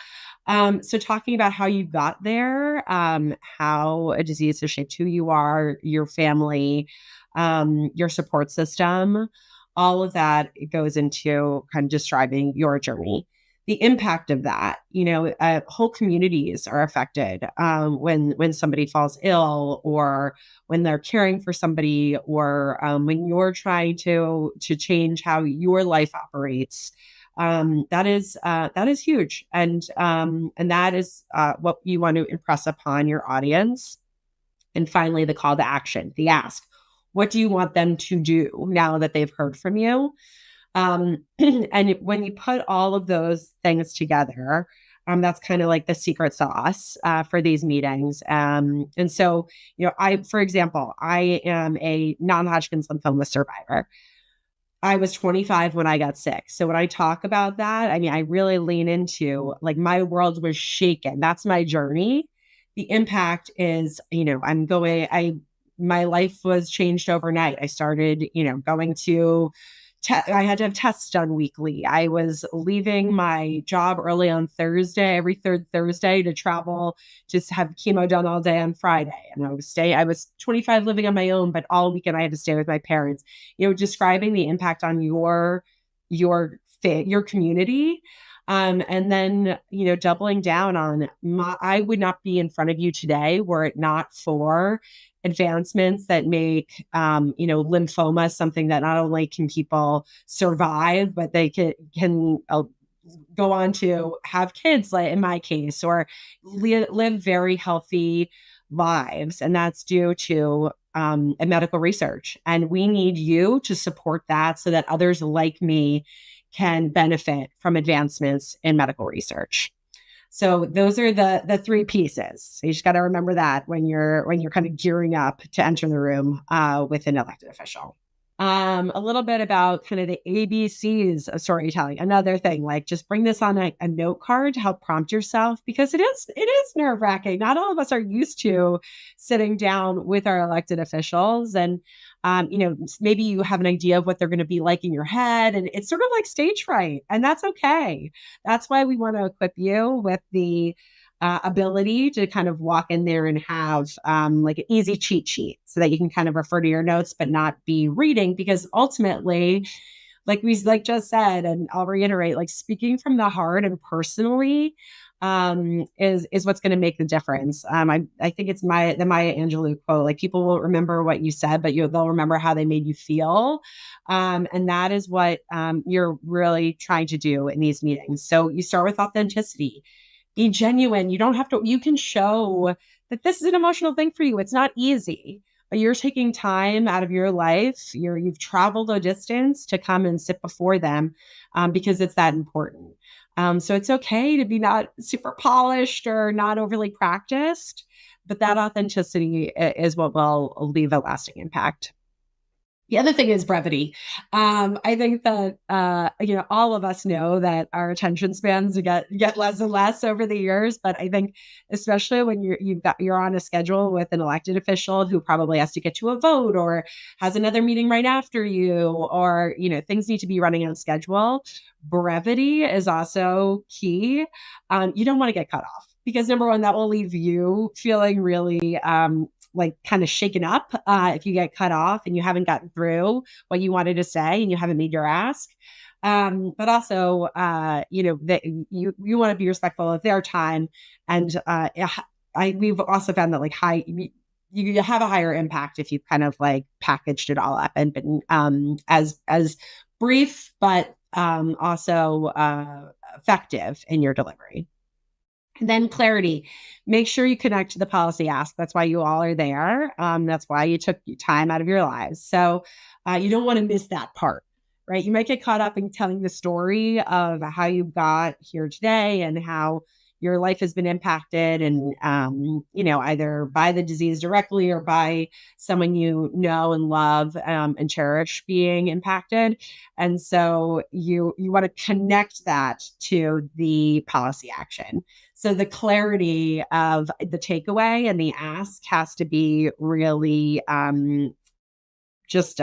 So talking about how you got there, how a disease has shaped who you are, your family, your support system, all of that goes into kind of describing your journey. The impact of that, whole communities are affected when somebody falls ill, or when they're caring for somebody, or when you're trying to change how your life operates. That is huge, and that is what you want to impress upon your audience. And finally, the call to action, the ask. What do you want them to do now that they've heard from you? And when you put all of those things together, that's kind of like the secret sauce for these meetings. And so, for example, I am a non-Hodgkin's lymphoma survivor. I was 25 when I got sick. So when I talk about that, I mean, I really lean into, like, my world was shaken. That's my journey. The impact is, my life was changed overnight. I started, going to I had to have tests done weekly. I was leaving my job early on Thursday, every third Thursday, to travel, just have chemo done all day on Friday. And I was 25 living on my own, but all weekend I had to stay with my parents, describing the impact on your community. And then, doubling down on I would not be in front of you today were it not for advancements that make, lymphoma something that not only can people survive, but they can go on to have kids, like in my case, or live very healthy lives. And that's due to medical research. And we need you to support that so that others like me can benefit from advancements in medical research. So those are the three pieces. So you just got to remember that when you're kind of gearing up to enter the room with an elected official. A little bit about kind of the ABCs of storytelling. Another thing, like, just bring this on a note card to help prompt yourself, because it is nerve-wracking. Not all of us are used to sitting down with our elected officials, and maybe you have an idea of what they're going to be like in your head, and it's sort of like stage fright, and that's okay. That's why we want to equip you with the ability to kind of walk in there and have like an easy cheat sheet, so that you can kind of refer to your notes but not be reading, because ultimately, like just said, and I'll reiterate, like, speaking from the heart and personally is what's going to make the difference. I think it's the Maya Angelou quote, like, people won't remember what you said, but they'll remember how they made you feel. And that is what you're really trying to do in these meetings. So you start with authenticity. Be genuine. You can show that this is an emotional thing for you. It's not easy, but you're taking time out of your life. You've traveled a distance to come and sit before them because it's that important. So it's okay to be not super polished or not overly practiced, but that authenticity is what will leave a lasting impact. The other thing is brevity. I think that, all of us know that our attention spans get less and less over the years. But I think especially when you're on a schedule with an elected official who probably has to get to a vote or has another meeting right after you, or, things need to be running on schedule. Brevity is also key. You don't want to get cut off, because number one, that will leave you feeling really like kind of shaken up if you get cut off and you haven't gotten through what you wanted to say and you haven't made your ask. But also, that you want to be respectful of their time. And we've also found that, like, you have a higher impact if you've kind of like packaged it all up and been as brief, but also effective in your delivery. And then clarity. Make sure you connect to the policy ask. That's why you all are there. That's why you took time out of your lives. So you don't want to miss that part, right? You might get caught up in telling the story of how you got here today and how, your life has been impacted and, either by the disease directly or by someone you know and love and cherish being impacted. And so you want to connect that to the policy action. So the clarity of the takeaway and the ask has to be really just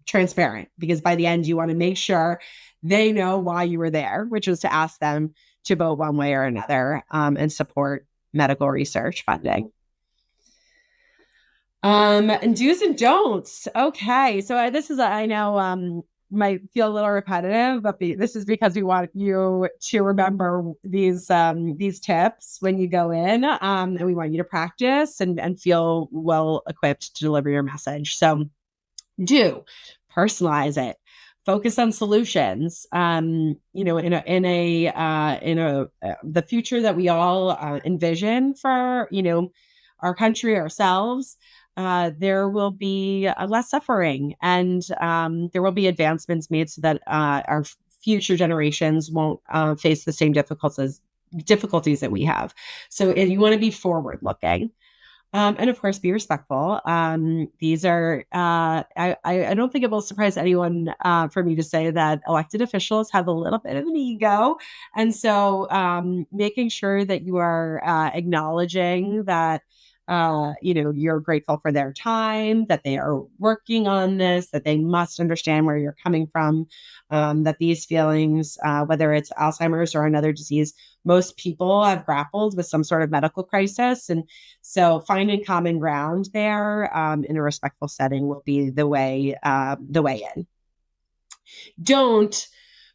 transparent, because by the end, you want to make sure they know why you were there, which was to ask them to vote one way or another and support medical research funding. And do's and don'ts. Okay. So this is, I know, might feel a little repetitive, but this is because we want you to remember these tips when you go in, and we want you to practice and feel well equipped to deliver your message. So do personalize it. Focus on solutions. The future that we all envision for our country, ourselves, there will be less suffering, and there will be advancements made so that our future generations won't face the same difficulties that we have. So you want to be forward looking. And of course, be respectful. These are, I don't think it will surprise anyone for me to say that elected officials have a little bit of an ego. And so making sure that you are acknowledging that, you're grateful for their time, that they are working on this, that they must understand where you're coming from, that these feelings, whether it's Alzheimer's or another disease, most people have grappled with some sort of medical crisis. And so finding common ground there in a respectful setting will be the way in. Don't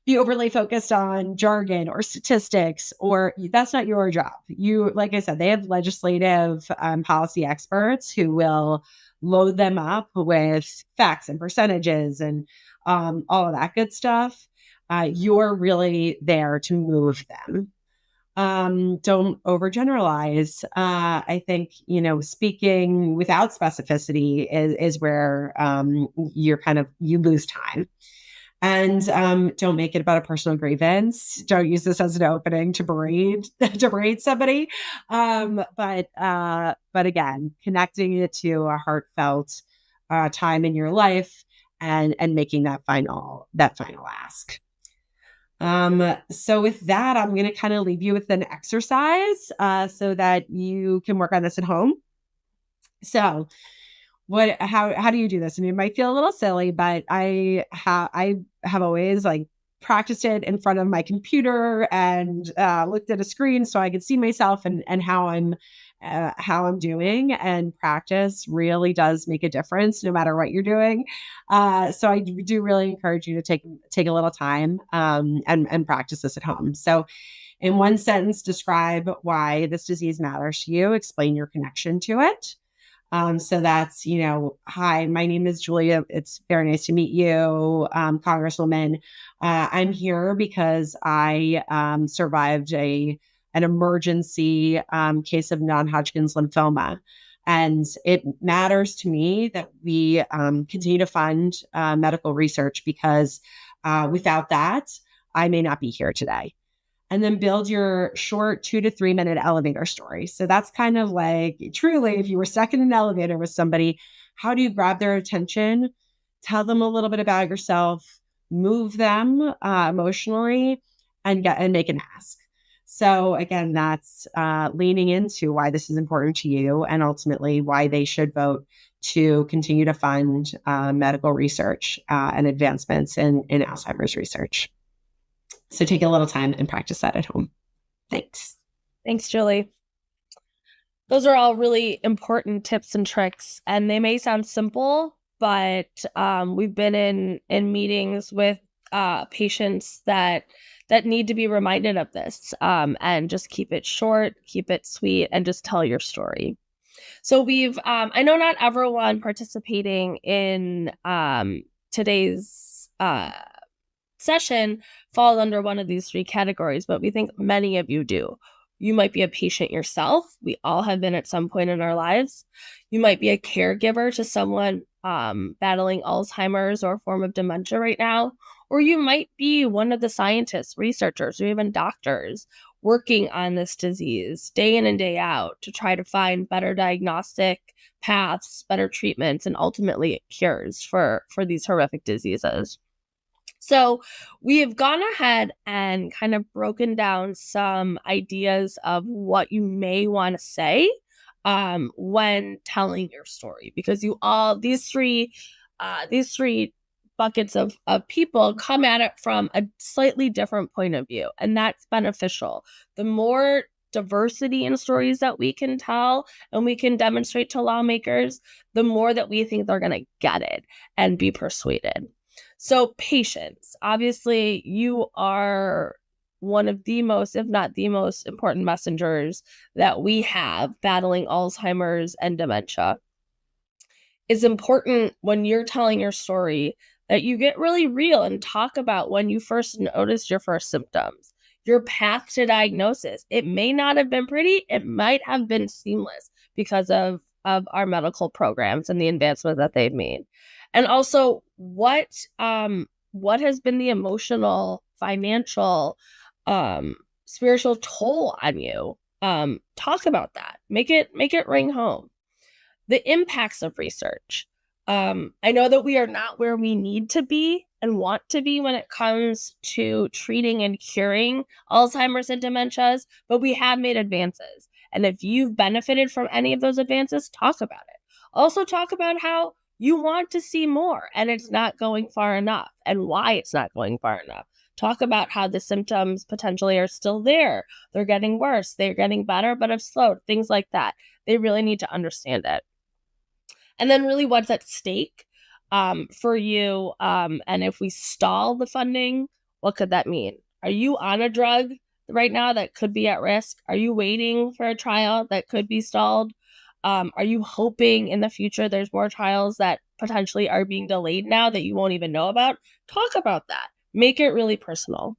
be overly focused on jargon or statistics, or that's not your job. You, like I said, they have legislative policy experts who will load them up with facts and percentages and all of that good stuff. You're really there to move them. Don't overgeneralize. I think, speaking without specificity is where you lose time. And don't make it about a personal grievance. Don't use this as an opening to berate somebody. But again, connecting it to a heartfelt time in your life and making that final ask. So with that, I'm going to kind of leave you with an exercise so that you can work on this at home. So how do you do this? And it might feel a little silly, but I have always practiced it in front of my computer and looked at a screen so I could see myself and how I'm doing. And practice really does make a difference no matter what you're doing. So I do really encourage you to take a little time and practice this at home. So in one sentence, describe why this disease matters to you. Explain your connection to it. So that's, hi, my name is Julia. It's very nice to meet you, Congresswoman. I'm here because I survived an emergency case of non-Hodgkin's lymphoma. And it matters to me that we continue to fund medical research because without that, I may not be here today. And then build your short 2 to 3 minute elevator story. So that's kind of like, truly, if you were stuck in an elevator with somebody, how do you grab their attention, tell them a little bit about yourself, move them emotionally, and make an ask. So again, that's leaning into why this is important to you and ultimately why they should vote to continue to fund medical research and advancements in Alzheimer's research. So take a little time and practice that at home. Thanks. Thanks, Julie. Those are all really important tips and tricks, and they may sound simple, but we've been in meetings with patients that need to be reminded of this, and just keep it short, keep it sweet, and just tell your story. So we've, I know not everyone participating in today's session falls under one of these 3 categories, but we think many of you do. You might be a patient yourself. We all have been at some point in our lives. You might be a caregiver to someone battling Alzheimer's or a form of dementia right now, or you might be one of the scientists, researchers, or even doctors working on this disease day in and day out to try to find better diagnostic paths, better treatments, and ultimately cures for these horrific diseases. So we have gone ahead and kind of broken down some ideas of what you may want to say when telling your story, because these three buckets of people come at it from a slightly different point of view, and that's beneficial. The more diversity in stories that we can tell and we can demonstrate to lawmakers, the more that we think they're going to get it and be persuaded. So patience, obviously you are one of the most, if not the most important messengers that we have battling Alzheimer's and dementia. It's important when you're telling your story that you get really real and talk about when you first noticed your first symptoms, your path to diagnosis. It may not have been pretty. It might have been seamless because of our medical programs and the advancements that they've made. And also what has been the emotional, financial, spiritual toll on you. Talk about that. Make it ring home. The impacts of research. I know that we are not where we need to be and want to be when it comes to treating and curing Alzheimer's and dementias, but we have made advances. And if you've benefited from any of those advances, talk about it. Also talk about how you want to see more and it's not going far enough and why it's not going far enough. Talk about how the symptoms potentially are still there. They're getting worse. They're getting better, but have slowed. Things like that. They really need to understand it. And then really what's at stake for you. And if we stall the funding, what could that mean? Are you on a drug right now that could be at risk? Are you waiting for a trial that could be stalled? Are you hoping in the future there's more trials that potentially are being delayed now that you won't even know about? Talk about that. Make it really personal.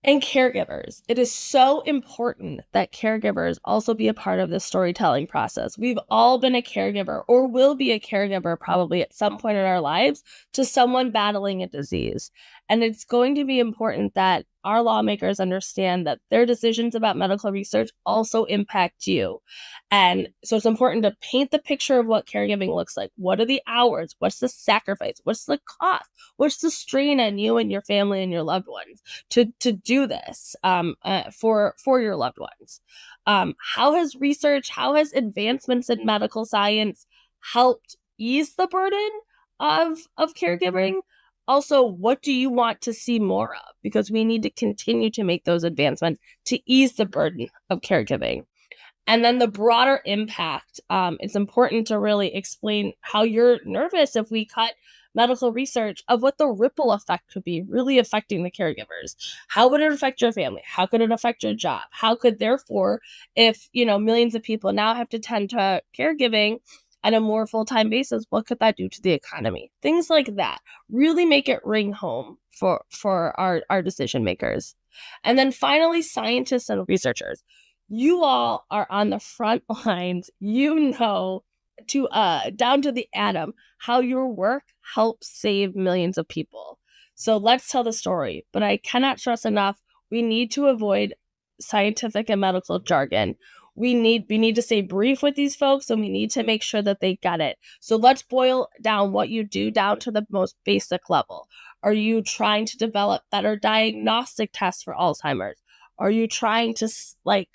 And caregivers. It is so important that caregivers also be a part of the storytelling process. We've all been a caregiver or will be a caregiver probably at some point in our lives to someone battling a disease. And it's going to be important that our lawmakers understand that their decisions about medical research also impact you. And so it's important to paint the picture of what caregiving looks like. What are the hours? What's the sacrifice? What's the cost? What's the strain on you and your family and your loved ones to do this for your loved ones? How has advancements in medical science helped ease the burden of caregiving? Also, what do you want to see more of? Because we need to continue to make those advancements to ease the burden of caregiving. And then the broader impact, it's important to really explain how you're nervous if we cut medical research of what the ripple effect could be really affecting the caregivers. How would it affect your family? How could it affect your job? How could, therefore, if, millions of people now have to tend to caregiving on a more full-time basis, what could that do to the economy? Things like that really make it ring home for our decision makers. And then finally, scientists and researchers. You all are on the front lines. To down to the atom how your work helps save millions of people. So let's tell the story. But I cannot stress enough, we need to avoid scientific and medical jargon. We need to stay brief with these folks, and we need to make sure that they get it. So let's boil down what you do down to the most basic level. Are you trying to develop better diagnostic tests for Alzheimer's? Are you trying to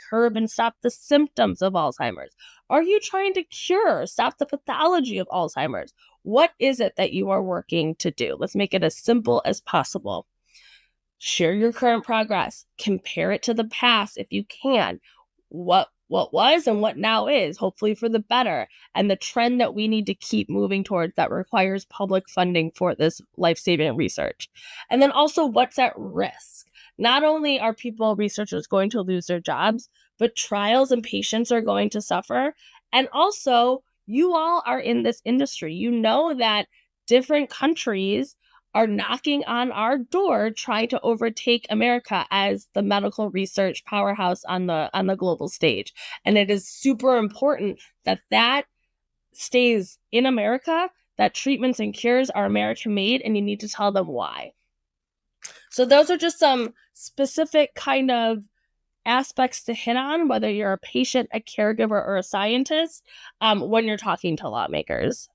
curb and stop the symptoms of Alzheimer's? Are you trying to stop the pathology of Alzheimer's? What is it that you are working to do? Let's make it as simple as possible. Share your current progress. Compare it to the past if you can. What was and what now is, hopefully for the better, and the trend that we need to keep moving towards that requires public funding for this life-saving research. And then also what's at risk. Not only are researchers going to lose their jobs, but trials and patients are going to suffer. And also, you all are in this industry. You know that different countries are knocking on our door trying to overtake America as the medical research powerhouse on the global stage. And it is super important that stays in America, that treatments and cures are American made, and you need to tell them why. So those are just some specific kind of aspects to hit on, whether you're a patient, a caregiver, or a scientist, when you're talking to lawmakers.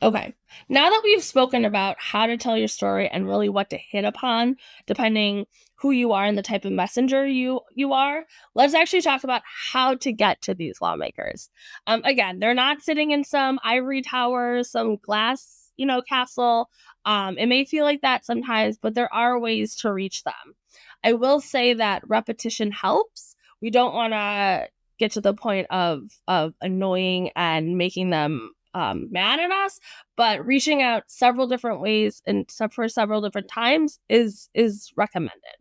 Okay, now that we've spoken about how to tell your story and really what to hit upon, depending who you are and the type of messenger you are, let's actually talk about how to get to these lawmakers. Again, they're not sitting in some ivory tower, some glass, castle. It may feel like that sometimes, but there are ways to reach them. I will say that repetition helps. We don't want to get to the point of annoying and making them mad at us, but reaching out several different ways and for several different times is recommended.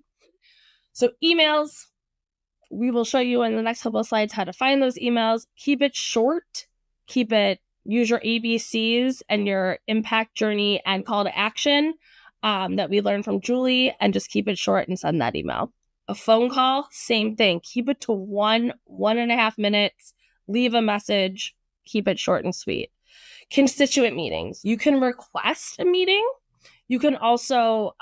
So emails, we will show you in the next couple of slides how to find those emails. Keep it short. Use your ABCs and your impact journey and call to action that we learned from Julie, and just keep it short and send that email. A phone call, same thing. Keep it to 1.5 minutes. Leave a message. Keep it short and sweet. Constituent meetings. You can request a meeting. You can also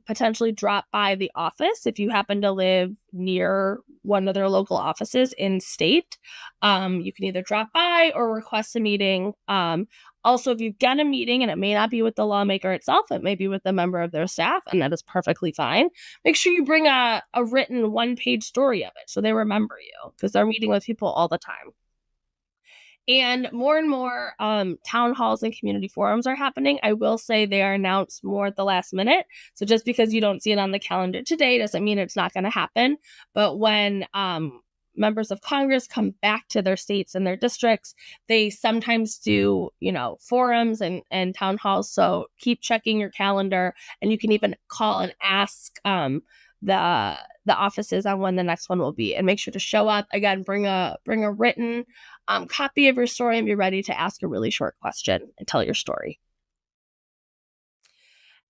potentially drop by the office if you happen to live near one of their local offices in state. You can either drop by or request a meeting. Also, if you get a meeting and it may not be with the lawmaker itself, it may be with a member of their staff, and that is perfectly fine. Make sure you bring a written 1-page story of it so they remember you, because they're meeting with people all the time. And more town halls and community forums are happening. I will say they are announced more at the last minute. So just because you don't see it on the calendar today doesn't mean it's not going to happen. But when members of Congress come back to their states and their districts, they sometimes do, forums and town halls. So keep checking your calendar, and you can even call and ask the offices on when the next one will be, and make sure to show up. Again, bring a written copy of your story and be ready to ask a really short question and tell your story.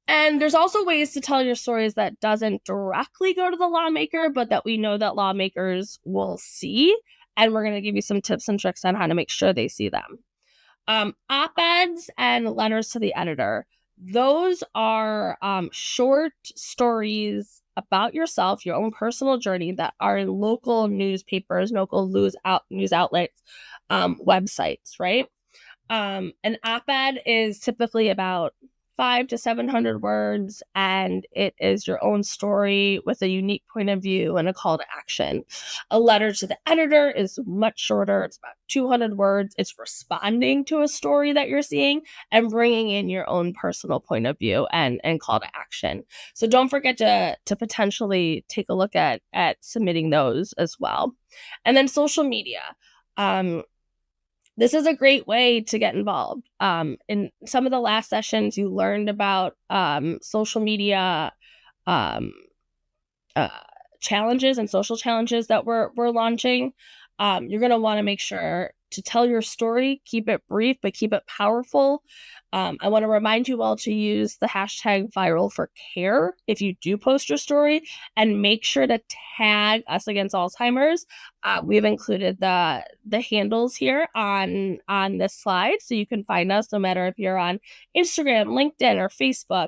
And there's also ways to tell your stories that doesn't directly go to the lawmaker, but that we know that lawmakers will see. And we're going to give you some tips and tricks on how to make sure they see them. Op-eds and letters to the editor. Those are short stories about yourself, your own personal journey, that are in local newspapers, local news outlets, websites, right? An op-ed is typically about 500 to 700 words, and it is your own story with a unique point of view and a call to action. A letter to the editor is much shorter. It's about 200 words. It's responding to a story that you're seeing and bringing in your own personal point of view and call to action. So don't forget to potentially take a look at submitting those as well. And then social media. This is a great way to get involved. In some of the last sessions, you learned about social media challenges and social challenges that we're launching. You're going to want to make sure to tell your story, keep it brief, but keep it powerful. I want to remind you all to use the hashtag #ViralForCare if you do post your story, and make sure to tag Us Against Alzheimer's. We've included the handles here on this slide, so you can find us no matter if you're on Instagram, LinkedIn, or Facebook,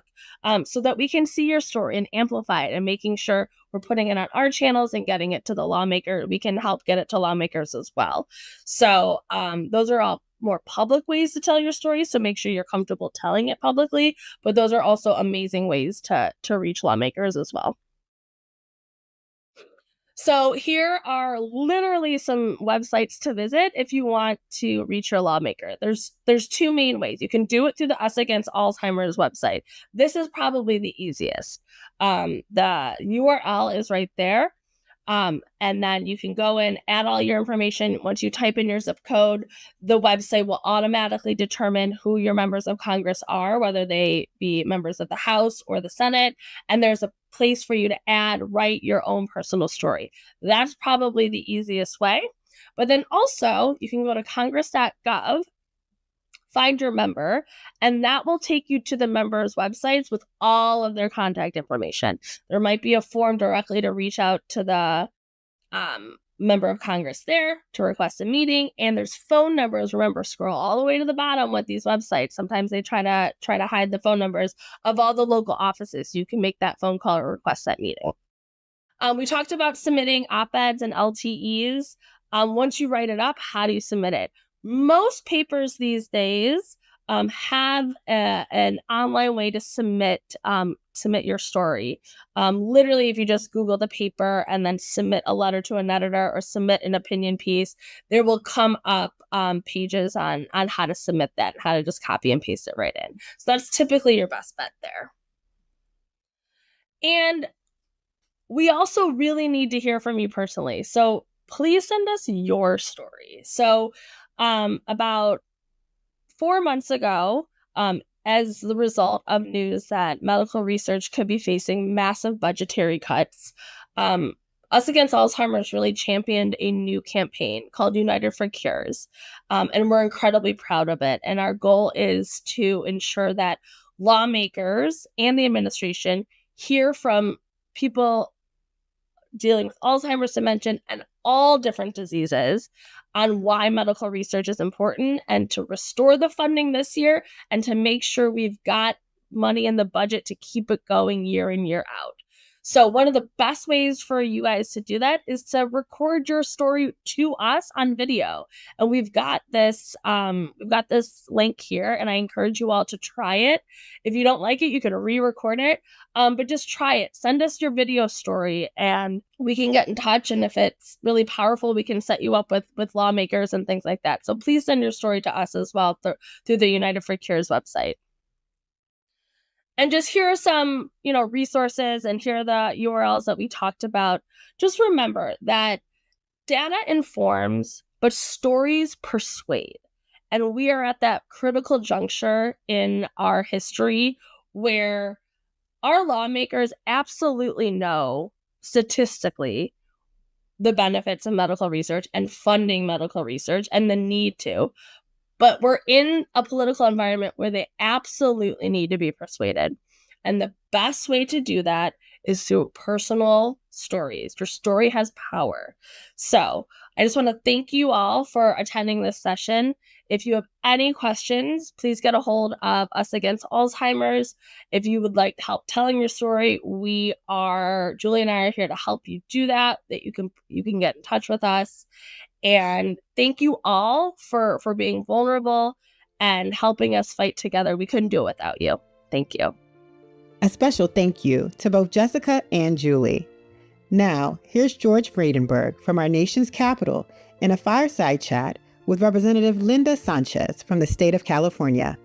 so that we can see your story and amplify it, and making sure we're putting it on our channels and getting it to the lawmaker. We can help get it to lawmakers as well. So those are all more public ways to tell your story, so make sure you're comfortable telling it publicly, but those are also amazing ways to reach lawmakers as well. So here are literally some websites to visit if you want to reach your lawmaker. There's two main ways. You can do it through the Us Against Alzheimer's website. This is probably the easiest. The URL is right there. And then you can go in, add all your information. Once you type in your zip code, the website will automatically determine who your members of Congress are, whether they be members of the House or the Senate. And there's a place for you to write your own personal story. That's probably the easiest way. But then also you can go to congress.gov, find your member, and that will take you to the members' websites with all of their contact information. There might be a form directly to reach out to the member of Congress there to request a meeting, and there's phone numbers. Remember, scroll all the way to the bottom with these websites. Sometimes they try to hide the phone numbers of all the local offices. You can make that phone call or request that meeting. We talked about submitting op-eds and LTEs. Once you write it up, how do you submit it? Most papers these days have an online way to submit your story. Literally, if you just Google the paper and then submit a letter to an editor or submit an opinion piece, there will come up pages on how to submit that, how to just copy and paste it right in. So that's typically your best bet there. And we also really need to hear from you personally. So please send us your story. So about 4 months ago, as the result of news that medical research could be facing massive budgetary cuts, Us Against Alzheimer's really championed a new campaign called United for Cures. And we're incredibly proud of it. And our goal is to ensure that lawmakers and the administration hear from people dealing with Alzheimer's, dementia, and all different diseases on why medical research is important, and to restore the funding this year and to make sure we've got money in the budget to keep it going year in, year out. So one of the best ways for you guys to do that is to record your story to us on video. And we've got this link here, and I encourage you all to try it. If you don't like it, you can re-record it. But just try it. Send us your video story and we can get in touch. And if it's really powerful, we can set you up with lawmakers and things like that. So please send your story to us as well through the United for Cures website. And just here are some, resources, and here are the URLs that we talked about. Just remember that data informs, but stories persuade. And we are at that critical juncture in our history where our lawmakers absolutely know statistically the benefits of medical research and funding medical research and the need to. But we're in a political environment where they absolutely need to be persuaded. And the best way to do that is through personal stories. Your story has power. So I just want to thank you all for attending this session. If you have any questions, please get a hold of Us Against Alzheimer's. If you would like help telling your story, Julie and I are here to help you do that you can get in touch with us. And thank you all for being vulnerable and helping us fight together. We couldn't do it without you. Thank you. A special thank you to both Jessica and Julie. Now, here's George Vredenberg from our nation's capital in a fireside chat with Representative Linda Sanchez from the state of California.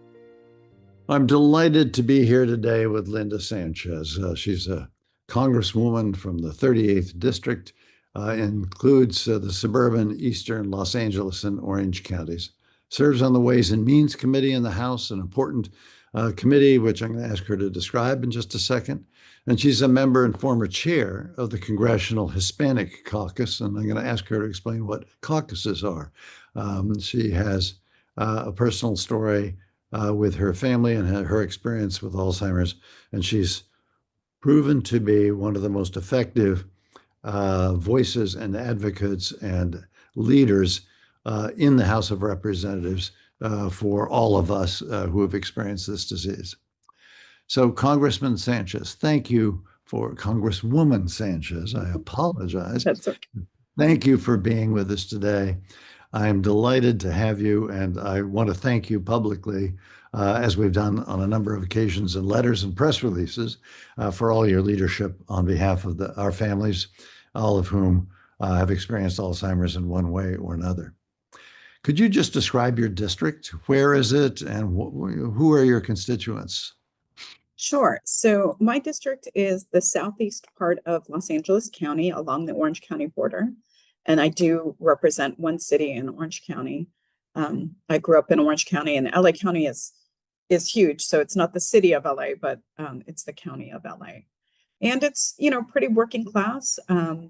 I'm delighted to be here today with Linda Sanchez. She's a congresswoman from the 38th District. Includes the suburban eastern Los Angeles and Orange counties. Serves on the Ways and Means Committee in the House, an important committee, which I'm going to ask her to describe in just a second. And she's a member and former chair of the Congressional Hispanic Caucus, and I'm going to ask her to explain what caucuses are. She has a personal story with her family and her experience with Alzheimer's, and she's proven to be one of the most effective voices and advocates and leaders in the House of Representatives for all of us who have experienced this disease. So Congressman Sanchez, Congresswoman Sanchez, I apologize. That's okay. Thank you for being with us today. I am delighted to have you, and I want to thank you publicly, as we've done on a number of occasions in letters and press releases, for all your leadership on behalf of our families, all of whom have experienced Alzheimer's in one way or another. Could you just describe your district? Where is it, and who are your constituents? Sure. So my district is the southeast part of Los Angeles County along the Orange County border. And I do represent one city in Orange County. I grew up in Orange County, and LA County is huge. So it's not the city of LA, but it's the county of LA. And it's, pretty working class.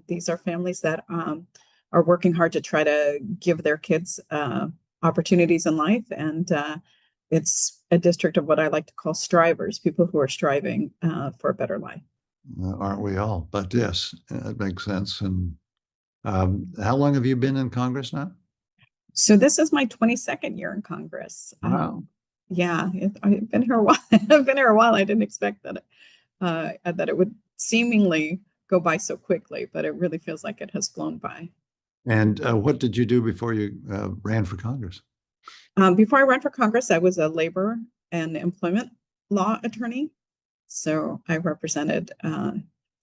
These are families that are working hard to try to give their kids opportunities in life. And it's a district of what I like to call strivers, people who are striving for a better life. Aren't we all? But yes, it makes sense. And How long have you been in Congress now? So this is my 22nd year in Congress. Wow. Yeah, I've been here a while. I've been here a while. I didn't expect that it would seemingly go by so quickly, but it really feels like it has flown by. And what did you do before you ran for Congress? Before I ran for Congress, I was a labor and employment law attorney. So I represented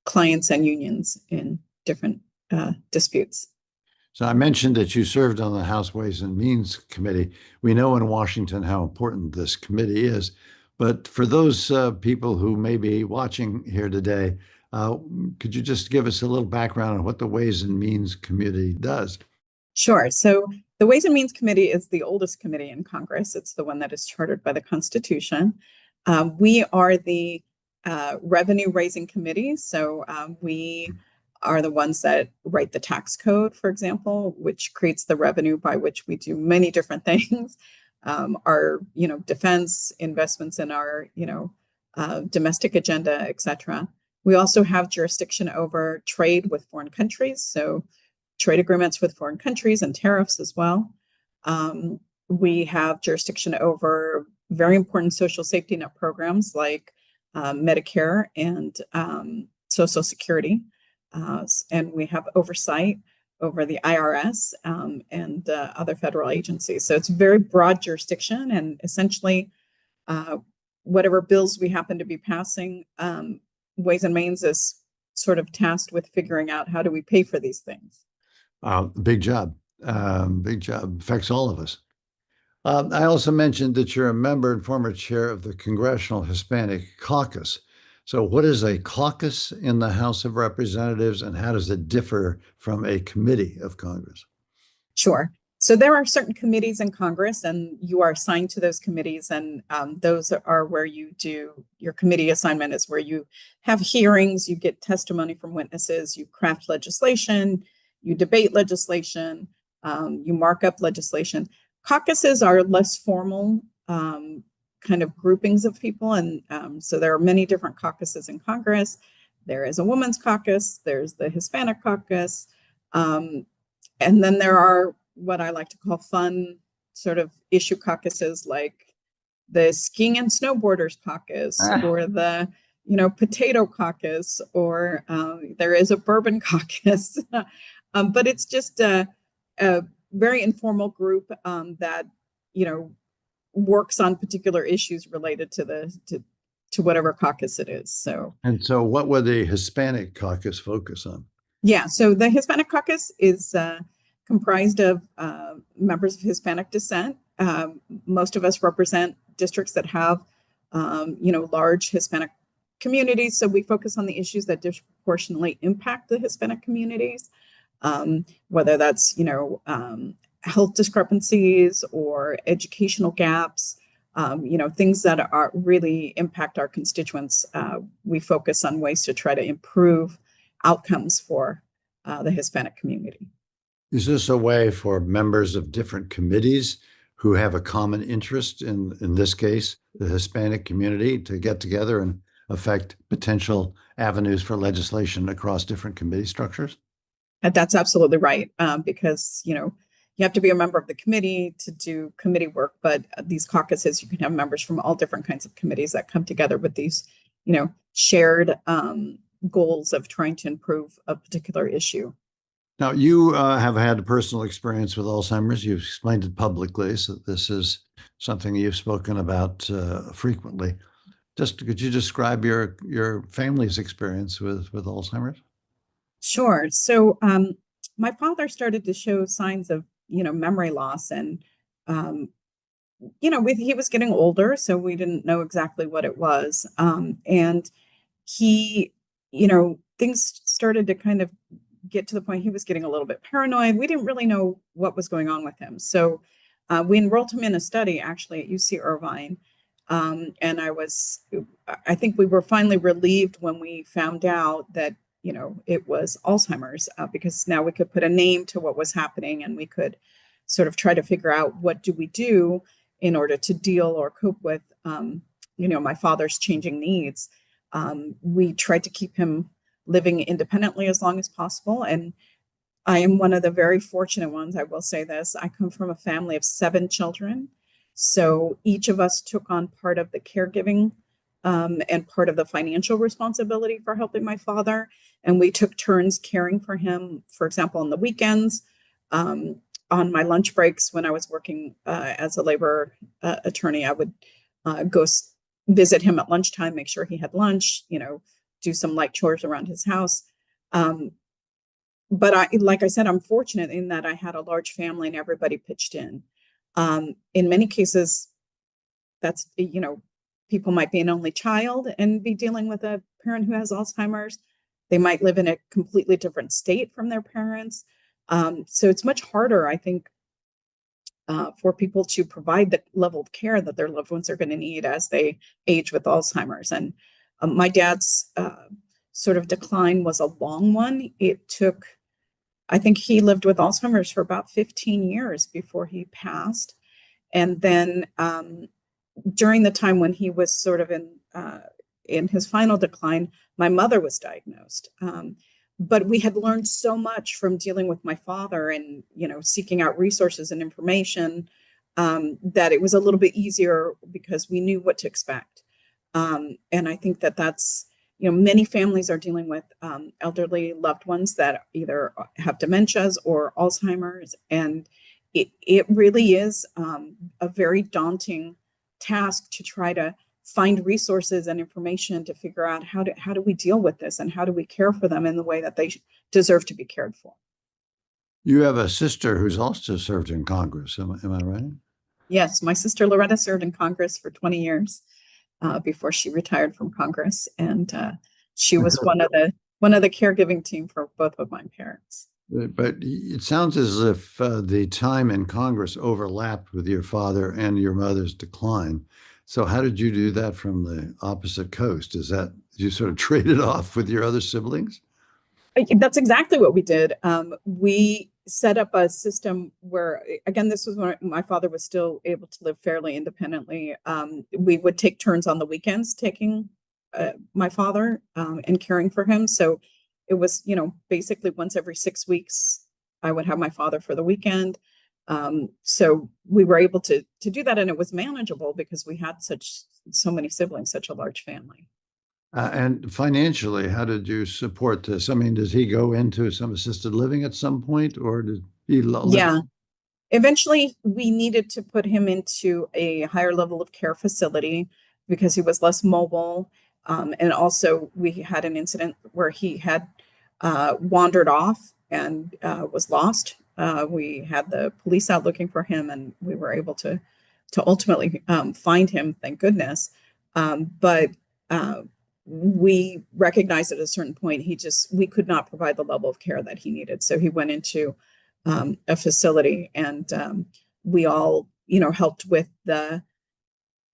clients and unions in different disputes. So I mentioned that you served on the House Ways and Means Committee. We know in Washington how important this committee is. But for those people who may be watching here today, could you just give us a little background on what the Ways and Means Committee does? Sure. So the Ways and Means Committee is the oldest committee in Congress. It's the one that is chartered by the Constitution. We are the revenue raising committee. So we are the ones that write the tax code, for example, which creates the revenue by which we do many different things. Our, defense, investments in our, domestic agenda, et cetera. We also have jurisdiction over trade with foreign countries. So trade agreements with foreign countries and tariffs as well. We have jurisdiction over very important social safety net programs like Medicare and Social Security. And we have oversight over the IRS and other federal agencies. So it's very broad jurisdiction, and essentially whatever bills we happen to be passing, Ways and Means is sort of tasked with figuring out how do we pay for these things. Big job. Big job. Affects all of us. I also mentioned that you're a member and former chair of the Congressional Hispanic Caucus. So what is a caucus in the House of Representatives, and how does it differ from a committee of Congress? Sure. So there are certain committees in Congress, and you are assigned to those committees, and those are where you do your committee assignment is where you have hearings, you get testimony from witnesses, you craft legislation, you debate legislation, you mark up legislation. Caucuses are less formal kind of groupings of people, and so there are many different caucuses in Congress. There is a women's caucus, there's the Hispanic caucus, and then there are what I like to call fun sort of issue caucuses, like the skiing and snowboarders caucus, or the potato caucus, or there is a bourbon caucus. But it's just a very informal group that works on particular issues related to whatever caucus it is. So what would the Hispanic caucus focus on? Yeah, so the Hispanic caucus is comprised of members of Hispanic descent. Most of us represent districts that have large Hispanic communities, so we focus on the issues that disproportionately impact the Hispanic communities, whether that's health discrepancies or educational gaps, things that are really impact our constituents. We focus on ways to try to improve outcomes for the Hispanic community. Is this a way for members of different committees who have a common interest in this case, the Hispanic community, to get together and affect potential avenues for legislation across different committee structures? That's absolutely right, because you have to be a member of the committee to do committee work, but these caucuses, you can have members from all different kinds of committees that come together with these, shared goals of trying to improve a particular issue. Now, you have had a personal experience with Alzheimer's. You've explained it publicly, so this is something you've spoken about frequently. Could you describe your family's experience with Alzheimer's? Sure. So my father started to show signs of, memory loss, and, he was getting older, so we didn't know exactly what it was. And he, things started to kind of get to the point he was getting a little bit paranoid. We didn't really know what was going on with him. So we enrolled him in a study actually at UC Irvine. And I think we were finally relieved when we found out that, it was Alzheimer's, because now we could put a name to what was happening, and we could sort of try to figure out what do we do in order to deal or cope with, my father's changing needs. We tried to keep him living independently as long as possible. And I am one of the very fortunate ones. I will say this. I come from a family of 7 children. So each of us took on part of the caregiving and part of the financial responsibility for helping my father. And we took turns caring for him, for example, on the weekends, on my lunch breaks when I was working as a labor attorney. I would go visit him at lunchtime, make sure he had lunch, do some light chores around his house. But like I said, I'm fortunate in that I had a large family and everybody pitched in. In many cases, that's, people might be an only child and be dealing with a parent who has Alzheimer's. They might live in a completely different state from their parents. So it's much harder, I think, for people to provide the level of care that their loved ones are going to need as they age with Alzheimer's. And my dad's sort of decline was a long one. It took, I think he lived with Alzheimer's for about 15 years before he passed. And then during the time when he was sort of in his final decline, my mother was diagnosed. But we had learned so much from dealing with my father and, seeking out resources and information that it was a little bit easier because we knew what to expect. And I think that that's, many families are dealing with elderly loved ones that either have dementias or Alzheimer's. And it really is a very daunting task to try to find resources and information to figure out how do we deal with this and how do we care for them in the way that they deserve to be cared for. You have a sister who's also served in Congress. Am I right? Yes, my sister Loretta served in Congress for 20 years before she retired from Congress, and she was one of the caregiving team for both of my parents. But it sounds as if the time in Congress overlapped with your father and your mother's decline. So how did you do that from the opposite coast? Did you sort of trade it off with your other siblings? That's exactly what we did. We set up a system where, again, this was when my father was still able to live fairly independently. We would take turns on the weekends taking my father and caring for him. So it was, basically once every 6 weeks, I would have my father for the weekend. So we were able to do that, and it was manageable because we had so many siblings, such a large family. And financially, how did you support this? I mean, did he go into some assisted living at some point, or did he live? Yeah. Eventually, we needed to put him into a higher level of care facility because he was less mobile. And also, we had an incident where he had wandered off and was lost. We had the police out looking for him, and we were able to ultimately find him, thank goodness. But we recognized at a certain point we could not provide the level of care that he needed. So he went into a facility, and we all, helped with the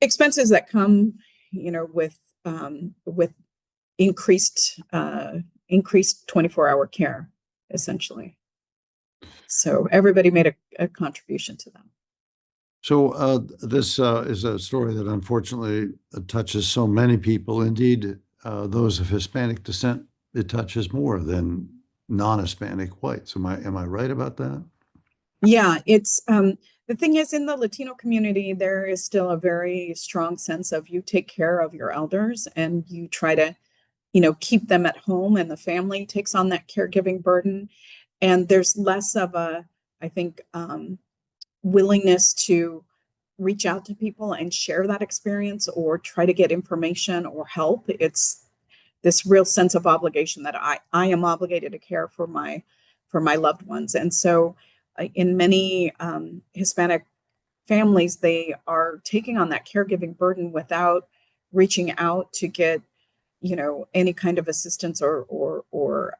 expenses that come, with increased 24-hour care, essentially. So everybody made a contribution to them. So this is a story that unfortunately touches so many people. Indeed, those of Hispanic descent, it touches more than non-Hispanic whites. Am I right about that? Yeah, it's the thing is, in the Latino community, there is still a very strong sense of you take care of your elders and you try to, keep them at home, and the family takes on that caregiving burden. And there's less of I think, willingness to reach out to people and share that experience or try to get information or help. It's this real sense of obligation that I am obligated to care for my loved ones. And so in many Hispanic families, they are taking on that caregiving burden without reaching out to get, any kind of assistance or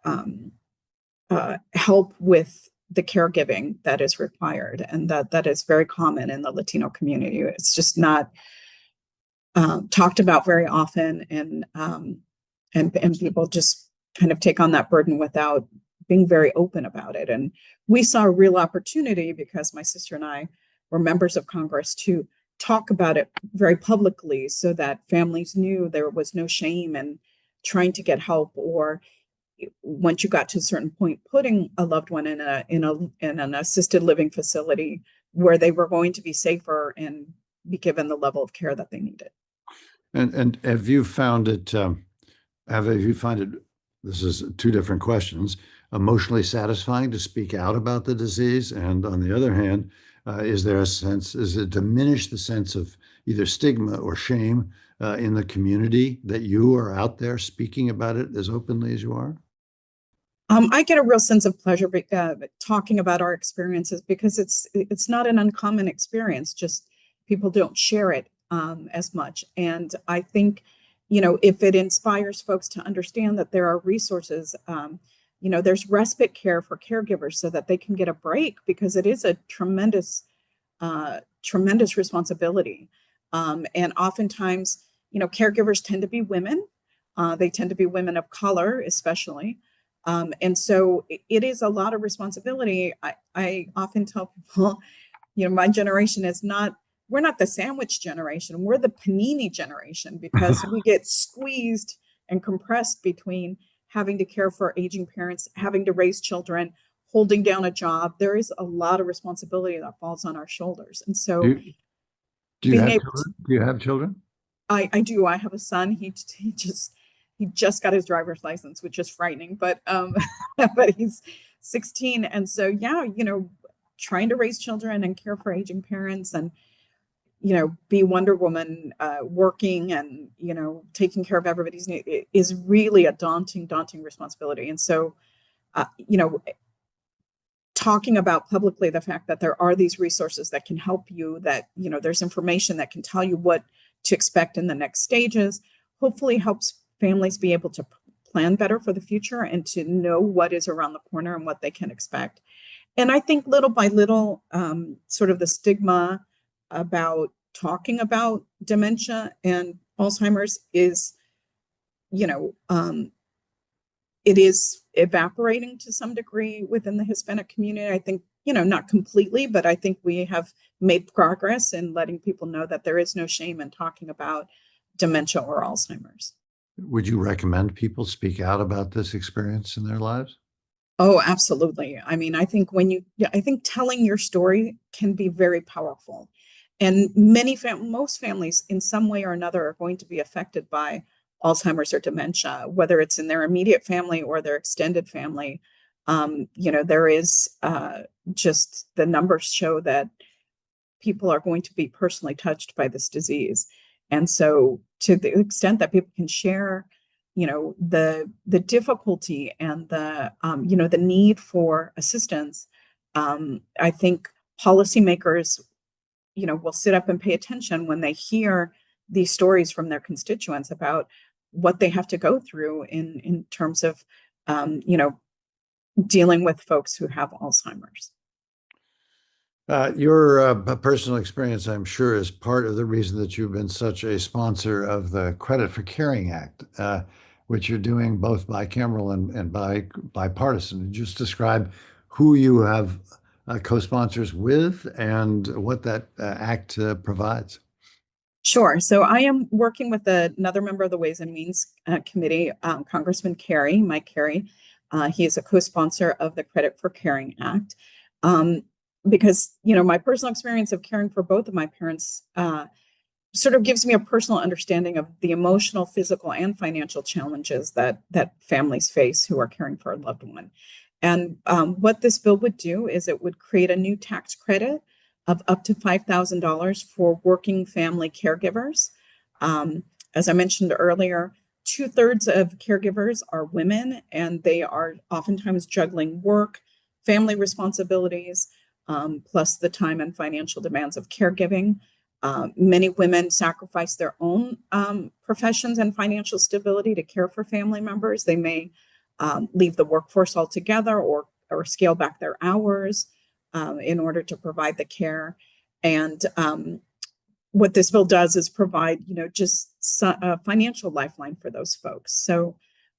help with the caregiving that is required. And that is very common in the Latino community. It's just not talked about very often, and people just kind of take on that burden without being very open about it. And we saw a real opportunity because my sister and I were members of Congress to talk about it very publicly so that families knew there was no shame in trying to get help or once you got to a certain point, putting a loved one in an assisted living facility where they were going to be safer and be given the level of care that they needed. And have you found it? Have you found it? This is two different questions. Emotionally satisfying to speak out about the disease, and on the other hand, is there a sense? Is it diminish the sense of either stigma or shame in the community that you are out there speaking about it as openly as you are? I get a real sense of pleasure talking about our experiences because it's not an uncommon experience. Just people don't share it as much, and I think, if it inspires folks to understand that there are resources, there's respite care for caregivers so that they can get a break because it is a tremendous responsibility, and oftentimes, caregivers tend to be women. They tend to be women of color, especially. And so it is a lot of responsibility. I often tell people, my generation we're not the sandwich generation, we're the panini generation because we get squeezed and compressed between having to care for aging parents, having to raise children, holding down a job. There is a lot of responsibility that falls on our shoulders. And so do you have children? Do you have children? I do. I have a son. He just got his driver's license, which is frightening, but but he's 16. And so, yeah, trying to raise children and care for aging parents and, be Wonder Woman, working and, taking care of everybody's needs is really a daunting responsibility. And so, talking about publicly the fact that there are these resources that can help you, that, there's information that can tell you what to expect in the next stages, hopefully helps families be able to plan better for the future and to know what is around the corner and what they can expect. And I think little by little, sort of the stigma about talking about dementia and Alzheimer's is, it is evaporating to some degree within the Hispanic community. I think, not completely, but I think we have made progress in letting people know that there is no shame in talking about dementia or Alzheimer's. Would you recommend people speak out about this experience in their lives? Oh, absolutely. I mean, I think I think telling your story can be very powerful. And most families in some way or another are going to be affected by Alzheimer's or dementia, whether it's in their immediate family or their extended family. There is just the numbers show that people are going to be personally touched by this disease. And so to the extent that people can share, the difficulty and the need for assistance, I think policymakers, will sit up and pay attention when they hear these stories from their constituents about what they have to go through in terms of, dealing with folks who have Alzheimer's. Your personal experience, I'm sure, is part of the reason that you've been such a sponsor of the Credit for Caring Act, which you're doing both bicameral and bipartisan. Just describe who you have co-sponsors with and what that act provides. Sure. So I am working with another member of the Ways and Means Committee, Congressman Mike Carey. He is a co-sponsor of the Credit for Caring Act. Because, my personal experience of caring for both of my parents sort of gives me a personal understanding of the emotional, physical, and financial challenges that families face who are caring for a loved one. And what this bill would do is it would create a new tax credit of up to $5,000 for working family caregivers. As I mentioned earlier, 2/3 of caregivers are women, and they are oftentimes juggling work, family responsibilities, plus the time and financial demands of caregiving. Many women sacrifice their own professions and financial stability to care for family members. They may leave the workforce altogether or scale back their hours in order to provide the care. And what this bill does is provide, just a financial lifeline for those folks. So,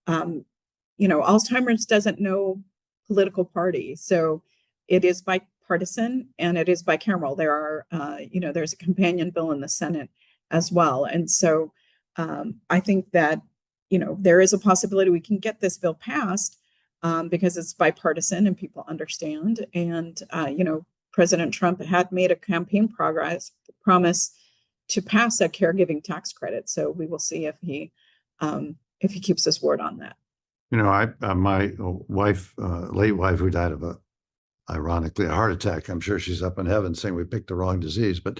Alzheimer's doesn't know political party. So it is bipartisan and it is bicameral. There are, there's a companion bill in the Senate as well. And so I think that there is a possibility we can get this bill passed because it's bipartisan and people understand. And, President Trump had made a campaign promise to pass a caregiving tax credit. So we will see if he keeps his word on that. My wife, late wife, who died of ironically, a heart attack. I'm sure she's up in heaven saying we picked the wrong disease. But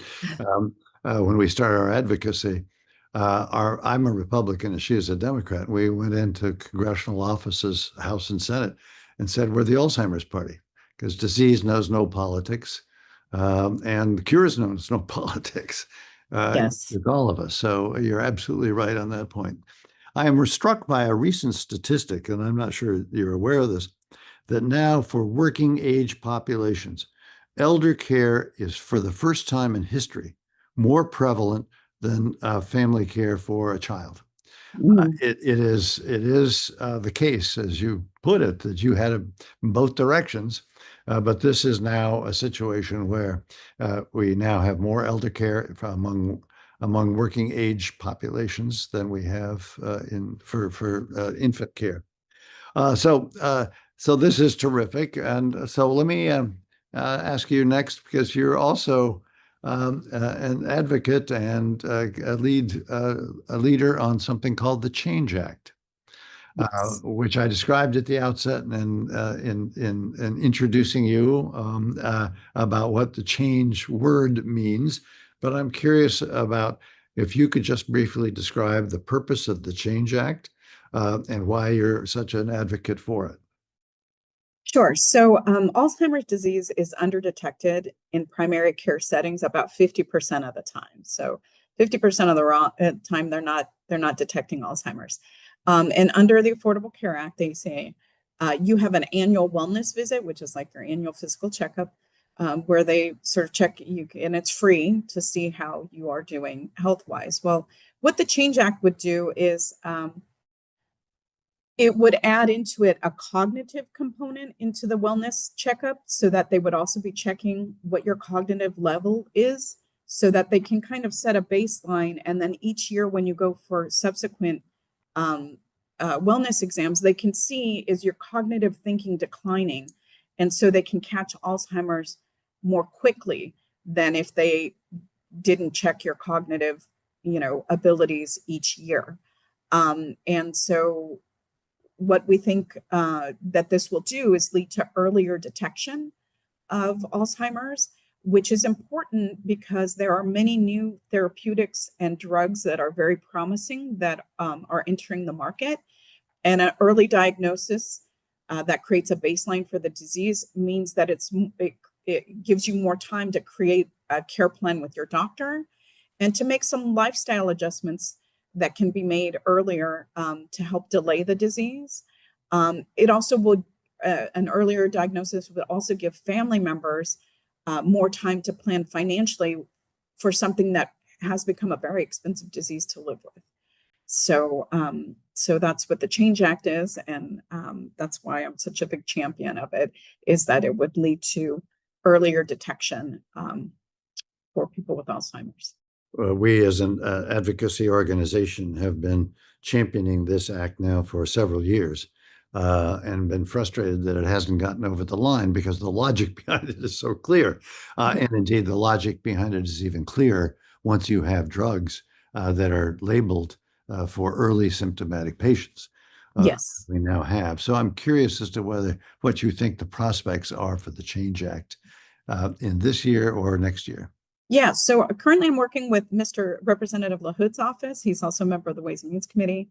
when we started our advocacy, I'm a Republican and she is a Democrat. We went into congressional offices, House and Senate, and said we're the Alzheimer's party because disease knows no politics, and cures knows no politics. Yes, with all of us. So you're absolutely right on that point. I am struck by a recent statistic, and I'm not sure you're aware of this, that now for working age populations, elder care is for the first time in history more prevalent than family care for a child. It is the case, as you put it, that you had both directions, but this is now a situation where we now have more elder care among working age populations than we have for infant care. So this is terrific. And so let me ask you next, because you're also an advocate and a leader on something called the Change Act, which I described at the outset and in introducing you about what the change word means. But I'm curious about if you could just briefly describe the purpose of the Change Act and why you're such an advocate for it. Sure. So Alzheimer's disease is underdetected in primary care settings about 50% of the time. So 50% of the time they're not detecting Alzheimer's. And under the Affordable Care Act, they say you have an annual wellness visit, which is like your annual physical checkup, where they sort of check you, and it's free to see how you are doing health-wise. Well, what the Change Act would do is it would add into it a cognitive component into the wellness checkup so that they would also be checking what your cognitive level is so that they can kind of set a baseline. And then each year when you go for subsequent wellness exams, they can see, is your cognitive thinking declining? And so they can catch Alzheimer's more quickly than if they didn't check your cognitive, abilities each year. And so what we think that this will do is lead to earlier detection of Alzheimer's, which is important because there are many new therapeutics and drugs that are very promising that are entering the market. And an early diagnosis that creates a baseline for the disease means that it gives you more time to create a care plan with your doctor and to make some lifestyle adjustments that can be made earlier to help delay the disease. It also would, an earlier diagnosis would also give family members more time to plan financially for something that has become a very expensive disease to live with. So that's what the Change Act is, and that's why I'm such a big champion of it, is that it would lead to earlier detection for people with Alzheimer's. We as an advocacy organization have been championing this act now for several years and been frustrated that it hasn't gotten over the line because the logic behind it is so clear. And indeed, the logic behind it is even clearer once you have drugs that are labeled for early symptomatic patients. Yes. We now have. So I'm curious as to what you think the prospects are for the Change Act in this year or next year. Yeah, so currently I'm working with Mr. Representative LaHood's office. He's also a member of the Ways and Means Committee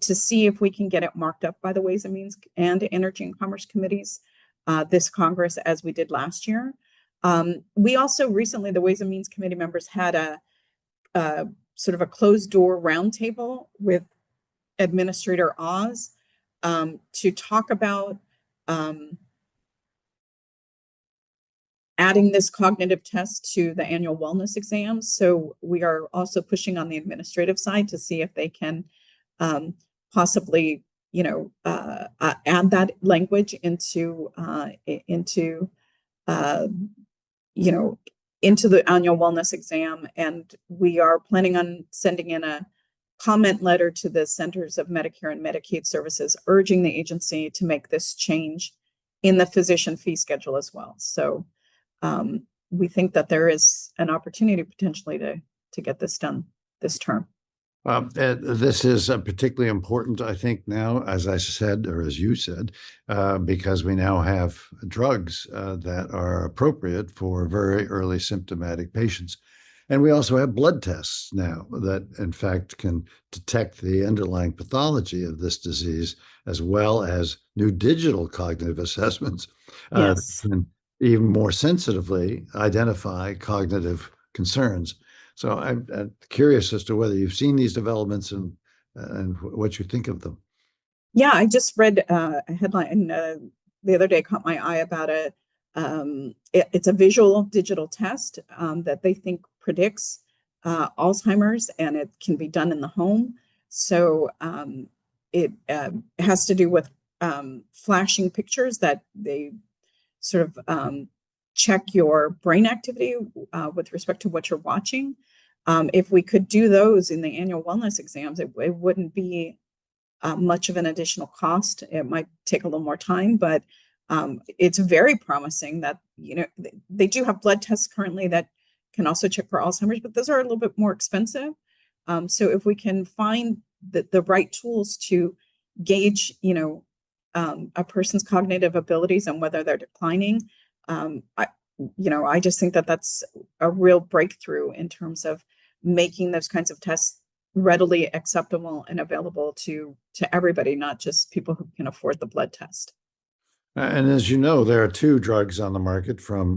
to see if we can get it marked up by the Ways and Means and Energy and Commerce Committees this Congress as we did last year. We also recently, the Ways and Means Committee members had a sort of a closed door roundtable with Administrator Oz to talk about adding this cognitive test to the annual wellness exams. So we are also pushing on the administrative side to see if they can possibly, add that language into the annual wellness exam. And we are planning on sending in comment letter to the Centers of Medicare and Medicaid Services urging the agency to make this change in the physician fee schedule as well. So we think that there is an opportunity potentially to get this done this term. This is particularly important, I think, now, as I said, or as you said, because we now have drugs that are appropriate for very early symptomatic patients. And we also have blood tests now that, in fact, can detect the underlying pathology of this disease, as well as new digital cognitive assessments that can even more sensitively identify cognitive concerns. So I'm curious as to whether you've seen these developments and what you think of them. Yeah, I just read a headline the other day, caught my eye about it's a visual digital test that they think predicts Alzheimer's, and it can be done in the home. So it has to do with flashing pictures that they sort of check your brain activity with respect to what you're watching. If we could do those in the annual wellness exams, it wouldn't be much of an additional cost. It might take a little more time, but it's very promising that, they do have blood tests currently that can also check for Alzheimer's, but those are a little bit more expensive. So if we can find the right tools to gauge, a person's cognitive abilities and whether they're declining, I just think that that's a real breakthrough in terms of making those kinds of tests readily acceptable and available to everybody, not just people who can afford the blood test. And as you know, there are two drugs on the market from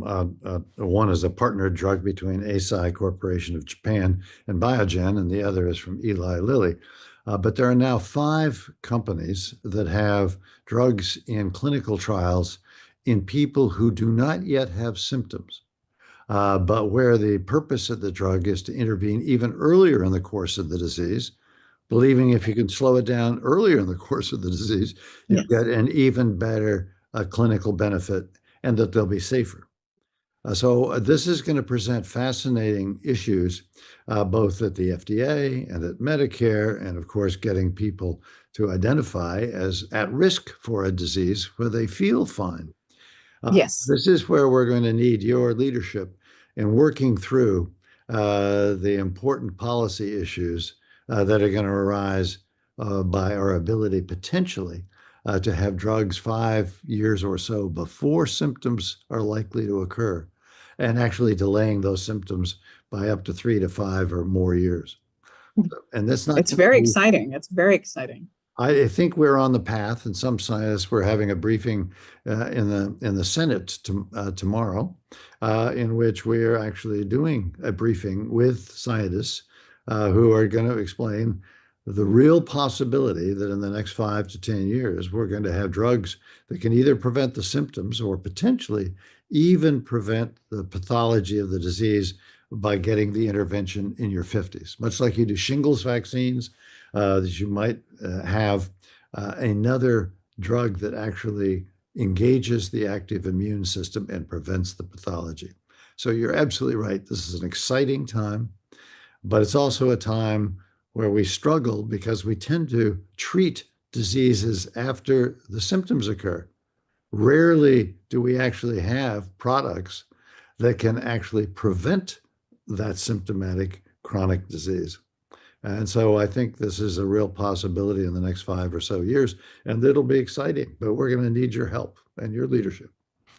one is a partnered drug between Eisai Corporation of Japan and Biogen, and the other is from Eli Lilly. But there are now 5 companies that have drugs in clinical trials in people who do not yet have symptoms, but where the purpose of the drug is to intervene even earlier in the course of the disease, believing if you can slow it down earlier in the course of the disease, you get an even better clinical benefit and that they'll be safer. So this is going to present fascinating issues, both at the FDA and at Medicare, and of course, getting people to identify as at risk for a disease where they feel fine. This is where we're going to need your leadership in working through the important policy issues that are going to arise by our ability potentially to have drugs 5 years or so before symptoms are likely to occur, and actually delaying those symptoms by up to 3 to 5 or more years. And that's not. It's very exciting. It's very exciting. I think we're on the path, and some scientists, we're having a briefing in the Senate tomorrow, in which we are actually doing a briefing with scientists who are going to explain the real possibility that in the next 5 to 10 years, we're going to have drugs that can either prevent the symptoms or potentially even prevent the pathology of the disease by getting the intervention in your 50s, much like you do shingles vaccines, that you might have another drug that actually engages the active immune system and prevents the pathology. So you're absolutely right. This is an exciting time, but it's also a time where we struggle because we tend to treat diseases after the symptoms occur. Rarely do we actually have products that can actually prevent that symptomatic chronic disease. And so I think this is a real possibility in the next 5 or so years, and it'll be exciting, but we're going to need your help and your leadership.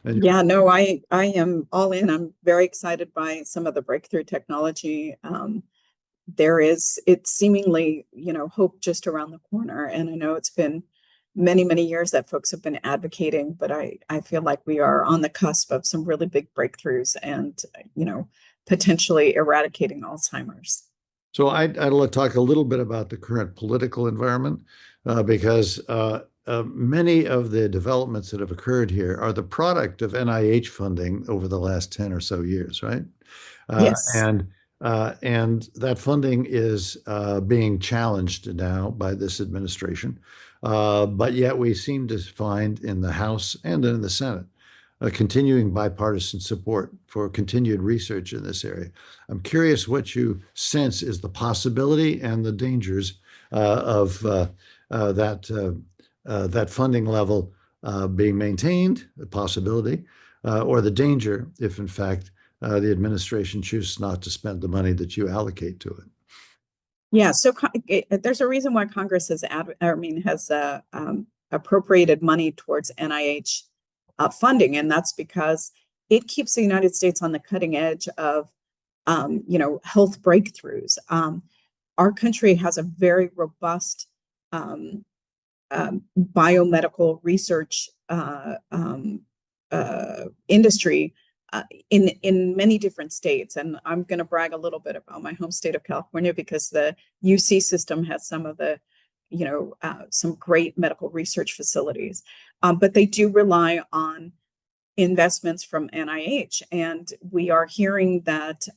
And I am all in. I'm very excited by some of the breakthrough technology. It's seemingly, hope just around the corner. And I know it's been many, many years that folks have been advocating, but I feel like we are on the cusp of some really big breakthroughs and, potentially eradicating Alzheimer's. So I'd like to talk a little bit about the current political environment, because many of the developments that have occurred here are the product of NIH funding over the last 10 or so years, right? And that funding is being challenged now by this administration. But yet we seem to find in the House and in the Senate continuing bipartisan support for continued research in this area. I'm curious what you sense is the possibility and the dangers of that funding level being maintained, a possibility, or the danger if, in fact, the administration chooses not to spend the money that you allocate to it. Yeah, so there's a reason why Congress has appropriated money towards NIH funding, and that's because it keeps the United States on the cutting edge of health breakthroughs. Our country has a very robust biomedical research industry in many different states. And I'm going to brag a little bit about my home state of California because the UC system has some of the, some great medical research facilities. But they do rely on investments from NIH. And we are hearing that,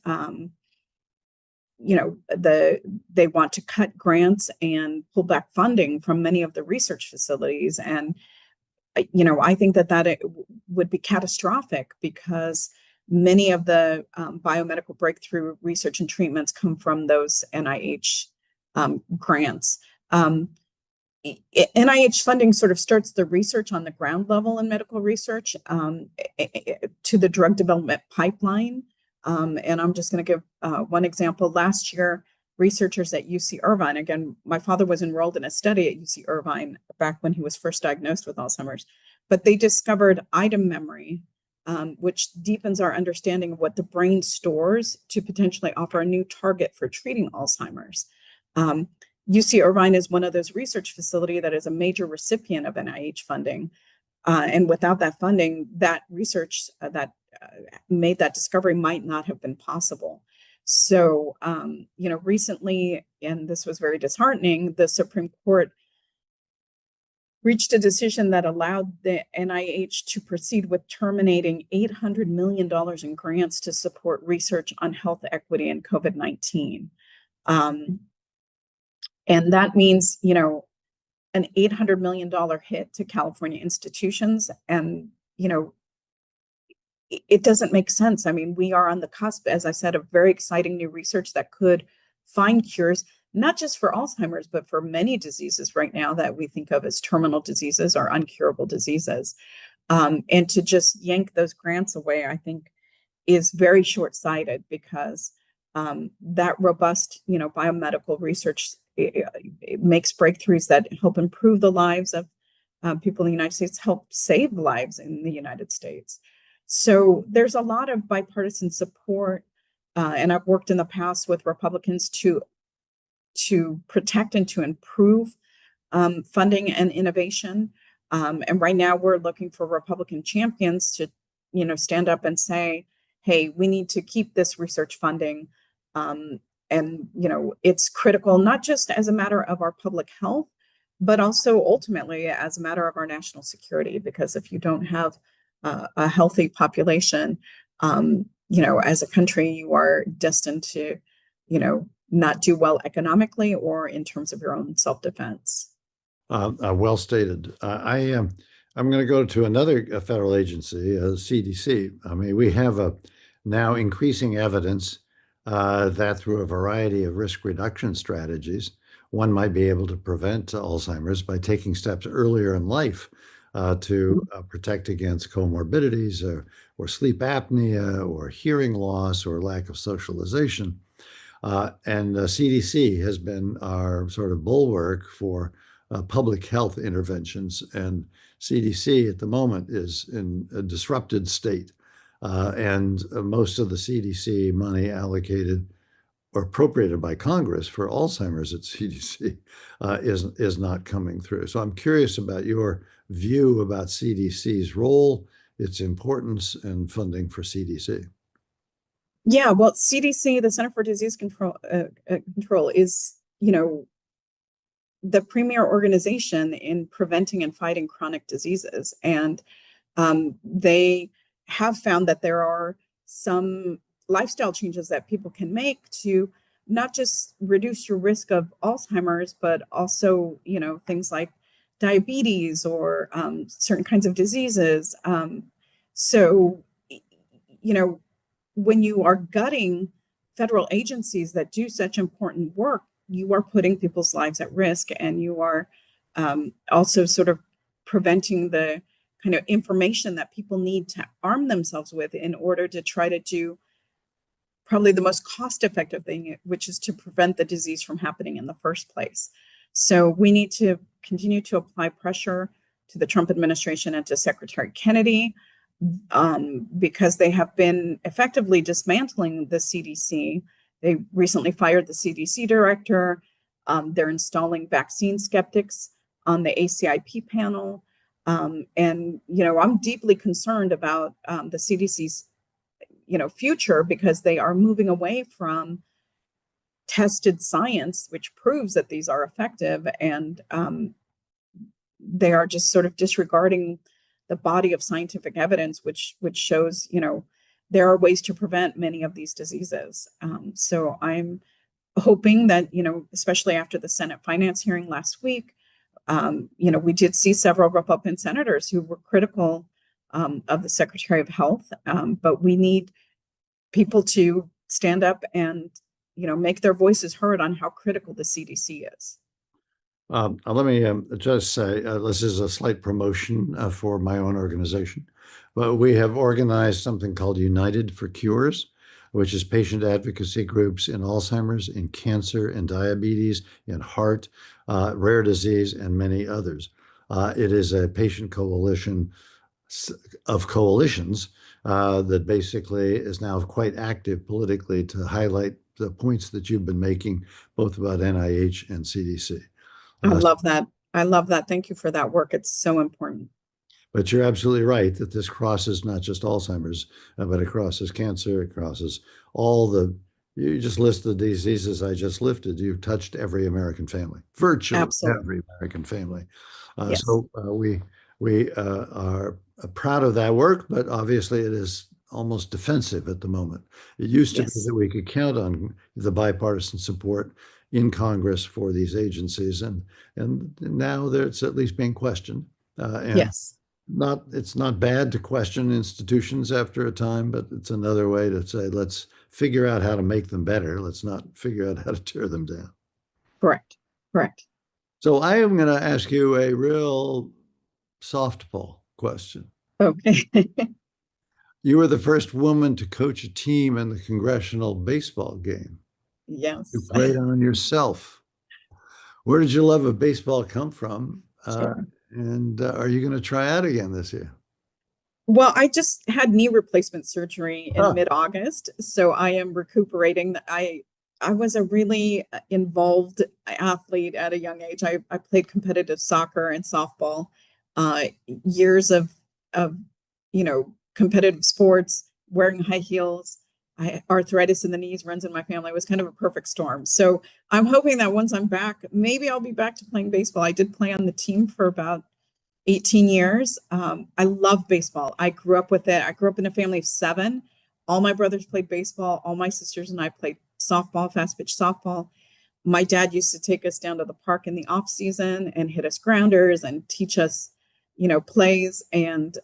they want to cut grants and pull back funding from many of the research facilities. And I think that it would be catastrophic because many of the biomedical breakthrough research and treatments come from those NIH grants. NIH funding sort of starts the research on the ground level in medical research to the drug development pipeline. And I'm just going to give one example. Last year, researchers at UC Irvine, again, my father was enrolled in a study at UC Irvine back when he was first diagnosed with Alzheimer's, but they discovered item memory, which deepens our understanding of what the brain stores to potentially offer a new target for treating Alzheimer's. UC Irvine is one of those research facilities that is a major recipient of NIH funding. And without that funding, that research that made that discovery might not have been possible. So, recently, and this was very disheartening, the Supreme Court reached a decision that allowed the NIH to proceed with terminating $800 million in grants to support research on health equity and COVID-19. And that means, an $800 million hit to California institutions. And, it doesn't make sense. I mean, we are on the cusp, as I said, of very exciting new research that could find cures, not just for Alzheimer's, but for many diseases right now that we think of as terminal diseases or uncurable diseases. And to just yank those grants away, I think, is very short-sighted because that robust, biomedical research it makes breakthroughs that help improve the lives of people in the United States, help save lives in the United States. So there's a lot of bipartisan support, and I've worked in the past with Republicans to protect and to improve funding and innovation. And right now we're looking for Republican champions to, stand up and say, hey, we need to keep this research funding. And, it's critical, not just as a matter of our public health, but also ultimately as a matter of our national security, because if you don't have a healthy population, as a country, you are destined to, not do well economically or in terms of your own self-defense. Well stated. I'm going to go to another federal agency, CDC. I mean, we have now increasing evidence that through a variety of risk reduction strategies, one might be able to prevent Alzheimer's by taking steps earlier in life to protect against comorbidities or sleep apnea or hearing loss or lack of socialization. And CDC has been our sort of bulwark for public health interventions. And CDC at the moment is in a disrupted state. And most of the CDC money allocated or appropriated by Congress for Alzheimer's at CDC is not coming through. So I'm curious about your view about CDC's role, its importance, and funding for CDC. Yeah, well, CDC, the Center for Disease Control, is, the premier organization in preventing and fighting chronic diseases. And they have found that there are some lifestyle changes that people can make to not just reduce your risk of Alzheimer's, but also, things like diabetes or certain kinds of diseases. So, when you are gutting federal agencies that do such important work, you are putting people's lives at risk, and you are also sort of preventing the kind of information that people need to arm themselves with in order to try to do probably the most cost-effective thing, which is to prevent the disease from happening in the first place. So we need to continue to apply pressure to the Trump administration and to Secretary Kennedy, because they have been effectively dismantling the CDC. They recently fired the CDC director. They're installing vaccine skeptics on the ACIP panel. And, I'm deeply concerned about the CDC's, future, because they are moving away from tested science, which proves that these are effective. And they are just sort of disregarding the body of scientific evidence, which shows, there are ways to prevent many of these diseases. So I'm hoping that, especially after the Senate finance hearing last week, we did see several Republican senators who were critical of the Secretary of Health, but we need people to stand up and, make their voices heard on how critical the CDC is. Let me just say, this is a slight promotion for my own organization, but we have organized something called United for Cures, which is patient advocacy groups in Alzheimer's, in cancer, in diabetes, in heart, rare disease, and many others. It is a patient coalition of coalitions that basically is now quite active politically to highlight the points that you've been making, both about NIH and CDC. I love that. I love that. Thank you for that work. It's so important. But you're absolutely right that this crosses not just Alzheimer's, but it crosses cancer, it crosses you just list the diseases I just listed. You've touched every American family, virtually Absolutely. every American family. Yes. So we are proud of that work, but obviously it is almost defensive at the moment. It used to be Yes. that we could count on the bipartisan support in Congress for these agencies, and now it's at least being questioned. And Yes. it's not bad to question institutions after a time, but it's another way to say, let's figure out how to make them better. Let's not figure out how to tear them down. Correct. Correct. So I am going to ask you a real softball question. Okay. You were the first woman to coach a team in the congressional baseball game. Yes. You played on yourself. Where did your love of baseball come from? Sure. And are you going to try out again this year? Well, I just had knee replacement surgery in Huh. mid-August, so I am recuperating. I was a really involved athlete at a young age. I played competitive soccer and softball, years of competitive sports, wearing high heels. Arthritis in the knees runs in my family. It was kind of a perfect storm. So I'm hoping that once I'm back, maybe I'll be back to playing baseball. I did play on the team for about 18 years. I love baseball. I grew up with it. I grew up in a family of 7. All my brothers played baseball. All my sisters and I played softball, fast pitch softball. My dad used to take us down to the park in the off season and hit us grounders and teach us, plays. And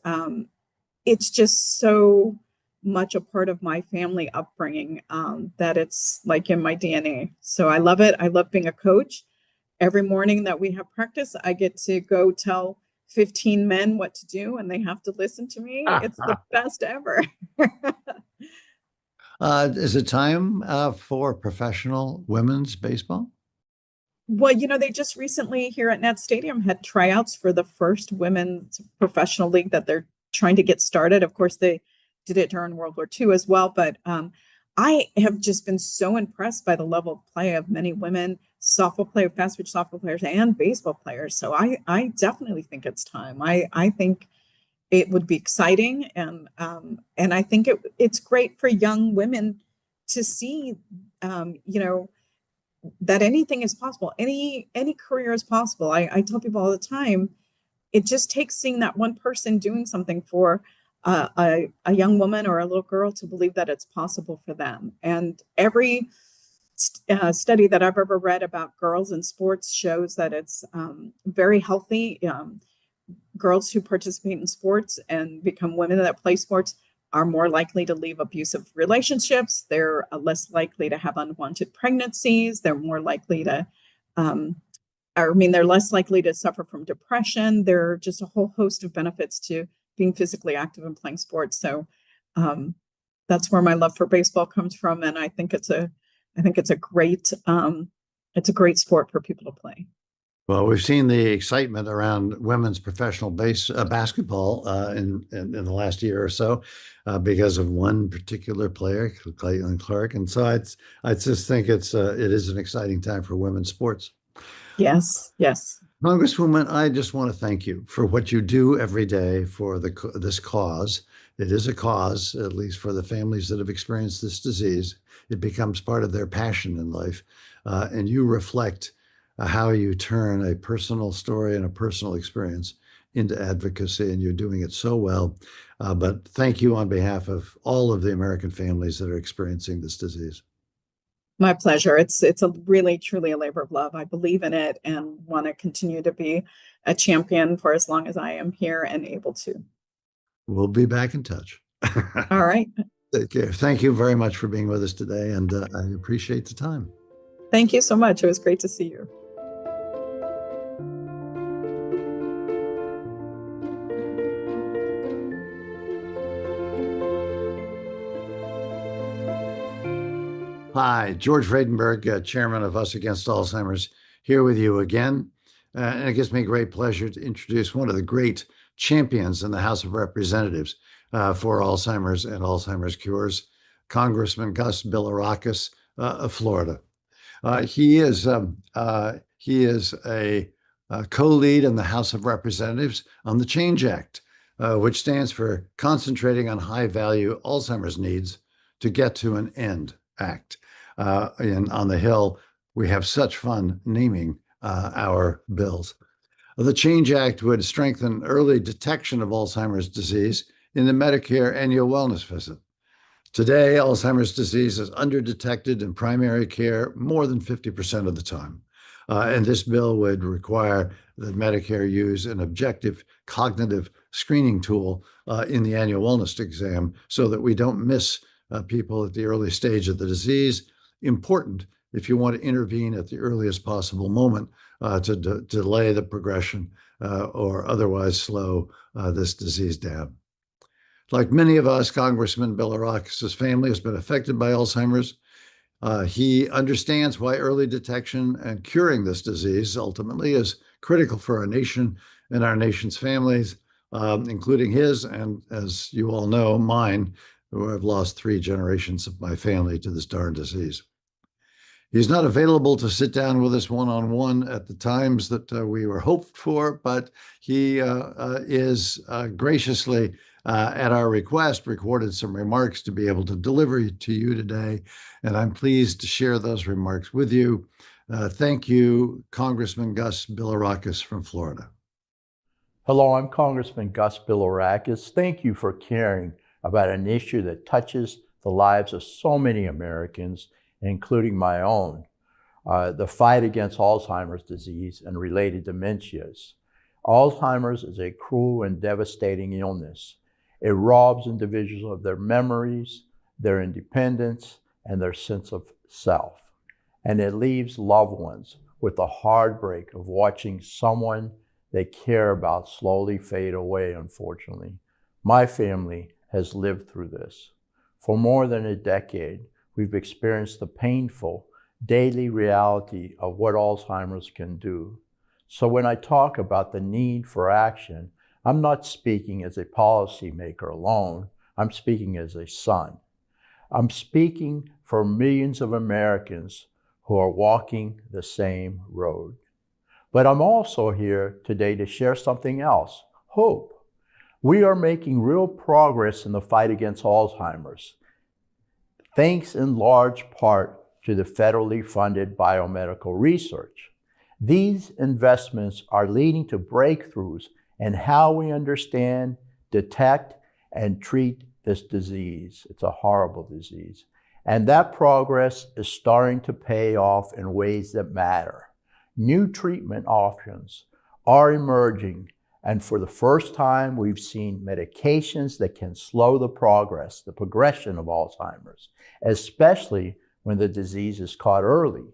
it's just so much a part of my family upbringing that it's like in my DNA. So I love it. I love being a coach. Every morning that we have practice, I get to go tell 15 men what to do, and they have to listen to me. It's the best ever. Is it time for professional women's baseball? Well, they just recently here at Nat Stadium had tryouts for the first women's professional league that they're trying to get started. Of course, they did it during World War II as well, but I have just been so impressed by the level of play of many women softball players, fast pitch softball players, and baseball players. So I definitely think it's time. I think it would be exciting, and I think it's great for young women to see, that anything is possible. Any career is possible. I tell people all the time, it just takes seeing that one person doing something for a young woman or a little girl to believe that it's possible for them. And every study that I've ever read about girls in sports shows that it's very healthy. girls who participate in sports and become women that play sports are more likely to leave abusive relationships. They're less likely to have unwanted pregnancies. They're more likely to, they're less likely to suffer from depression. There are just a whole host of benefits to being physically active and playing sports. So that's where my love for baseball comes from, and I think it's a great sport for people to play. Well, we've seen the excitement around women's professional basketball in the last year or so because of one particular player, Caitlin Clark, and so I just think it is an exciting time for women's sports. Yes, yes. Congresswoman, I just want to thank you for what you do every day for this cause. It is a cause, at least for the families that have experienced this disease. It becomes part of their passion in life, and you reflect how you turn a personal story and a personal experience into advocacy, and you're doing it so well. But thank you on behalf of all of the American families that are experiencing this disease. My pleasure. It's a really, truly a labor of love. I believe in it and want to continue to be a champion for as long as I am here and able to. We'll be back in touch. All right. Take care. Thank you very much for being with us today, and I appreciate the time. Thank you so much. It was great to see you. Hi, George Vredenberg, chairman of Us Against Alzheimer's, here with you again. And it gives me great pleasure to introduce one of the great champions in the House of Representatives for Alzheimer's and Alzheimer's cures, Congressman Gus Bilirakis of Florida. He is a co-lead in the House of Representatives on the CHANGE Act, which stands for Concentrating on High-Value Alzheimer's Needs to Get to an End Act. And on the Hill, we have such fun naming our bills. The CHANGE Act would strengthen early detection of Alzheimer's disease in the Medicare annual wellness visit. Today, Alzheimer's disease is underdetected in primary care more than 50% of the time. And this bill would require that Medicare use an objective cognitive screening tool in the annual wellness exam so that we don't miss people at the early stage of the disease. Important if you want to intervene at the earliest possible moment to delay the progression or otherwise slow this disease down. Like many of us, Congressman Bilirakis' family has been affected by Alzheimer's. He understands why early detection and curing this disease ultimately is critical for our nation and our nation's families, including his, and as you all know, mine, who I've lost 3 generations of my family to this darn disease. He's not available to sit down with us one-on-one at the times that we were hoped for, but he is graciously, at our request, recorded some remarks to be able to deliver to you today, and I'm pleased to share those remarks with you. Thank you, Congressman Gus Bilirakis from Florida. Hello, I'm Congressman Gus Bilirakis. Thank you for caring about an issue that touches the lives of so many Americans, including my own, the fight against Alzheimer's disease and related dementias. Alzheimer's is a cruel and devastating illness. It robs individuals of their memories, their independence, and their sense of self. And it leaves loved ones with the heartbreak of watching someone they care about slowly fade away, unfortunately. My family has lived through this. For more than a decade, we've experienced the painful daily reality of what Alzheimer's can do. So when I talk about the need for action, I'm not speaking as a policymaker alone. I'm speaking as a son. I'm speaking for millions of Americans who are walking the same road. But I'm also here today to share something else, hope. We are making real progress in the fight against Alzheimer's, thanks in large part to the federally funded biomedical research. These investments are leading to breakthroughs in how we understand, detect, and treat this disease. It's a horrible disease. And that progress is starting to pay off in ways that matter. New treatment options are emerging And for the first time, we've seen medications that can slow the progression of Alzheimer's, especially when the disease is caught early.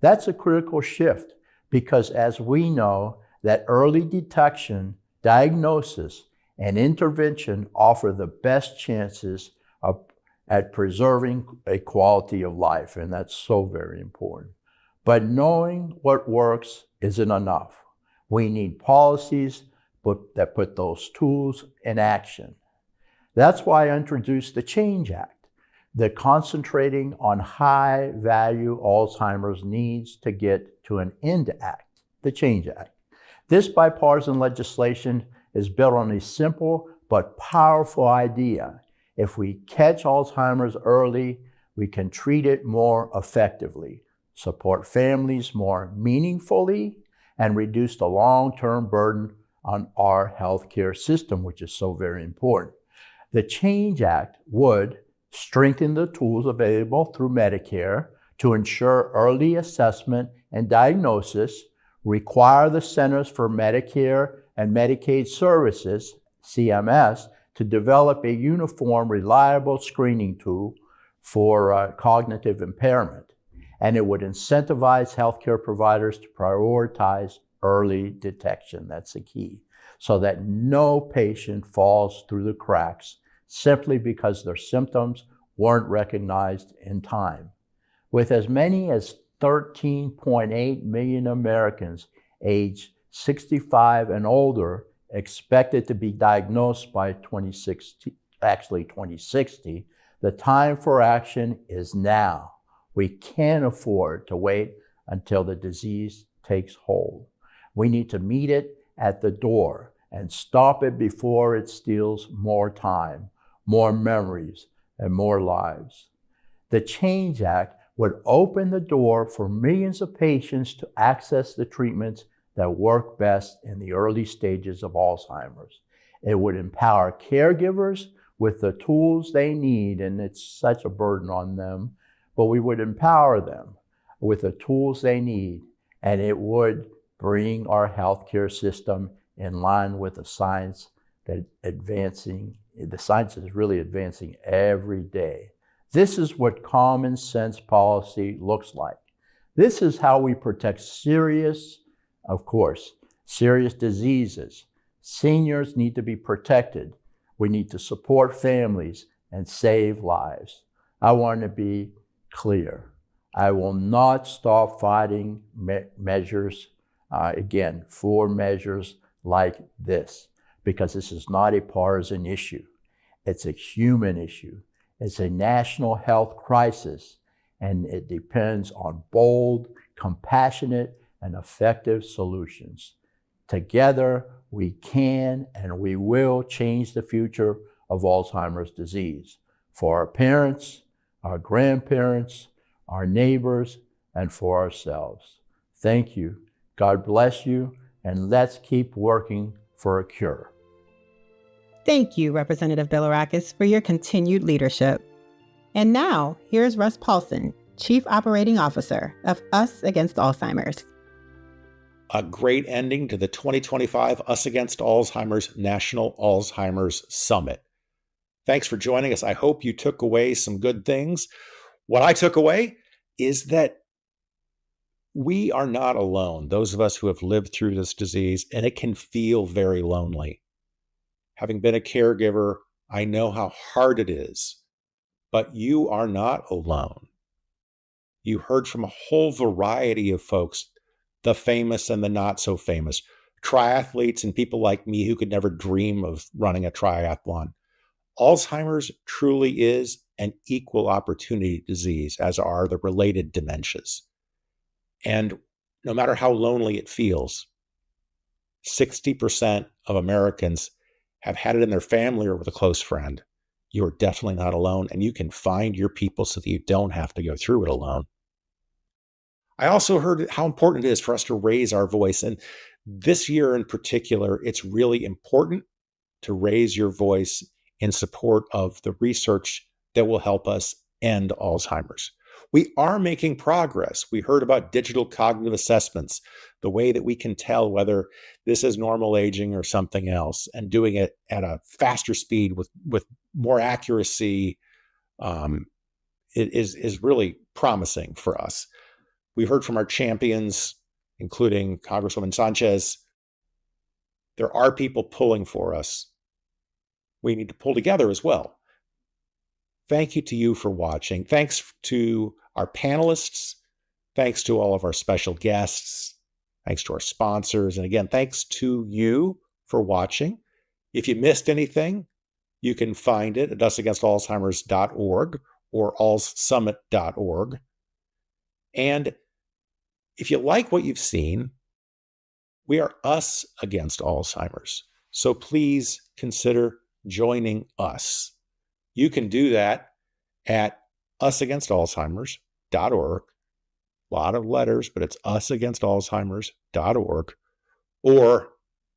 That's a critical shift because, as we know, that early detection, diagnosis, and intervention offer the best chances at preserving a quality of life, and that's so very important. But knowing what works isn't enough. We need policies that put those tools in action. That's why I introduced the Change Act, that concentrating on high-value Alzheimer's needs to get to an end act, the Change Act. This bipartisan legislation is built on a simple but powerful idea. If we catch Alzheimer's early, we can treat it more effectively, support families more meaningfully, and reduce the long-term burden on our healthcare system, which is so very important. The Change Act would strengthen the tools available through Medicare to ensure early assessment and diagnosis, require the Centers for Medicare and Medicaid Services, CMS, to develop a uniform, reliable screening tool for cognitive impairment. And it would incentivize healthcare providers to prioritize early detection. That's the key. So that no patient falls through the cracks simply because their symptoms weren't recognized in time. With as many as 13.8 million Americans aged 65 and older expected to be diagnosed by 2060, the time for action is now. We can't afford to wait until the disease takes hold. We need to meet it at the door and stop it before it steals more time, more memories, and more lives. The Change Act would open the door for millions of patients to access the treatments that work best in the early stages of Alzheimer's. It would empower caregivers with the tools they need, and it's such a burden on them, but we would empower them with the tools they need, and it would bring our healthcare system in line with the science that the science is really advancing every day. This is what common sense policy looks like. This is how we protect serious diseases. Seniors need to be protected. We need to support families and save lives. I want to be clear. I will not stop fighting measures like this, because this is not a partisan issue. It's a human issue. It's a national health crisis, and it depends on bold, compassionate, and effective solutions. Together, we can and we will change the future of Alzheimer's disease for our parents, our grandparents, our neighbors, and for ourselves. Thank you. God bless you, and let's keep working for a cure. Thank you, Representative Bilirakis, for your continued leadership. And now, here's Russ Paulson, Chief Operating Officer of Us Against Alzheimer's. A great ending to the 2025 Us Against Alzheimer's National Alzheimer's Summit. Thanks for joining us. I hope you took away some good things. What I took away is that we are not alone, those of us who have lived through this disease, and it can feel very lonely. Having been a caregiver, I know how hard it is, but you are not alone. You heard from a whole variety of folks, the famous and the not so famous, triathletes and people like me who could never dream of running a triathlon. Alzheimer's truly is an equal opportunity disease, as are the related dementias. And no matter how lonely it feels, 60% of Americans have had it in their family or with a close friend. You're definitely not alone, and you can find your people so that you don't have to go through it alone. I also heard how important it is for us to raise our voice. And this year in particular, it's really important to raise your voice in support of the research that will help us end Alzheimer's. We are making progress. We heard about digital cognitive assessments, the way that we can tell whether this is normal aging or something else, and doing it at a faster speed with more accuracy. It is really promising for us. We heard from our champions, including Congresswoman Sanchez. There are people pulling for us. We need to pull together as well. Thank you to you for watching. Thanks to our panelists. Thanks to all of our special guests. Thanks to our sponsors. And again, thanks to you for watching. If you missed anything, you can find it at usagainstalzheimers.org or alzsummit.org. And if you like what you've seen, we are us against Alzheimer's. So please consider joining us. You can do that at usagainstalzheimers.org. A lot of letters, but it's usagainstalzheimers.org. Or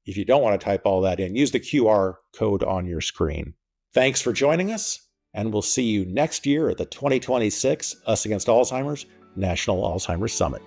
if you don't want to type all that in, use the QR code on your screen. Thanks for joining us, and we'll see you next year at the 2026 Us Against Alzheimer's National Alzheimer's Summit.